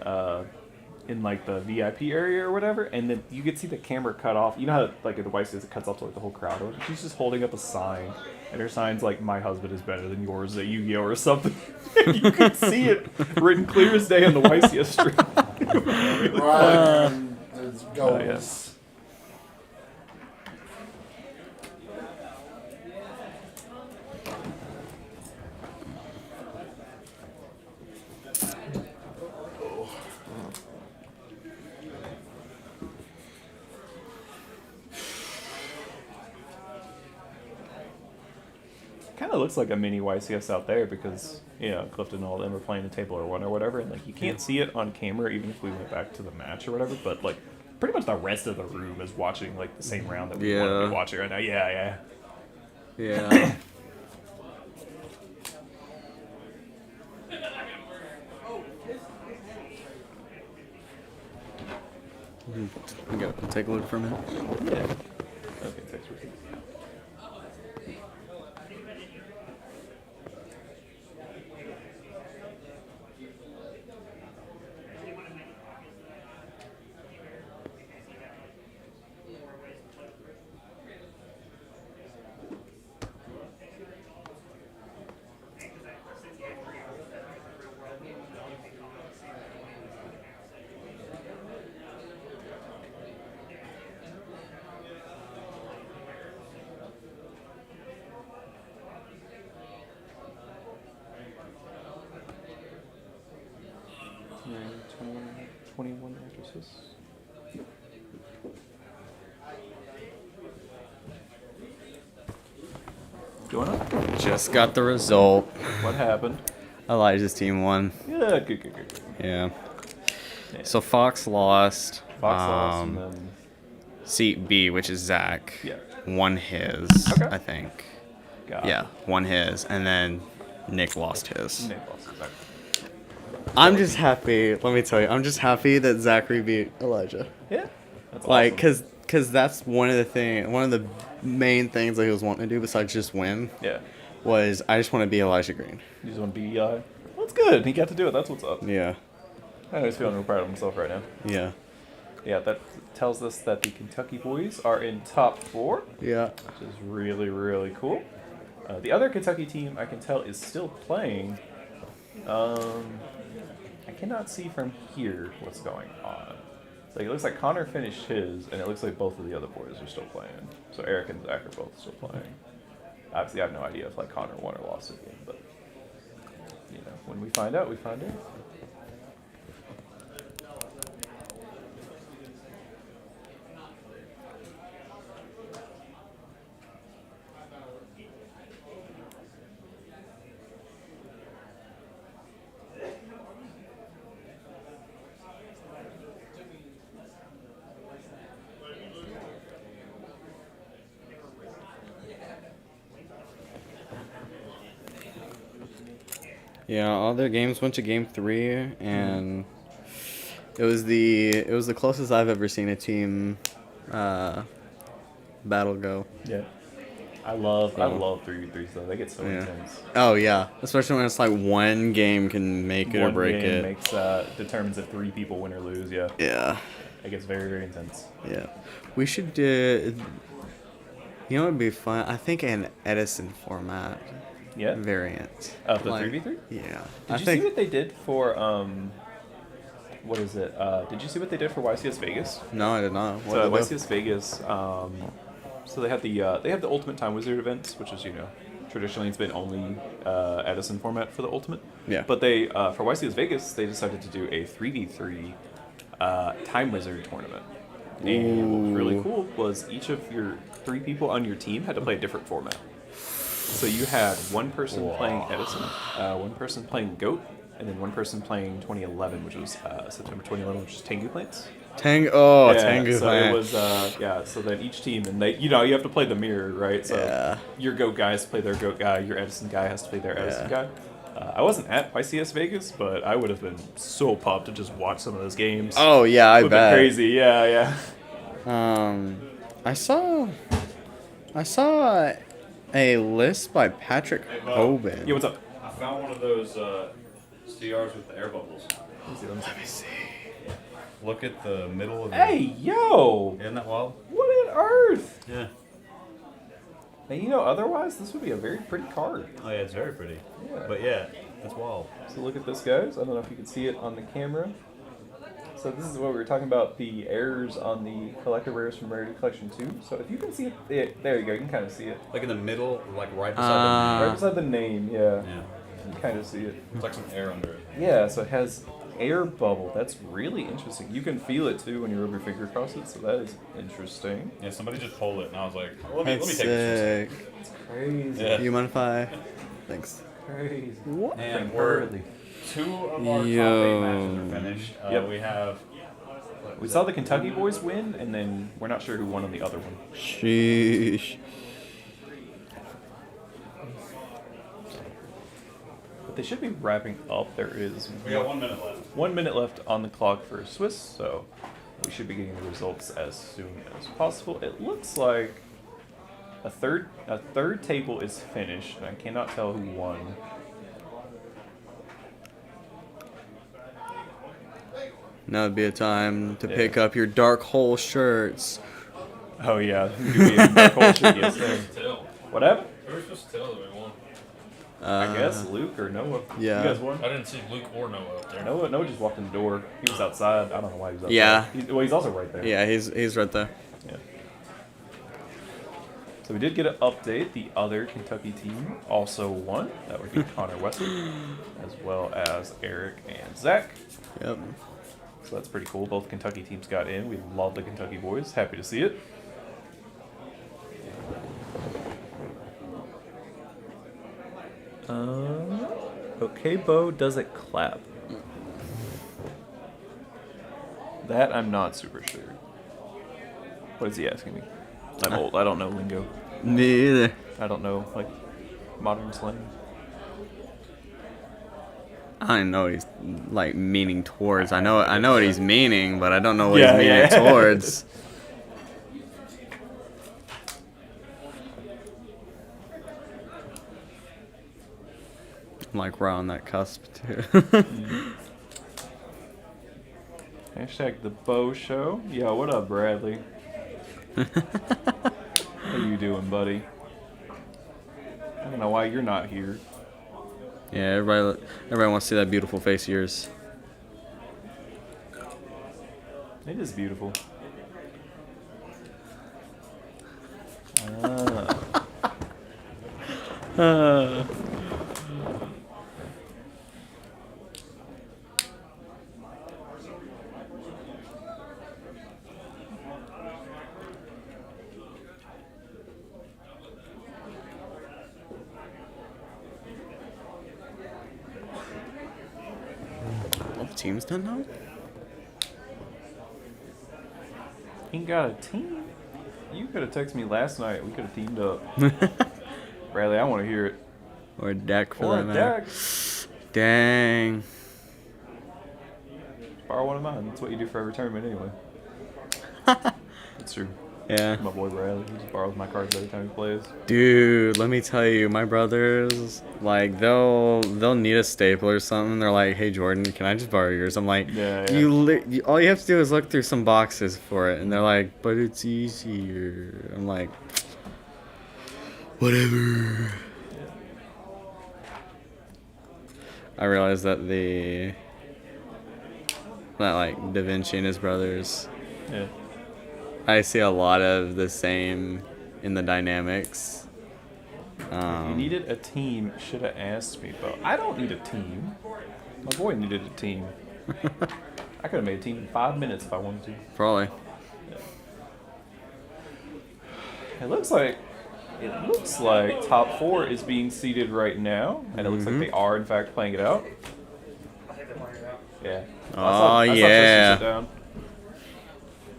in like the VIP area or whatever, and then you could see the camera cut off. You know how like at the YCS it cuts off to like the whole crowd. She's just holding up a sign, and her sign's like "My husband is better than yours" at Yu-Gi-Oh or something. You could see it written clear as day on the YCS stream. Right. Let's go. Oh, yeah. Kind of looks like a mini YCS out there because, you know, Clifton and all them are playing the table or one or whatever, and like you can't see it on camera even if we went back to the match or whatever, but like pretty much the rest of the room is watching like the same round that we want to be watching right now. Yeah. Yeah. We gotta take a look for a minute. Yeah. Okay, thanks for Yeah, 21 actresses. Going on? Just got the result. What happened? Elijah's team won. Yeah, good. Yeah. So Fox lost. Fox lost, and then seat B, which is Zach, Yeah. won his, Okay. I think. Got Yeah, won his, and then Nick lost his. Nick lost his. I'm just happy. Let me tell you, I'm just happy that Zachary beat Elijah. Yeah, that's like, awesome. cause that's one of the main things that he was wanting to do besides just win. Yeah. Was I just want to be Elijah Green. You just want to be Well, that's good. He got to do it. That's what's up. Yeah. I know he's feeling real proud of himself right now. Yeah. Yeah, that tells us that the Kentucky boys are in top 4. Yeah. Which is really, really cool. The other Kentucky team, I can tell, is still playing. I cannot see from here what's going on. Like, it looks like Connor finished his, and it looks like both of the other boys are still playing. So Eric and Zach are both still playing. Obviously, I have no idea if like Connor won or lost the game, but you know, when we find out, we find out. Yeah, all their games went to game 3, and it was the closest I've ever seen a team battle go. Yeah. I love 3v3s though. They get so intense. Oh yeah, especially when it's like one game can make it or break game it. Makes determines if 3 people win or lose. Yeah. Yeah. It gets very, very intense. Yeah, we should do. You know, it'd be fun. I think an Edison format. Yeah. variant. Of the Like, 3v3? Yeah. Did you see what they did for what is it? Did you see what they did for YCS Vegas? No, I did not. What So did they do? YCS Vegas, so they had the Ultimate Time Wizard events, which is traditionally it's been only Edison format for the Ultimate. Yeah. But they for YCS Vegas they decided to do a 3v3 Time Wizard tournament. And what was really cool was each of your 3 people on your team had to play a different format. So you had one person playing Edison, one person playing Goat, and then one person playing 2011, which was September 2011, which was Tengu Plants. Tengu So Plant. it was So then each team, and they you have to play the mirror, right? So your Goat guy has to play their Goat guy, your Edison guy has to play their Edison guy. I wasn't at YCS Vegas, but I would have been so pumped to just watch some of those games. Oh yeah, I It would have bet. been crazy, yeah. I saw a list by Patrick Hoban. Yeah, what's up? I found one of those CRs with the air bubbles. Let me see. Look at the middle of the... Hey, yo! Isn't that wild? What on earth? Yeah. And otherwise, this would be a very pretty card. Oh yeah, it's very pretty. Yeah. But yeah, that's wild. So look at this, guys. I don't know if you can see it on the camera. So this is what we were talking about, the errors on the collector rares from Rarity Collection 2. So if you can see it, there you go, you can kind of see it. Like in the middle, like right beside Right beside the name, yeah. Yeah. You can kind of see it. It's like some air under it. Yeah, so it has air bubble. That's really interesting. You can feel it too when you rub your finger across it, so that is interesting. Yeah, somebody just pulled it, and I was like, let me That's take this. sick. It's crazy. Yeah. You mind if I? Thanks. Crazy. What? And Early. 2 of our top 8 Yo. matches are finished. Yep. We have... We saw the Kentucky boys win, and then we're not sure who won on the other one. Sheesh. But they should be wrapping up. There is We got 1 minute left. 1 minute left on the clock for Swiss, so we should be getting the results as soon as possible. It looks like a third table is finished, and I cannot tell who won. Now would be a time to pick up your dark hole shirts. Oh yeah, who do we have dark hole shirt? Yes, sir. What happened? We were supposed to tell that we won. I guess Luke or Noah. Yeah. You guys won? I didn't see Luke or Noah up there. Noah just walked in the door. He was outside. I don't know why he was outside. Yeah. He's also right there. Yeah, he's right there. Yeah. So we did get an update. The other Kentucky team also won. That would be Connor Wesley, as well as Eric and Zach. Yep. So that's pretty cool. Both Kentucky teams got in. We love the Kentucky boys. Happy to see it. Okay, Bo, does it clap? That I'm not super sure. What is he asking me? I'm old. I don't know lingo. Me either. I don't know, like, modern slang. I don't know what he's like meaning towards. I know what he's meaning, but I don't know what he's meaning towards. I'm like right on that cusp too. Hashtag the Bo Show. Yo, what up, Bradley? How you doing, buddy? I don't know why you're not here. Yeah, everybody wants to see that beautiful face of yours. It is beautiful. Both teams done now? Ain't got a team. You could have texted me last night. We could have teamed up. Bradley, I want to hear it. Or a deck for Or that a matter. deck. Dang. Borrow one of mine. That's what you do for every tournament anyway. That's true. Yeah. My boy Bradley, he just borrows my cards every time he plays. Dude, let me tell you, my brothers, like they'll need a staple or something. They're like, "Hey Jordan, can I just borrow yours?" I'm like, Yeah. all you have to do is look through some boxes for it." And they're like, "But it's easier." I'm like, "Whatever." I realized that like Da Vinci and his brothers. Yeah. I see a lot of the same in the dynamics. If you needed a team, you should have asked me, but I don't need a team. My boy needed a team. I could have made a team in 5 minutes if I wanted to. Probably. It looks like top 4 is being seeded right now, and it looks like they are in fact playing it out. Yeah. I saw Tristan sit down.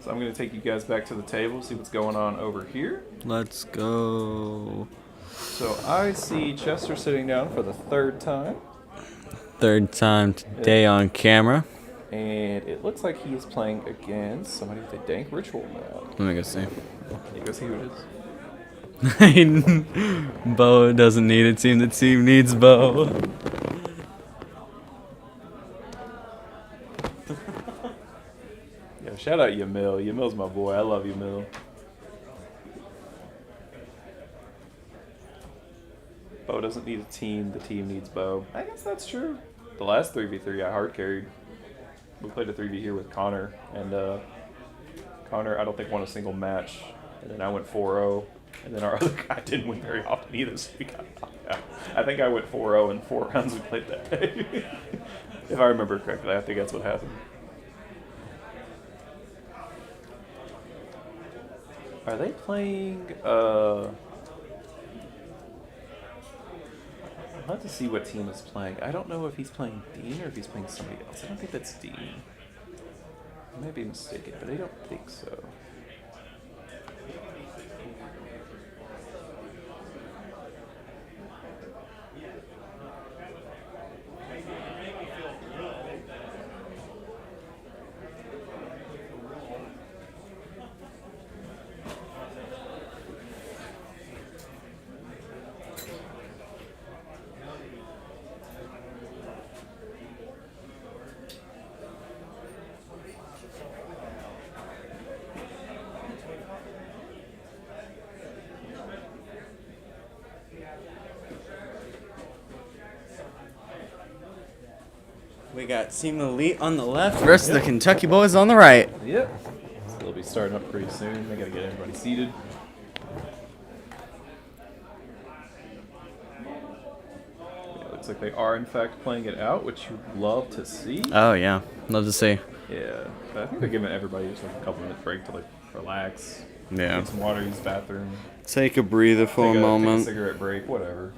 So I'm gonna take you guys back to the table, see what's going on over here. Let's go. So I see Chester sitting down for the 3rd time. 3rd time today on camera. And it looks like he is playing against somebody with a dank ritual map. Let me go see. You go see who it is. Bo doesn't need a team. The team needs Bo. Yo, shout out Yamil. Yamil's my boy. I love Yamil. Bo doesn't need a team. The team needs Bo. I guess that's true. The last 3v3 I hard carried. We played a 3v here with Connor, and Connor I don't think won a single match, and then I went 4-0, and then our other guy didn't win very often either, so we got knocked out. I think I went 4-0 in 4 rounds we played that day. If I remember correctly, I think that's what happened. Are they playing, I'll have to see what team is playing. I don't know if he's playing Dean or if he's playing somebody else. I don't think that's Dean. I might be mistaken, but I don't think so. We got Team Elite on the left versus the Kentucky Boys on the right. Yep. So they'll be starting up pretty soon. They gotta get everybody seated. Yeah, looks like they are in fact playing it out, which you love to see. Oh yeah, love to see. Yeah, but I think they're giving everybody just like a couple minute break to like relax. Yeah. Get some water, use the bathroom. Take a breather for a Take a moment. cigarette break, whatever.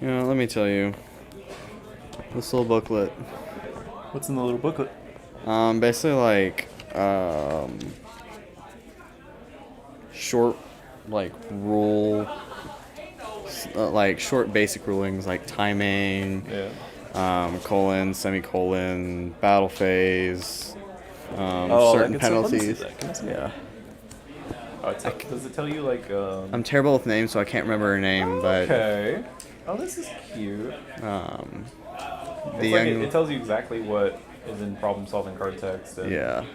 You know, let me tell you. This little booklet. What's in the little booklet? Basically like, short, like, like short basic rulings like timing, colon, semicolon, battle phase, certain penalties. Yeah. Oh, does it tell you like? I'm terrible with names, so I can't remember her name, but. Okay. Oh, this is cute. It tells you exactly what is in problem-solving card text. And Yeah.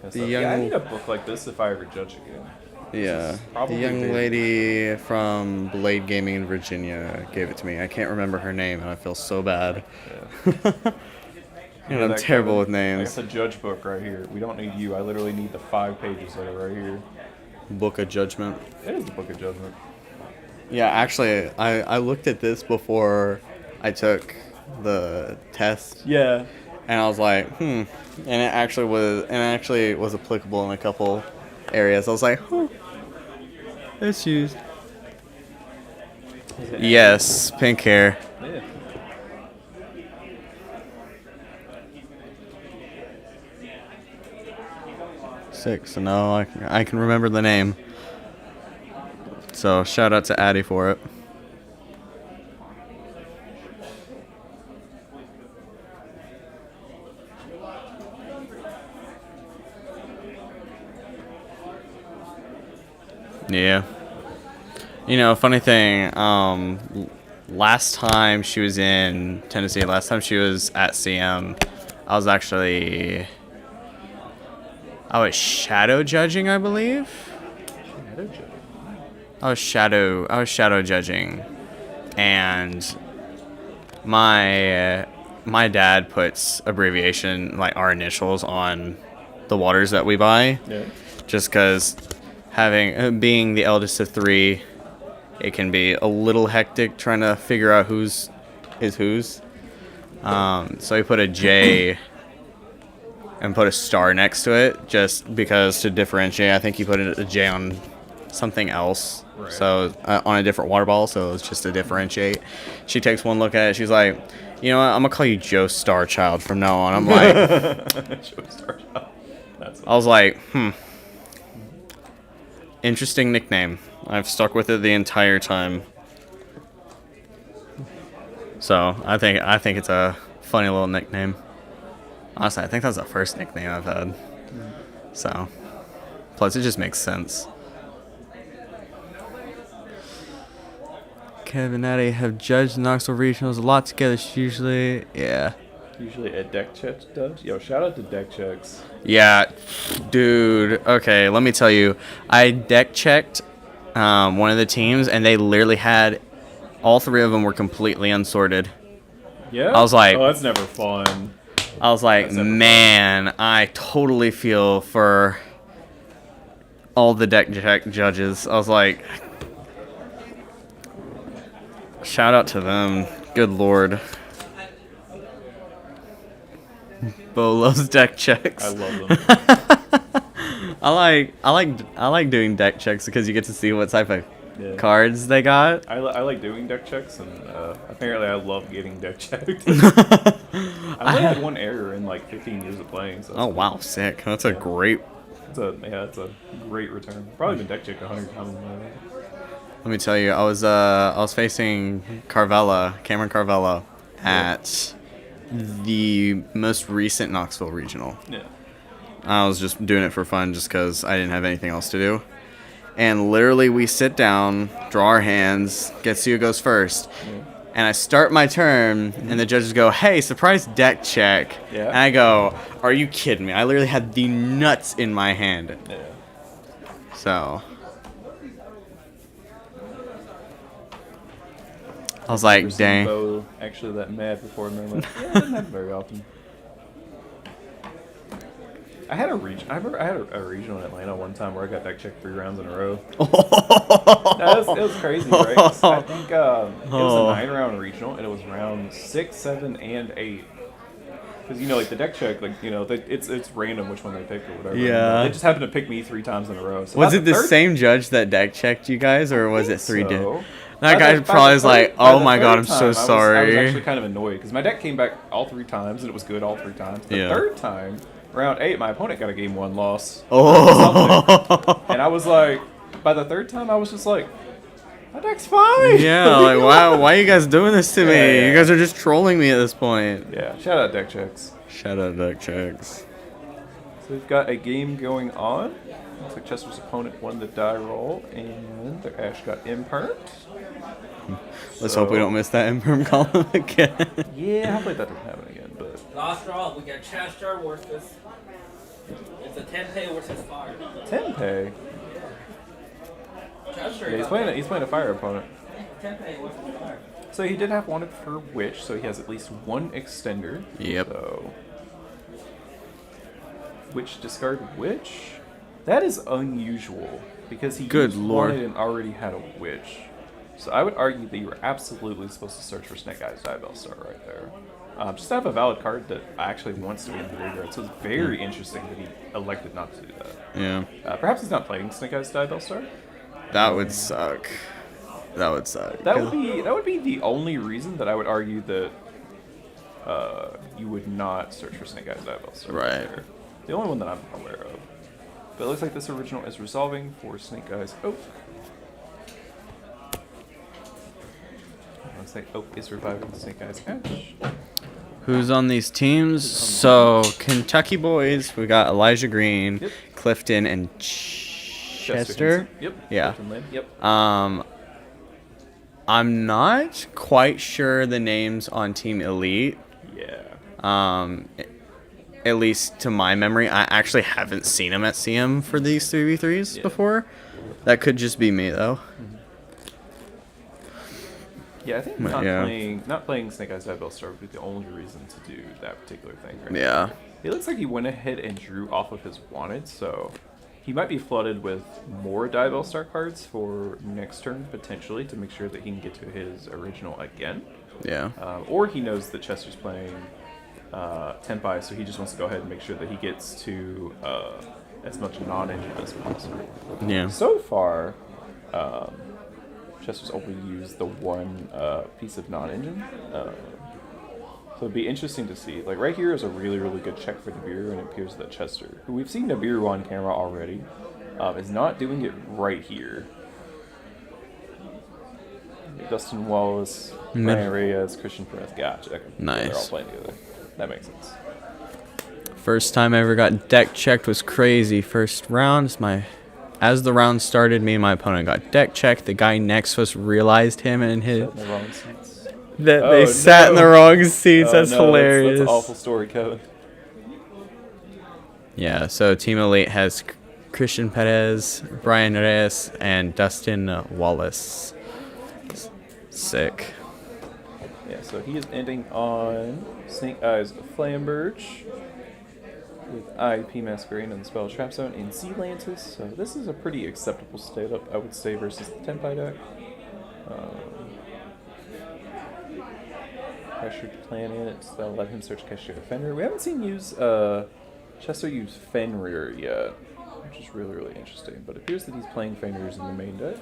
I need a book like this if I ever judge again. Yeah. The young lady from Blade Gaming in Virginia gave it to me. I can't remember her name, and I feel so bad. Yeah. And I'm terrible with names. It's a judge book right here. We don't need you. I literally need the 5 pages that are right here. Book of Judgment. It is the Book of Judgment. Yeah, actually, I looked at this before I took the test. Yeah. And I was like, and it actually was applicable in a couple areas. I was like, it's used. Yes, pink hair. Yeah. Six. So no, I can remember the name. So shout out to Addie for it. Yeah. You know, funny thing, last time she was in Tennessee, last time she was at CM, I I was shadow judging, I believe. I was shadow judging, and my dad puts abbreviation like our initials on the waters that we buy. Yeah. Just because being the eldest of 3, it can be a little hectic trying to figure out whose is whose. So he put a J and put a star next to it just because to differentiate. I think he put a J on something else. Right. So on a different water bottle, so it's just to differentiate. She takes one look at it. She's like, you know what? I'm gonna call you Joe Starchild from now on. I'm like, Joe Starchild. That's I was like, interesting nickname. I've stuck with it the entire time. So I think it's a funny little nickname. Honestly, I think that's the first nickname I've had. So, plus it just makes sense. Kevin and Eddie have judged the Knoxville Regionals a lot together. It's usually, yeah. Usually a deck check does. Yo, shout out to deck checks. Yeah, dude. Okay, let me tell you. I deck checked one of the teams, and they literally had all 3 of them were completely unsorted. Yeah. I was like, oh, that's never fun. I was like, man, I totally feel for all the deck check judges. I was like, shout out to them. Good lord. Bo loves deck checks. I love them. I like doing deck checks because you get to see what type of cards they got. I like doing deck checks, and apparently I love getting deck checked. I only had one error in like 15 years of playing. So oh wow, sick! That's a great. It's a great return. Probably been deck checked 100 times in my life. Let me tell you, I was facing Cameron Carvella, at the most recent Knoxville Regional. Yeah. I was just doing it for fun just because I didn't have anything else to do. And literally we sit down, draw our hands, get to see who goes first. Yeah. And I start my turn, and the judges go, hey, surprise deck check. Yeah. And I go, are you kidding me? I literally had the nuts in my hand. Yeah. So I was like, dang. Bo actually that mad before, and then like, yeah, it doesn't happen very often. I had a regional in Atlanta one time where I got deck checked 3 rounds in a row. It was crazy, right? 'Cause I think it was a 9-round regional, and it was round 6, 7, and 8. Because like the deck check, like it's random which one they pick or whatever. Yeah. They just happened to pick me 3 times in a row. So was it the same judge that deck checked you guys, or was it 3 so. That guy probably was like, oh my god, I'm so sorry. I was actually kind of annoyed because my deck came back all 3 times and it was good all 3 times. The third time, round 8, my opponent got a game 1 loss. Oh. And I was like, by the 3rd time, I was just like, my deck's fine. Yeah, like why are you guys doing this to me? Yeah. You guys are just trolling me at this point. Yeah, shout out deck checks. Shout out deck checks. So we've got a game going on. Looks like Chester's opponent won the die roll, and their Ash got impermed. Let's hope we don't miss that imperm column again. Yeah, hopefully that doesn't happen again. But last draw, we got Chester versus. It's a 10-pay versus fire. 10-pay. Chester. Yeah, he's playing a fire opponent. 10-pay versus fire. So he did have one for Witch, so he has at least one extender. Yep. So Witch discard Witch. That is unusual because he Good used lord. one and already had a Witch. So I would argue that you were absolutely supposed to search for Snake Eyes Diabell Star right there. Just to have a valid card that actually wants to be in the graveyard. So it's very interesting that he elected not to do that. Yeah. Perhaps he's not playing Snake Eyes Diabell Star. That would suck. That would suck. That would be the only reason that I would argue that you would not search for Snake Eyes Diabell Star. Right. There. The only one that I'm aware of. But it looks like this original is resolving for Snake Eyes Oak. Looks like Oak is reviving Snake Eyes Ash. Who's on these teams? So Kentucky boys, we got Elijah Green, Yep. Clifton, and Chester. Yep. Yeah. Clifton Lynn. Yep. I'm not quite sure the names on Team Elite. Yeah. at least to my memory, I actually haven't seen him at CM for these 3v3s before. That could just be me though. Yeah, I think But, not playing Snake Eyes Dive Star would be the only reason to do that particular thing. Right? Yeah. It looks like he went ahead and drew off of his wanted, so he might be flooded with more Dive Star cards for next turn potentially to make sure that he can get to his original again. Yeah. Or he knows that Chester's playing Tenpai, so he just wants to go ahead and make sure that he gets to as much non-engine as possible. Yeah. So far, Chester's only used the one piece of non-engine. So it'd be interesting to see. Like right here is a really, really good check for Nibiru, and it appears that Chester, who we've seen Nibiru on camera already, is not doing it right here. Dustin Wallace, Brian Reyes, Christian Perez, gotcha. Okay. Nice. They're all playing together. That makes sense. First time I ever got deck checked was crazy. First round, as the round started, me and my opponent got deck checked. The guy next to us realized him and his Sat in the wrong seats. that they sat in the wrong seats. That's hilarious. That's an awful story, Kevin. Yeah, so Team Elite has Christian Perez, Brian Reyes, and Dustin Wallace. Sick. Yeah, so he is ending on Snake Eyes Flamberge with IP Masquerade and the Spell Trap Zone in Sealantis. So this is a pretty acceptable setup, I would say, versus the Tenpai deck. Pressured Planet, so that'll let him search Cashier Fenrir. We haven't seen Chester use Fenrir yet, which is really, really interesting. But it appears that he's playing Fenrirs in the main deck.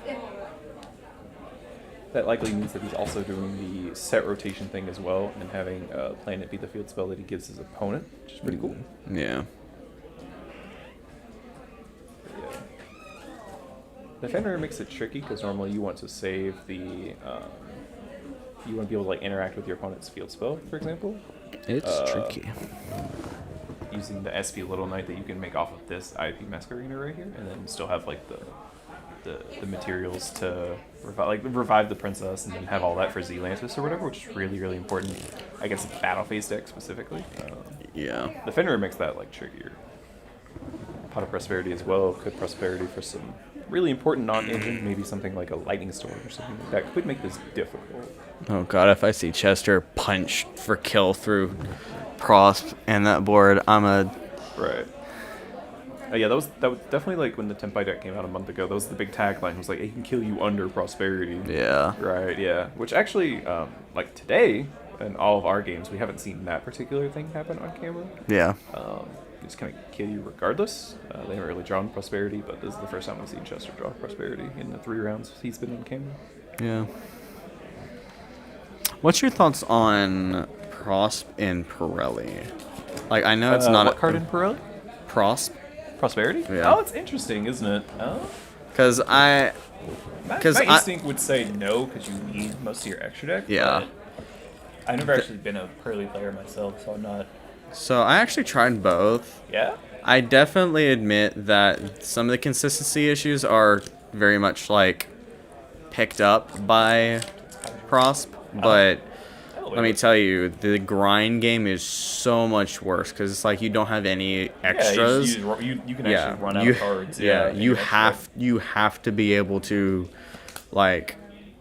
That likely means that he's also doing the set rotation thing as well, and having Planet be the field spell that he gives his opponent, which is pretty cool. Yeah. The Fenrir makes it tricky because normally you want to save the, you want to be able to like interact with your opponent's field spell, for example. It's tricky. Using the SP Little Knight that you can make off of this IP Masquerina right here, and then still have like the materials to revive the princess, and then have all that for Zealantis or whatever, which is really, really important, I guess, in battle phase deck specifically. Yeah. The Fenrir makes that like trickier. Pot of Prosperity as well. Could Prosperity for some really important non-engine, maybe something like a Lightning Storm or something like that could make this difficult. Oh god, if I see Chester punch for kill through Prosp and that board, I'm a... Right. Yeah, that was definitely like when the Tenpai deck came out a month ago. That was the big tagline. It was like, he can kill you under Prosperity. Yeah. Right, yeah. Which actually, like today, in all of our games, we haven't seen that particular thing happen on camera. Yeah. They just kind of kill you regardless. They haven't really drawn Prosperity, but this is the first time we've seen Chester draw Prosperity in the 3 rounds he's been on camera. Yeah. What's your thoughts on Prosp and Pirelli? Like, I know it's not what card in Pirelli? Prosp. Prosperity? Yeah. Oh, it's interesting, isn't it? Oh. Because my instinct would say no, because you need most of your extra deck. Yeah. I've never actually been a Pirelli player myself, so I'm not. So I actually tried both. Yeah? I definitely admit that some of the consistency issues are very much like picked up by Prosp, but let me tell you, the grind game is so much worse because it's like you don't have any extras. Yeah, you can actually run out of cards. You have to be able to like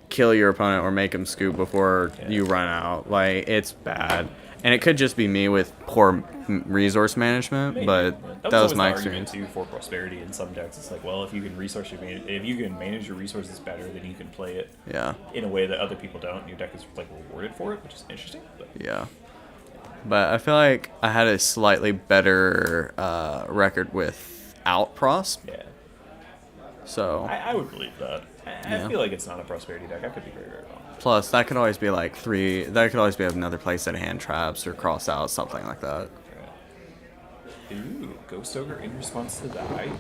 kill your opponent or make him scoop before you run out. Like, it's bad. And it could just be me with poor resource management, Maybe. but that was my experience. Too, for Prosperity in some decks, it's like, well, if you can manage your resources better, then you can play it in a way that other people don't. And your deck is like rewarded for it, which is interesting. But. Yeah, but I feel like I had a slightly better record without Prosp. Yeah. So I would believe that. I feel like it's not a Prosperity deck. I could be very, very wrong. Plus, that could always be like that could always be another place that hand traps or cross out, something like that. Ooh, Ghost Ogre in response to the IP.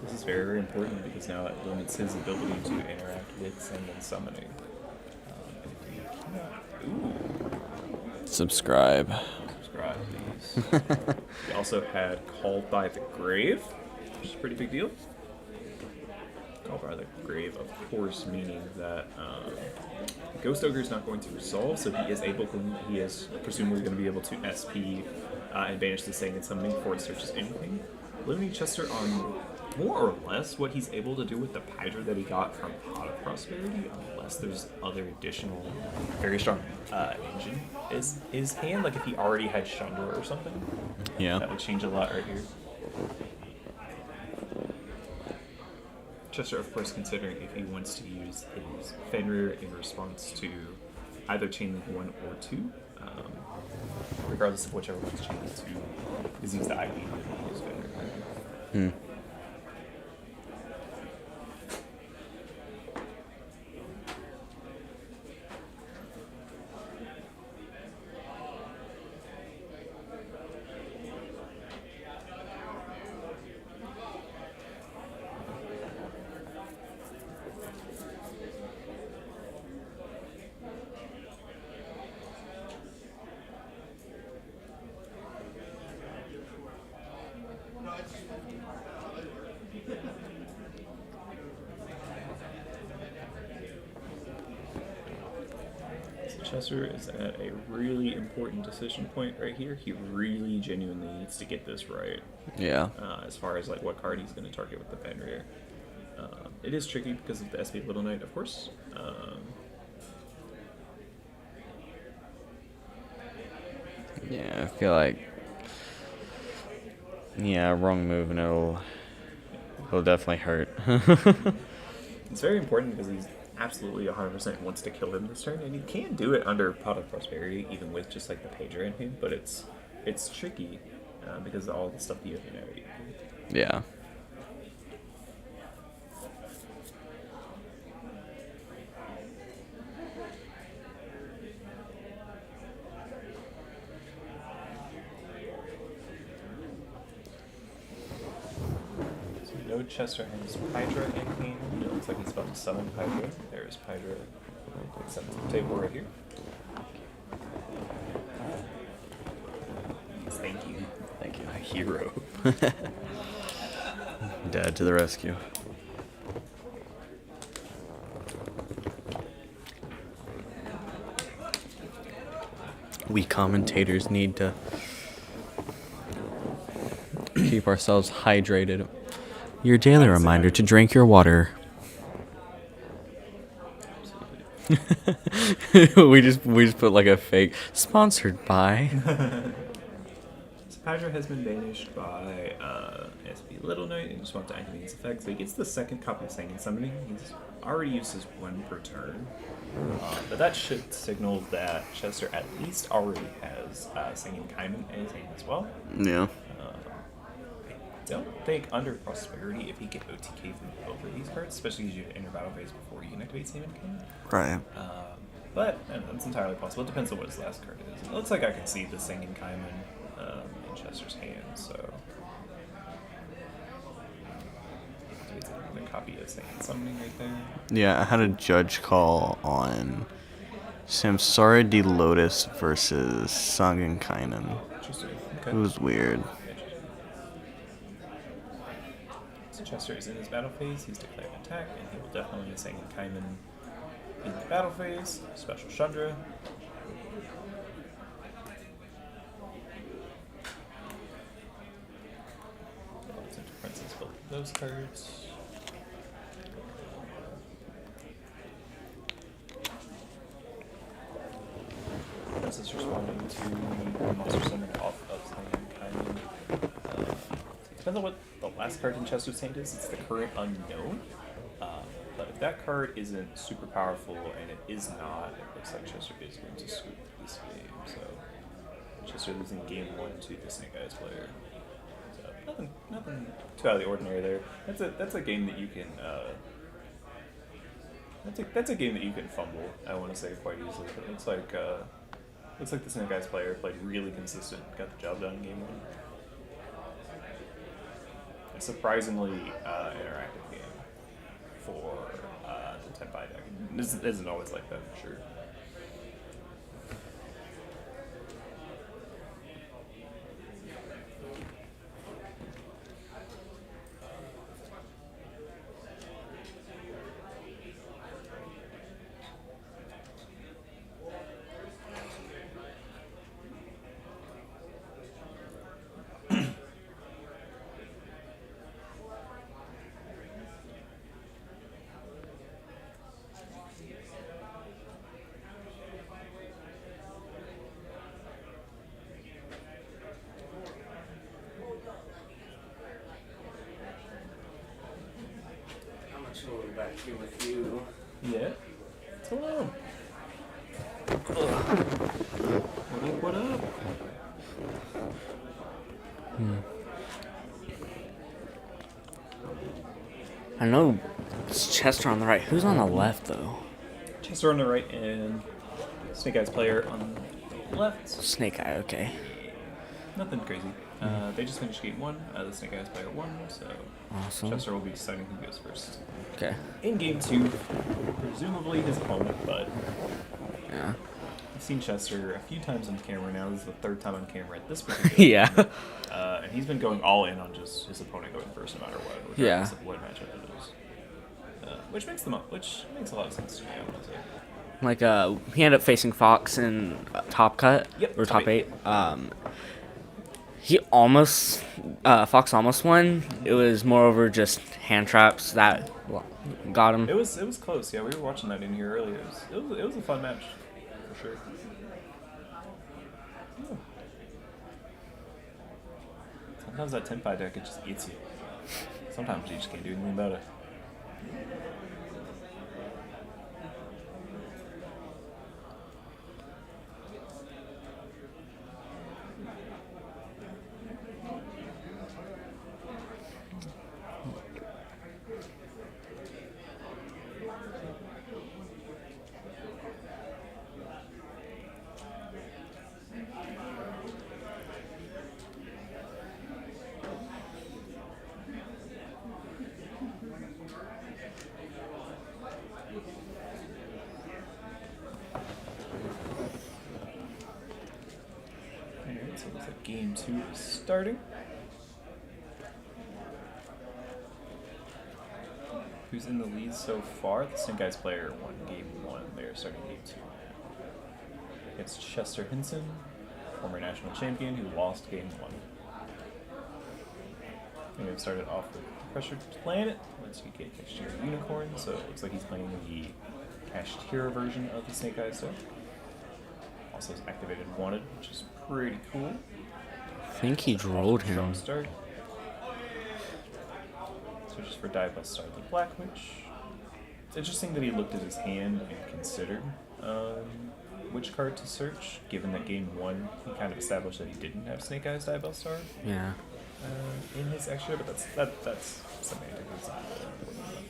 This is very, very important because now it limits his ability to interact with Send and Summoning. Subscribe. Subscribe, please. We also had Called by the Grave, which is a pretty big deal. Call by the Grave, of course, meaning that Ghost Ogre is not going to resolve, so he is presumably going to be able to SP and banish the Saiyan Summoning before it searches anything. Limiting Chester on more or less what he's able to do with the Hydra that he got from Pot of Prosperity, unless there's other additional very strong engine. Is his hand, like if he already had Chandra or something? Yeah. That would change a lot right here. Chester, of course, considering if he wants to use his Fenrir in response to either Chainlink 1 or 2, regardless of whichever one's Chainlink 2, because he's the ID that use Fenrir. Chester is at a really important decision point right here. He really genuinely needs to get this right. Yeah. As far as like what card he's going to target with the Fenrir. It is tricky because of the SP Little Knight, of course. Yeah, I feel like wrong move and it'll definitely hurt. It's very important because he's absolutely 100% wants to kill him this turn, and he can do it under Pot of Prosperity, even with just like the Pager in him. But it's tricky because of all the stuff that you have to navigate. Yeah. No Chester has Hydra in hand. It looks like he's about to summon Hydra. There's Hydra. Sent to the table right here. Thank you. Thank you. A hero. Dad to the rescue. We commentators need to keep ourselves hydrated. Your daily reminder to drink your water. we just put like a fake sponsored by. So Hydra has been banished by SP Little Knight in response to activating his effect. So he gets the second copy of Singing Summoning. He's already used his one per turn. But that should signal that Chester at least already has Singing Kaiman in his hand as well. Yeah. I don't think under Prosperity, if he can OTK from both of these cards, especially because you have enter battle phase before you can activate Singing Kaiman. Right. But I don't know, it's entirely possible. It depends on what his last card is. It looks like I can see the Singing Kaiman in Chester's hand, so. The copy of Singing Summoning right there. Yeah, I had a judge call on Samsara D. Lotus versus Sangin Kainan. Interesting. Okay. It was weird. So Chester is in his battle phase. He's declared an attack, and he will definitely be Singing Kaiman in the battle phase. Special Chandra. Princess both of those cards. Princess responding to monster summon off of Singing Kaiman. Depends on what the last card in Chester's hand is. It's the current unknown. But if that card isn't super powerful, and it is not, it looks like Chester is going to sweep this game. So Chester losing game 1 to the Snake Eyes player. So nothing too out of the ordinary there. That's a game that you can. That's a game that you can fumble. I want to say quite easily, but it looks like the Snake Eyes player played really consistent, got the job done in game 1. A surprisingly interactive game for the Tenpai deck. This isn't always like that, for sure. So back here with you. Yeah. What's going on? What up? I know it's Chester on the right. Who's on the left though? Chester on the right and Snake Eyes player on the left. Snake Eye. Okay. Nothing crazy. They just finished game 1. The Snake Eyes player won, so Awesome. Chester will be deciding who goes first. Okay. In game 2, presumably his opponent, but Yeah. I've seen Chester a few times on camera now. This is the 3rd time on camera at this particular Yeah. moment. And he's been going all in on just his opponent going first no matter what, regardless of what matchup it is. Which makes a lot of sense to me, I would say. Like he ended up facing Fox in Top Cut Yep, or top Top 8. He almost Fox almost won. It was more over just hand traps that got him. It was close. Yeah, we were watching that in here earlier. It was a fun match, for sure. Yeah. Sometimes that Tenpai deck, it just eats you. Sometimes you just can't do anything about it. Alright, so looks like game 2 is starting. Who's in the lead so far? The Snake Eyes player won game 1. They're starting game 2 now. It's Chester Hinson, former national champion who lost game 1. And we've started off with Pressured Planet. Let's you get Cashier Unicorn, so it looks like he's playing the Cashier version of the Snake Eyes deck. Also has activated Wanted, which is pretty cool. I think he rolled him. Strong start. Switches for Diabust Star the Black Witch. It's interesting that he looked at his hand and considered which card to search, given that game 1 he kind of established that he didn't have Snake Eyes Diabust Star Yeah. in his extra, but that's semantic. That's not really important enough.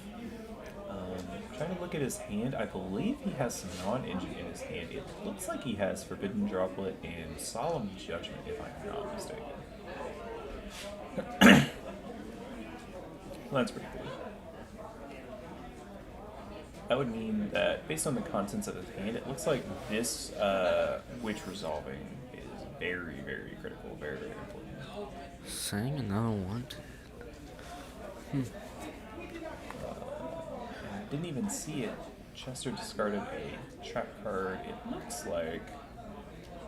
Trying to look at his hand, I believe he has some non-engine in his hand. It looks like he has Forbidden Droplet and Solemn Judgment, if I'm not mistaken. Well, that's pretty cool. That would mean that, based on the contents of his hand, it looks like this Witch Resolving is very, very critical, very, very important. Saying another one. I didn't even see it. Chester discarded a trap card. It looks like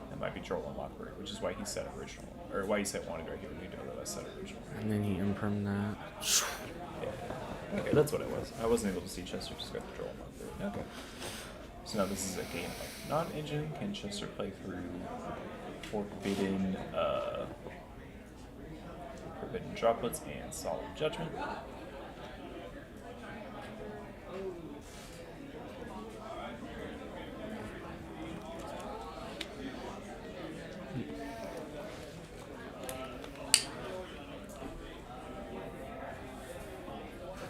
that might be Troll and Lockbird, which is why he said original, or why he said wanted right here. You know that I said original. And then he impermed that. Yeah. Okay, that's what it was. I wasn't able to see Chester discard the Troll and Lockbird. Okay. So now this is a game of non-engine. Can Chester play through Forbidden Droplets and Solemn Judgment?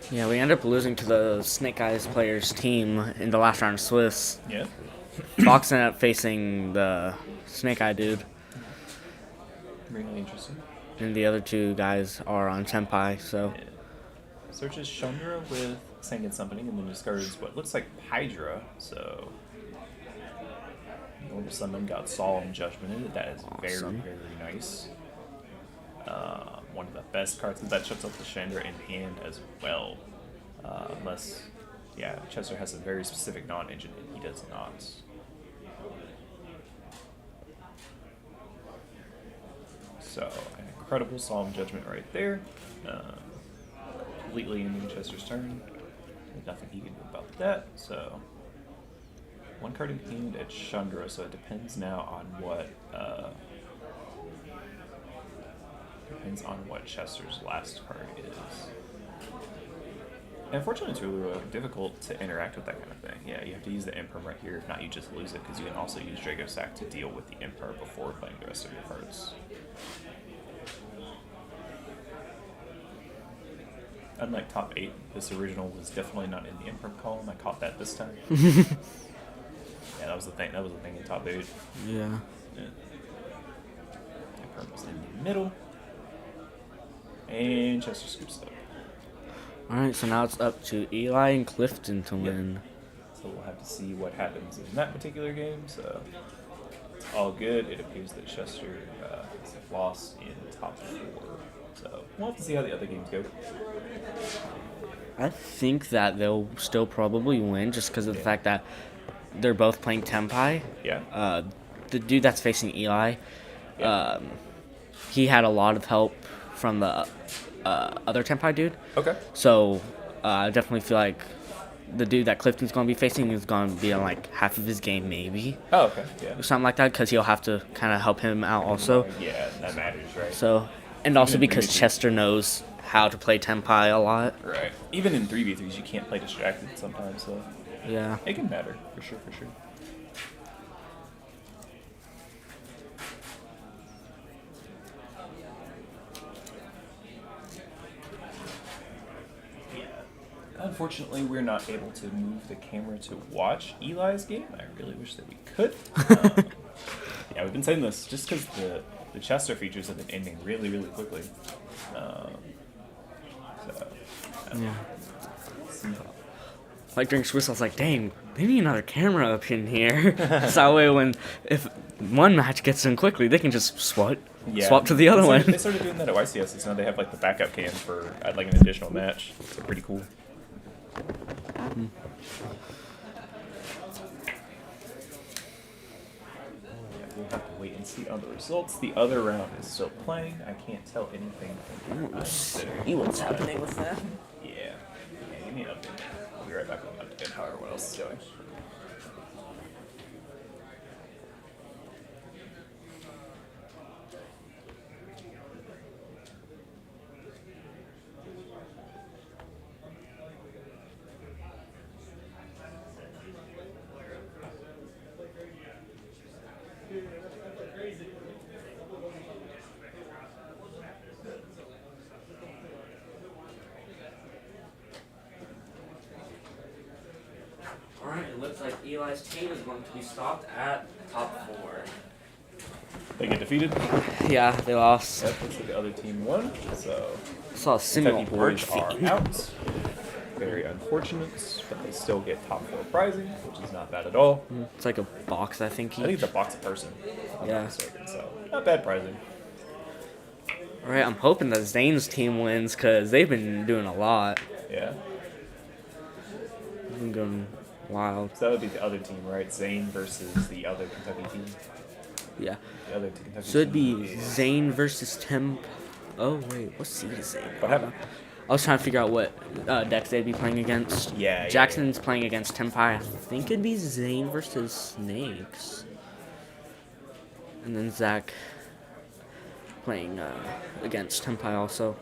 Yeah, we ended up losing to the Snake Eyes players team in the last round of Swiss. Yeah. Fox ended up facing the Snake Eye dude. Really interesting. And the other two guys are on Senpai, so. Yeah. Searches Chandra with Sangan Summoning and then discards what looks like Hydra, so. Normal Summon got Solemn Judgment in it. That is Awesome. very, very nice. One of the best cards that shuts up the Chandra in hand as well. Unless, yeah, Chester has a very specific non-engine and he does not. So, an incredible Solemn Judgment right there. Completely ending Chester's turn. There's nothing he can do about that. So, one card in hand at Chandra, so it depends now on what Chester's last card is. Unfortunately, it's really, really difficult to interact with that kind of thing. Yeah, you have to use the imperm right here. If not, you just lose it because you can also use Drago Sack to deal with the imperm before playing the rest of your cards. Unlike top 8, this original was definitely not in the imperm column. I caught that this time. Yeah, that was the thing. That was the thing in top 8. Yeah. Imperm was in the middle. And Chester scoops up. Alright, so now it's up to Eli and Clifton to win. So we'll have to see what happens in that particular game. So it's all good. It appears that Chester has lost in top 4. So we'll have to see how the other games go. I think that they'll still probably win just because of the fact that they're both playing Tempai. Yeah. The dude that's facing Eli, he had a lot of help from the other Tempai dude. Okay. So I definitely feel like the dude that Clifton's going to be facing is going to be on like half of his game maybe. Oh, okay. Yeah. Or something like that because he'll have to kind of help him out also. Yeah, that matters, right? So, and also because Chester knows how to play Tempai a lot. Right. Even in 3v3s, you can't play distracted sometimes, so yeah, it can matter for sure. For sure. Unfortunately, we're not able to move the camera to watch Eli's game. I really wish that we could. Yeah, we've been saying this just because the Chester features have been ending really, really quickly. Yeah. Like during Swiss, I was like, dang, they need another camera up in here. So that way if one match gets in quickly, they can just swap to the other one. They started doing that at YCS, so now they have like the backup cam for like an additional match. So pretty cool. Mm. We'll have to wait and see on the results. The other round is still playing. I can't tell anything. See what's happening with that. Yeah, give me an update. I'll be right back with an update. How everyone else is going. Alright, it looks like Eli's team is going to be stopped at top 4. They get defeated? Yeah, they lost. Yep, looks like the other team won. So I saw a single Kentucky board Boys are out. Very unfortunate, but they still get top 4 prizing, which is not bad at all. It's like a box, I think. I think it's a box a person. If I'm Yeah. not mistaken, so not bad prizing. Alright, I'm hoping that Zane's team wins because they've been doing a lot. Yeah. They've been going wild. So that would be the other team, right? Zane versus the other Kentucky team. Yeah. The other Kentucky So it'd team be is- Zane versus Temp. Oh, wait. What seed is Zane? What happened? I was trying to figure out what decks they'd be playing against. Yeah. Jackson's playing against Tempai. I think it'd be Zane versus Snakes. And then Zach playing against Tempai also.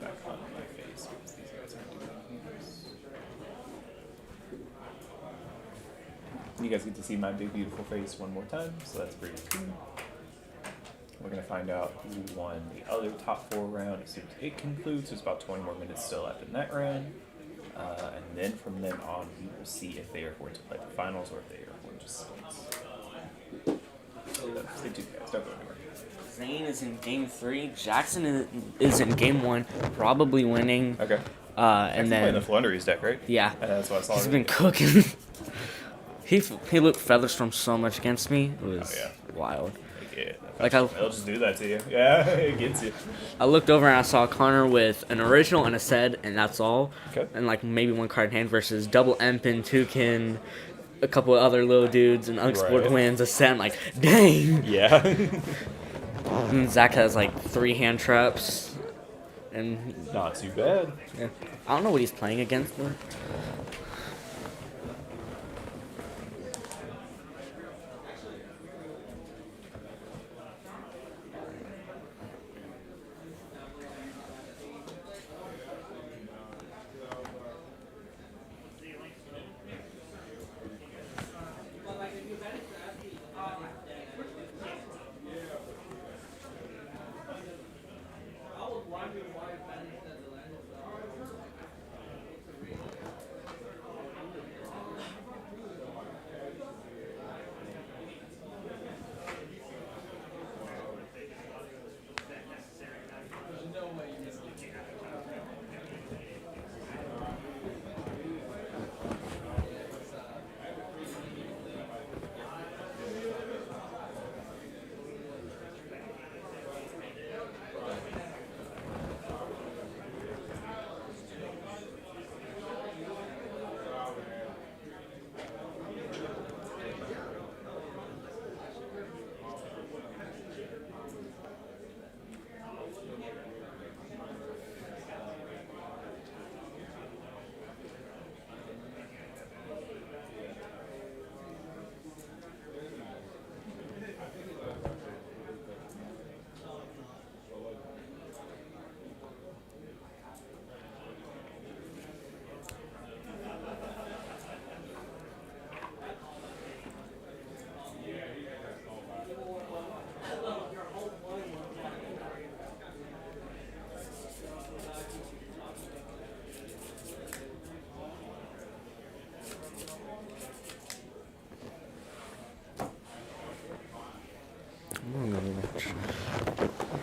Back on my face because these guys aren't doing anything. You guys get to see my big beautiful face one more time, so that's pretty cool. We're gonna find out who won the other top 4 round as soon as it concludes. There's about 20 more minutes still left in that round, and then from then on, we will see if they are going to play the finals or if they are going to split. Stay tuned, guys. Don't go anywhere. Zane is in game 3. Jackson is in game 1, probably winning. Okay. And Playing then the Flunderies deck, right? yeah, That's what I saw. he's been cooking. he looked Featherstorm so much against me. It was wild. Yeah, Like they'll just do that to you. Yeah, it gets you. I looked over and I saw Connor with an original and a Sed, and that's all. Okay. And like maybe one card in hand versus double Empin, Toucan, a couple of other little dudes, and Unexplored Right. Winds, a Set. I'm like, dang. Yeah. And Zach has like 3 hand traps, and Not too bad. yeah. I don't know what he's playing against, but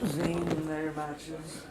Zane in their matches.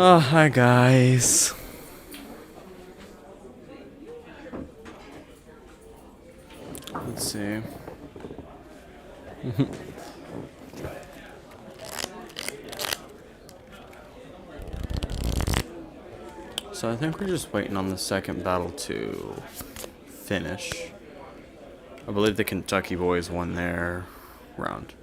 Oh, hi guys. Let's see. So I think we're just waiting on the second battle to finish. I believe the Kentucky boys won their round.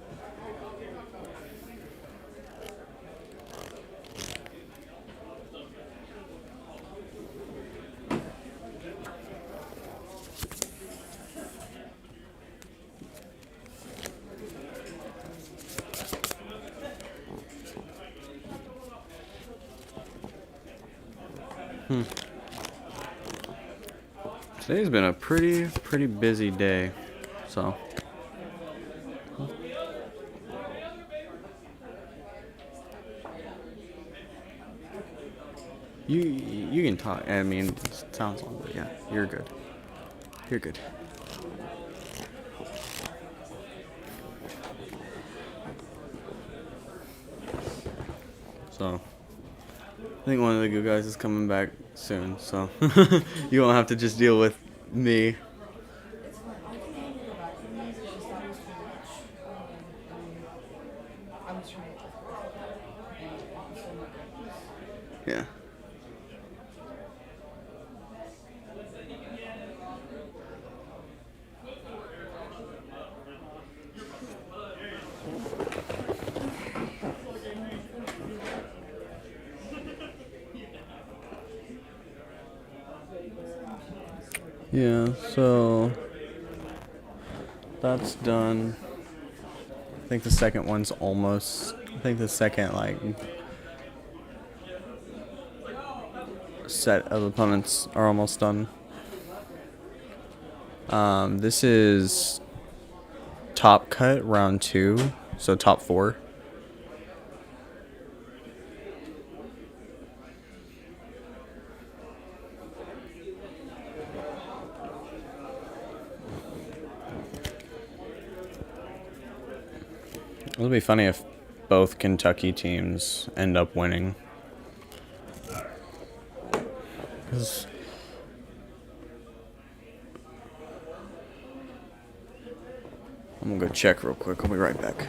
Today's been a pretty busy day, so. You can talk. I mean, it sounds long, but yeah, you're good. You're good. So, I think one of the good guys is coming back soon, so you won't have to just deal with me. Yeah. Yeah, so that's done. I think the second one's almost, I think the second, like, set of opponents are almost done. This is top cut round 2, so top 4. It'll be funny if both Kentucky teams end up winning. 'Cause I'm gonna go check real quick. I'll be right back.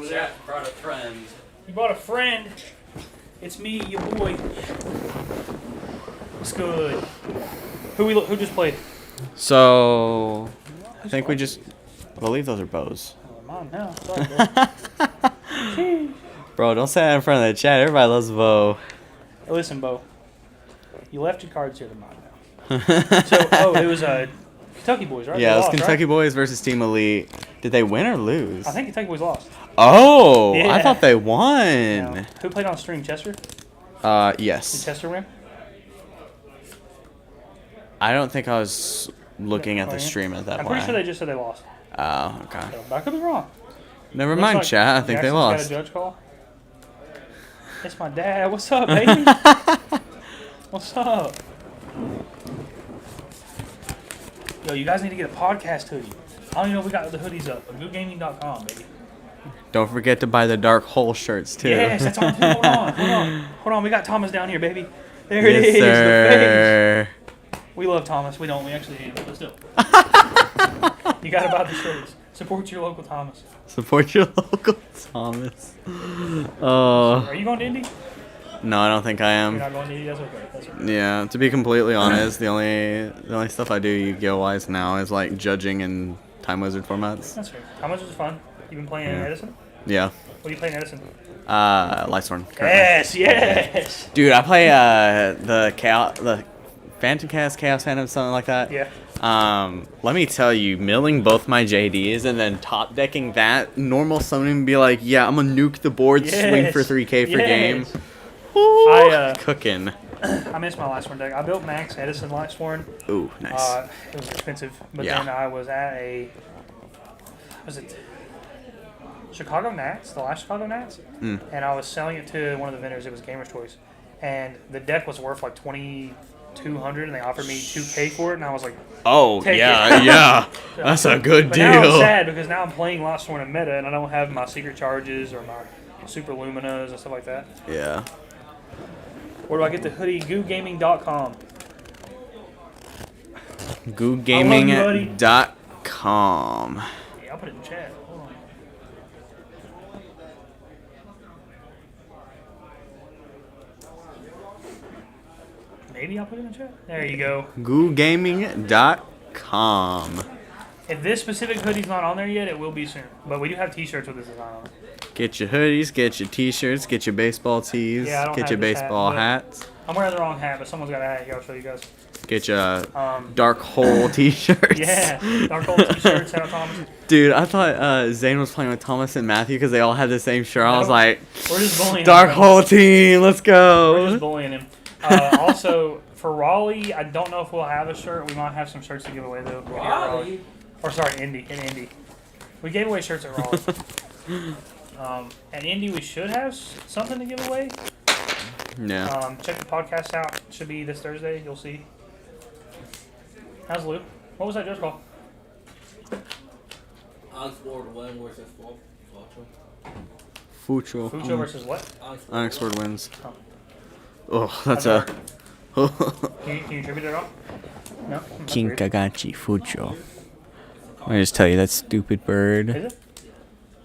Chat brought a friend. You brought a friend. It's me, your boy. What's good? Who just played? So, I think we just, I believe those are bows. Oh, I'm on now. Sorry, bro. Bro, don't say that in front of the chat. Everybody loves Bo. Hey, listen, Bo. You left your cards here. They're mine now. So, it was Kentucky boys, right? Yeah, They it was lost, Kentucky right? boys versus Team Elite. Did they win or lose? I think Kentucky boys lost. Oh, Yeah. I thought they won. No. Who played on stream? Chester? Yes. Did Chester win? I don't think I was looking at the stream at that I'm point. pretty sure they just said they lost. Oh, okay. So, but I could be wrong. Never Looks mind, like chat. I think they Jackson's lost. Got a judge call. It's my dad. What's up, baby? What's up? Yo, you guys need to get a podcast hoodie. I don't even know if we got the hoodies up, but goodgaming.com, baby. Don't forget to buy the Dark Hole shirts, too. Yes, that's on. Hold on. We got Thomas down here, baby. There it is. Sir. The face. We love Thomas. We don't. We actually hate him, but still. You gotta buy the shirts. Support your local Thomas. Support your local Thomas. Oh. Are you going to Indy? No, I don't think I am. You're not going to Indy? That's okay. That's okay. Yeah, to be completely honest, the only stuff I do Yu-Gi-Oh! Wise now is like judging and Time Wizard formats. That's fair. How much is fun? You been playing Yeah. Edison? Yeah. What do you play in Edison? Lightstorm. currently. Yes. Dude, I play the Phantom Chaos Phantom, something like that. Yeah. Let me tell you, milling both my JDs and then top decking that, normal summoning be like, yeah, I'm gonna nuke the board, swing for 3K for game. Ooh, cooking. I missed my Lightsworn deck. I built Max Edison Lightsworn. Ooh, nice. It was expensive, but Yeah. then I was at was it Chicago Nats, the last Chicago Nats, and I was selling it to one of the vendors. It was Gamer's Choice, and the deck was worth like 2,200, and they offered me 2K for it, and I was like, Oh, take yeah, it. yeah. That's a good But now I'm deal. sad because now I'm playing Lightsworn in meta, and I don't have my secret charges or my super luminas and stuff like that. Yeah. Where do I get the hoodie? GooGaming.com. GooGaming.com. Yeah, I'll put it in chat. Hold on. Maybe I'll put it in the chat. There you go. GooGaming.com. If this specific hoodie's not on there yet, it will be soon. But we do have t-shirts with this design on it. Get your hoodies, get your t-shirts, get your baseball tees, Yeah, I don't get have your this hat, baseball but- hats, I'm wearing the wrong hat, but someone's got a hat here. I'll show you guys. get your dark hole t-shirts. Yeah, dark hole t-shirts, Sarah Thomas. Dude, I thought Zane was playing with Thomas and Matthew because they all had the same shirt. I was like, We're just bullying dark him. hole team, let's We're go. just bullying him. Also, for Raleigh, I don't know if we'll have a shirt. We might have some shirts to give away, though. Here at Raleigh? Or sorry, Indy. In Indy. We gave away shirts at Raleigh. At Indy, we should have something to give away. Yeah. Check the podcast out. Should be this Thursday. You'll see. How's Lou? What was that just called? Unexplored win versus Fucho. Fucho versus what? Unexplored wins. Oh. Oh, that's a. Can you attribute it at all? No? That's weird. Kinkagachi Fucho. Let me just tell you, that stupid bird. Is it?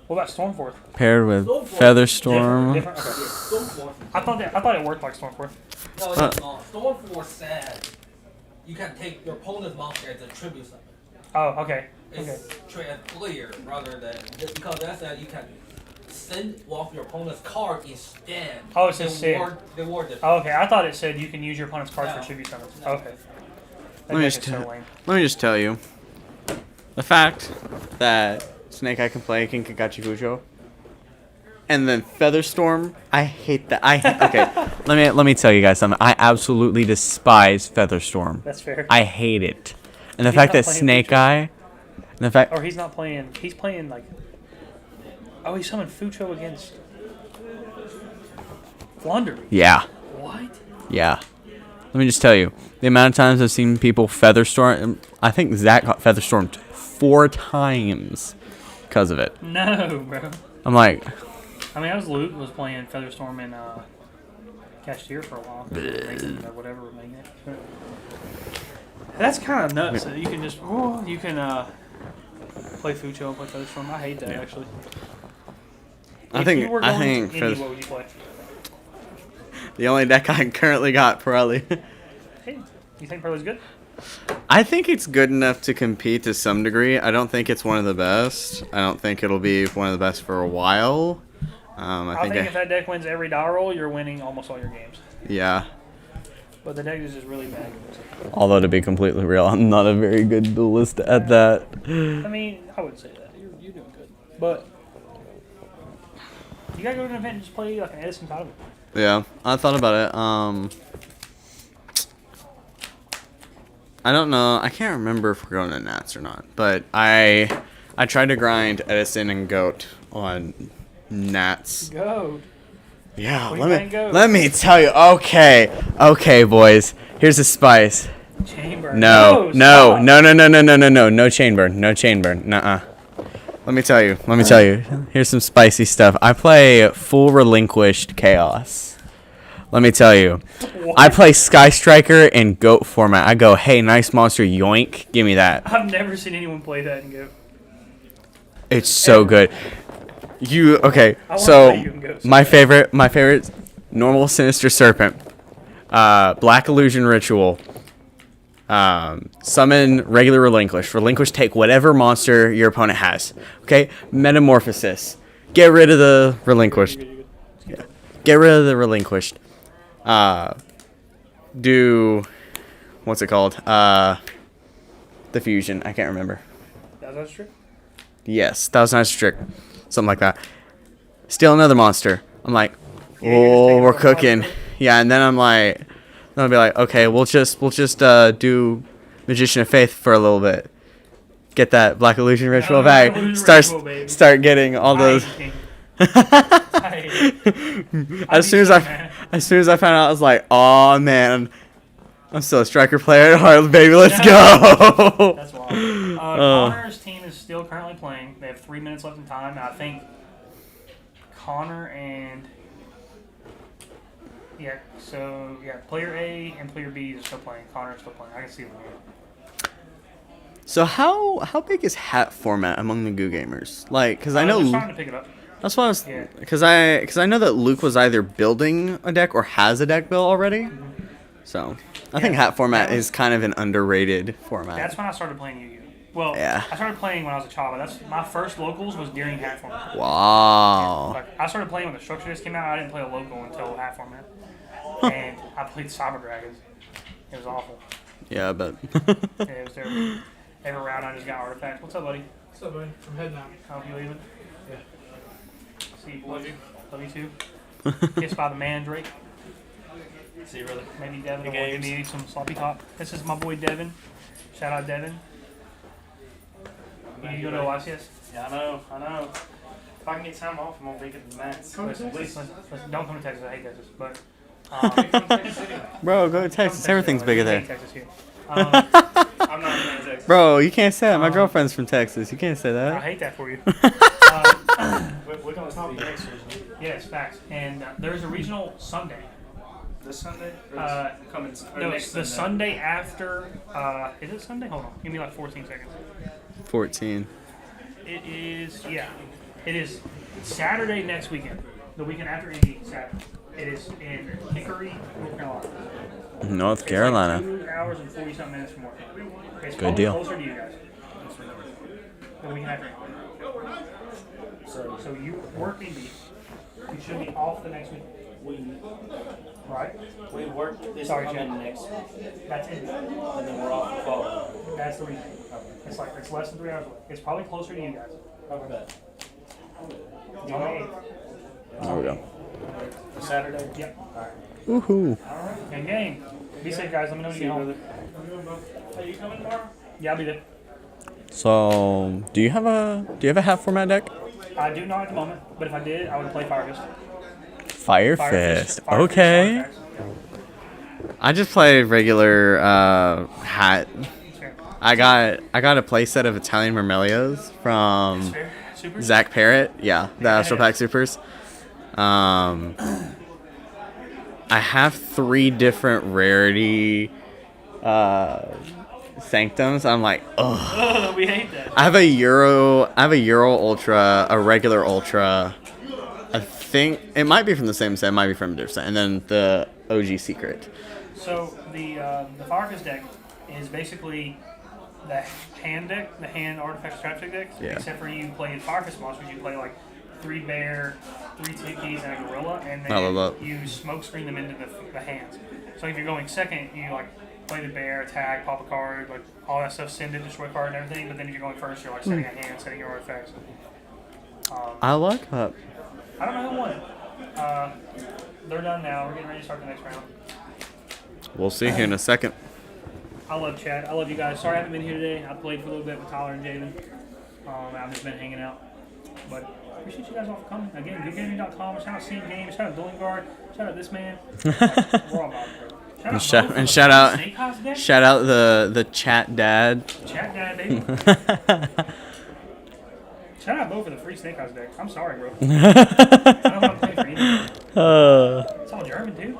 What about Stormforth? Paired with Featherstorm. Different? Okay. I thought it worked like Stormforth. No, it's not. Stormforce said you can take your opponent's monster as a tribute summon. Oh, okay. It's clear rather than because that said you can send off your opponent's card instead. Oh, it says save. The word. Oh, okay. I thought it said you can use your opponent's cards for tribute summons. No. Okay. That Let me deck just is so lame. let me just tell you, the fact that Snake Eye can play Kinkagachi Fucho, and then Featherstorm, I hate that. Okay. let me tell you guys something. I absolutely despise Featherstorm. That's fair. I hate it, and the He's fact not that playing Snake Fucho. Eye, and the fact. Or he's not playing. He's playing like. Oh, he summoned Fucho against. Flundery. Yeah. What? Yeah. Let me just tell you, the amount of times I've seen people Featherstorm, I think Zach got Featherstormed 4 times because of it. No, bro. I'm like, I mean, I was Luke was playing Featherstorm in Cashier for a while. Or whatever we're making it. That's kind of nuts. That you can just play Fucho and play Featherstorm. I hate that actually. I If think you were I going think to Indy, for what would you play? the only deck I currently got Pirelli. Hey, you think Pearlie's good? I think it's good enough to compete to some degree. I don't think it's one of the best. I don't think it'll be one of the best for a while. I think if that deck wins every die roll, you're winning almost all your games. Yeah. But the deck is just really bad. Although to be completely real, I'm not a very good duelist at that. I mean, I would say that. You're doing good. But you gotta go to an event and just play like an Edison title. Yeah, I thought about it. I don't know. I can't remember if we're going to Nats or not. But I tried to grind Edison and Goat on Nats. Goat. Yeah, What are you playing Goat? let me tell you. Okay, boys. Here's a spice. Chamber. No chain burn. Nuh-uh. Let me tell you. Here's some spicy stuff. I play full relinquished chaos. Let me tell you. I play Sky Striker in Goat format. I go, hey, nice monster, yoink. Give me that. I've never seen anyone play that and go. It's so good. Okay, I wanna so play you in Goat so my favorite, normal Sinister Serpent, Black Illusion Ritual, summon regular relinquish. Relinquish, take whatever monster your opponent has. Okay, Metamorphosis. get rid of the relinquished. Yeah. Get rid of the relinquished. Do what's it called? The fusion. I can't remember. That was true. Yes, that was nice trick. Something like that. Steal another monster. I'm like, oh, we're cooking. Yeah, and then I'm like, I'll be like, okay, we'll just do Magician of Faith for a little bit. Get that Black Illusion ritual back. Start getting all those. As soon as I found out, I was like, oh man, I'm still a striker player. All right, baby, let's go. That's wild. Connor's team is still currently playing. They have 3 minutes left in time. And I think Connor and player A and player B is still playing. Connor's still playing. I can see them here. So how big is hat format among the Goo gamers? Like, because I know they're starting to pick it up. That's what I was. Because I know that Luke was either building a deck or has a deck built already. So I think hat format is kind of an underrated format. That's when I started playing Yu-Gi-Oh. Well, I started playing when I was a child, but that's my first locals was during hat format. Wow. Like, I started playing when the structure disc came out. I didn't play a local until hat format, and I played Cyber Dragons. It was awful. Yeah, I bet. It was terrible. Every round I just got artifacts. What's up, buddy? What's up, buddy? I'm heading out. I hope you leaving. Yeah. See you, boys. Love you too. Kissed by the man, Drake. See you, brother. Maybe Devin will give me some sloppy top. This is my boy Devin. Shout out Devin. You go to YCS? Yeah, I know. If I can get time off, I'm gonna make it the max. Listen, don't come to Texas. I hate Texas, but Bro, go to Texas. Everything's bigger there. Texas here. I'm not in Texas. Bro, you can't say that. My girlfriend's from Texas. You can't say that. I hate that for you. We're going to talk next season. Yes, facts. And there's a regional Sunday. This Sunday? Coming. No, it's the Sunday after. Is it Sunday? Hold on. Give me like 14 seconds. 14. It is, it is Saturday next weekend. The weekend after Indy, Saturday. It is in Hickory, North Carolina. North Carolina. It's like 2 hours and 40-something minutes from work. It's good deal. Closer to you guys. The weekend after Indy. So you work Indy. You should be off the next week. Right? We work this Chad. next week. That's it. And then we're off the following. That's the reason. It's like it's less than 3 hours away. It's probably closer to you guys. Okay. On the 8th. There we go. Saturday. Yep. Woohoo. Alright. And game. Be safe, guys. Let me know when you get home. Are you coming tomorrow? Yeah, I'll be there. So, do you have a hat format deck? I do not at the moment, but if I did, I would play Fire Fist. Fire Fist. Okay. I just play regular hat. I got a playset of Italian Mermelios from Zach Parrott. Yeah, the Astro Pack Supers. I have 3 different rarity sanctums. I'm like, ugh. We hate that. I have a Euro Ultra, a regular Ultra. I think it might be from the same set, it might be from a different set, and then the OG Secret. So the Fire Fist deck is basically the hand deck, the hand artifact strategic deck. Yeah. Except for you play Fire Fist monsters, you play like 3 bear, 3 tikis, and a gorilla, and then you smoke screen them into the hands. So if you're going second, you like play the bear, attack, pop a card, like all that stuff, send it, destroy a card, and everything. But then if you're going first, you're like setting a hand, setting your artifacts. I like that. I don't know who won. They're done now. We're getting ready to start the next round. We'll see here in a second. I love Chad. I love you guys. Sorry I haven't been here today. I played for a little bit with Tyler and Jaden. I've just been hanging out. But appreciate you guys all for coming. Again, goodgaming.com. Shout out Seed Games. Shout out Dueling Guard. Shout out this man. We're all about it, bro. Shout out the chat dad. Chat dad, baby. Shout out Bo for the free Snake Eyes deck. I'm sorry, bro. I don't want to play for anything. It's all German, dude.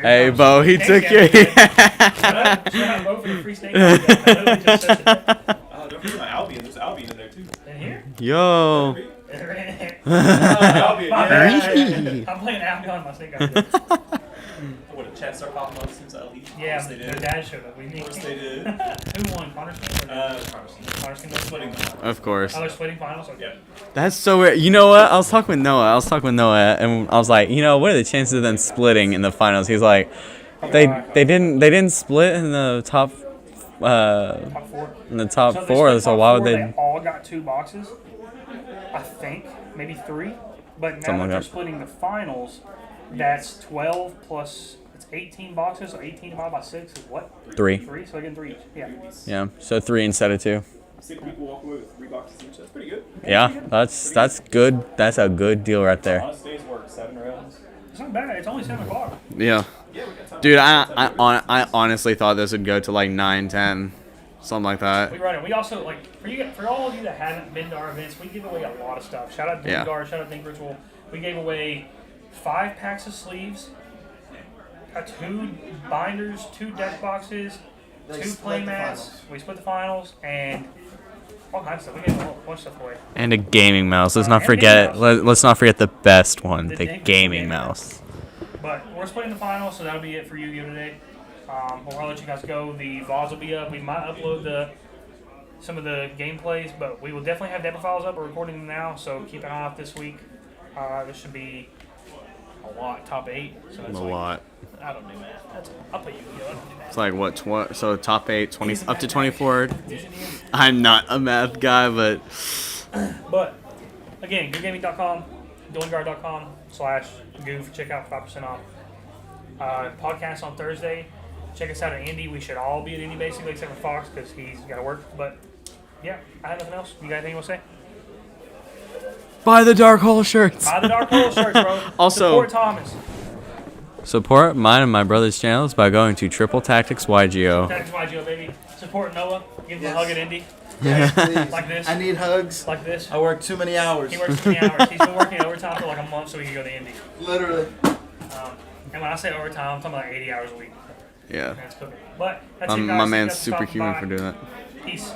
Hey, Bo, he took your. Shout out Bo for the free Snake Eyes deck. I literally just said that. Don't forget my Albion. There's Albion in there too. In here? Yo. Albion. I'm playing Albion on my Snake Eyes deck. What a chat start popping up since I leave. Yeah, their dad showed up. We need. course they did. Who won? Connor Smith? Connor Smith. Splitting. Of course. Oh, they're splitting finals. Okay. Yeah. That's so weird. You know what? I was talking with Noah, and I was like, what are the chances of them splitting in the finals? He's like, they didn't split in the top Top 4. in the top So they four. split So top why would 4, they? They all got 2 boxes. I think maybe 3. But now Something that like they're that. splitting the finals, that's 12 plus. It's 18 boxes. So 18 divided by 6 is what? 3. 3. So they're getting 3 each. Yeah. Yeah. So 3 instead of 2. 6 people walk away with 3 boxes each. That's pretty good. Yeah. That's good. That's a good deal right there. Honest days work 7 rounds. It's not bad. It's only 7 o'clock. Yeah. Dude, I honestly thought this would go to like 9, 10, something like that. We run it. We also like for all of you that haven't been to our events, we give away a lot of stuff. Shout out Yeah. Guard, shout out Think Ritual. We gave away 5 packs of sleeves, 2 binders, 2 deck boxes, They 2 split play the mats. finals. We split the finals and all kinds of stuff. We gave a whole bunch of stuff away. And a gaming mouse. Let's not And a forget. gaming mouse. Let's not forget the best one, The the gaming gaming mouse. mouse. But we're splitting the finals, so that'll be it for Yu-Gi-Oh today. We'll let you guys go. The VODs will be up. We might upload some of the gameplays, but we will definitely have demo files up. We're recording them now, so keep an eye out this week. This should be a lot, top 8. So that's A like, lot. I don't do math. I'll put Yu-Gi-Oh. I don't do math. It's like what? So top 8, 20, up to 24. I'm not a math guy, but But again, goodgaming.com, duelingguard.com/goof. Check out 5% off. Podcast on Thursday. Check us out at Indy. We should all be at Indy basically, except for Fox because he's got to work. But yeah, I have nothing else. You got anything you want to say? buy the Dark Hole shirts. Buy the Dark Hole shirts, bro. Also- Support Thomas. Support mine and my brother's channels by going to Triple Tactics YGO. Thanks, YGO, baby. Support Noah. Give him Yes. a hug at Indy. Yes, please. Like this. I need hugs. Like this. I work too many hours. He works 20 hours. He's been working overtime for like a month so he can go to Indy. Literally. And when I say overtime, I'm talking about 80 hours a week. Yeah. That's cooking. But that's it, guys. My Thank you man's guys for stopping superhuman by. for doing that. Peace.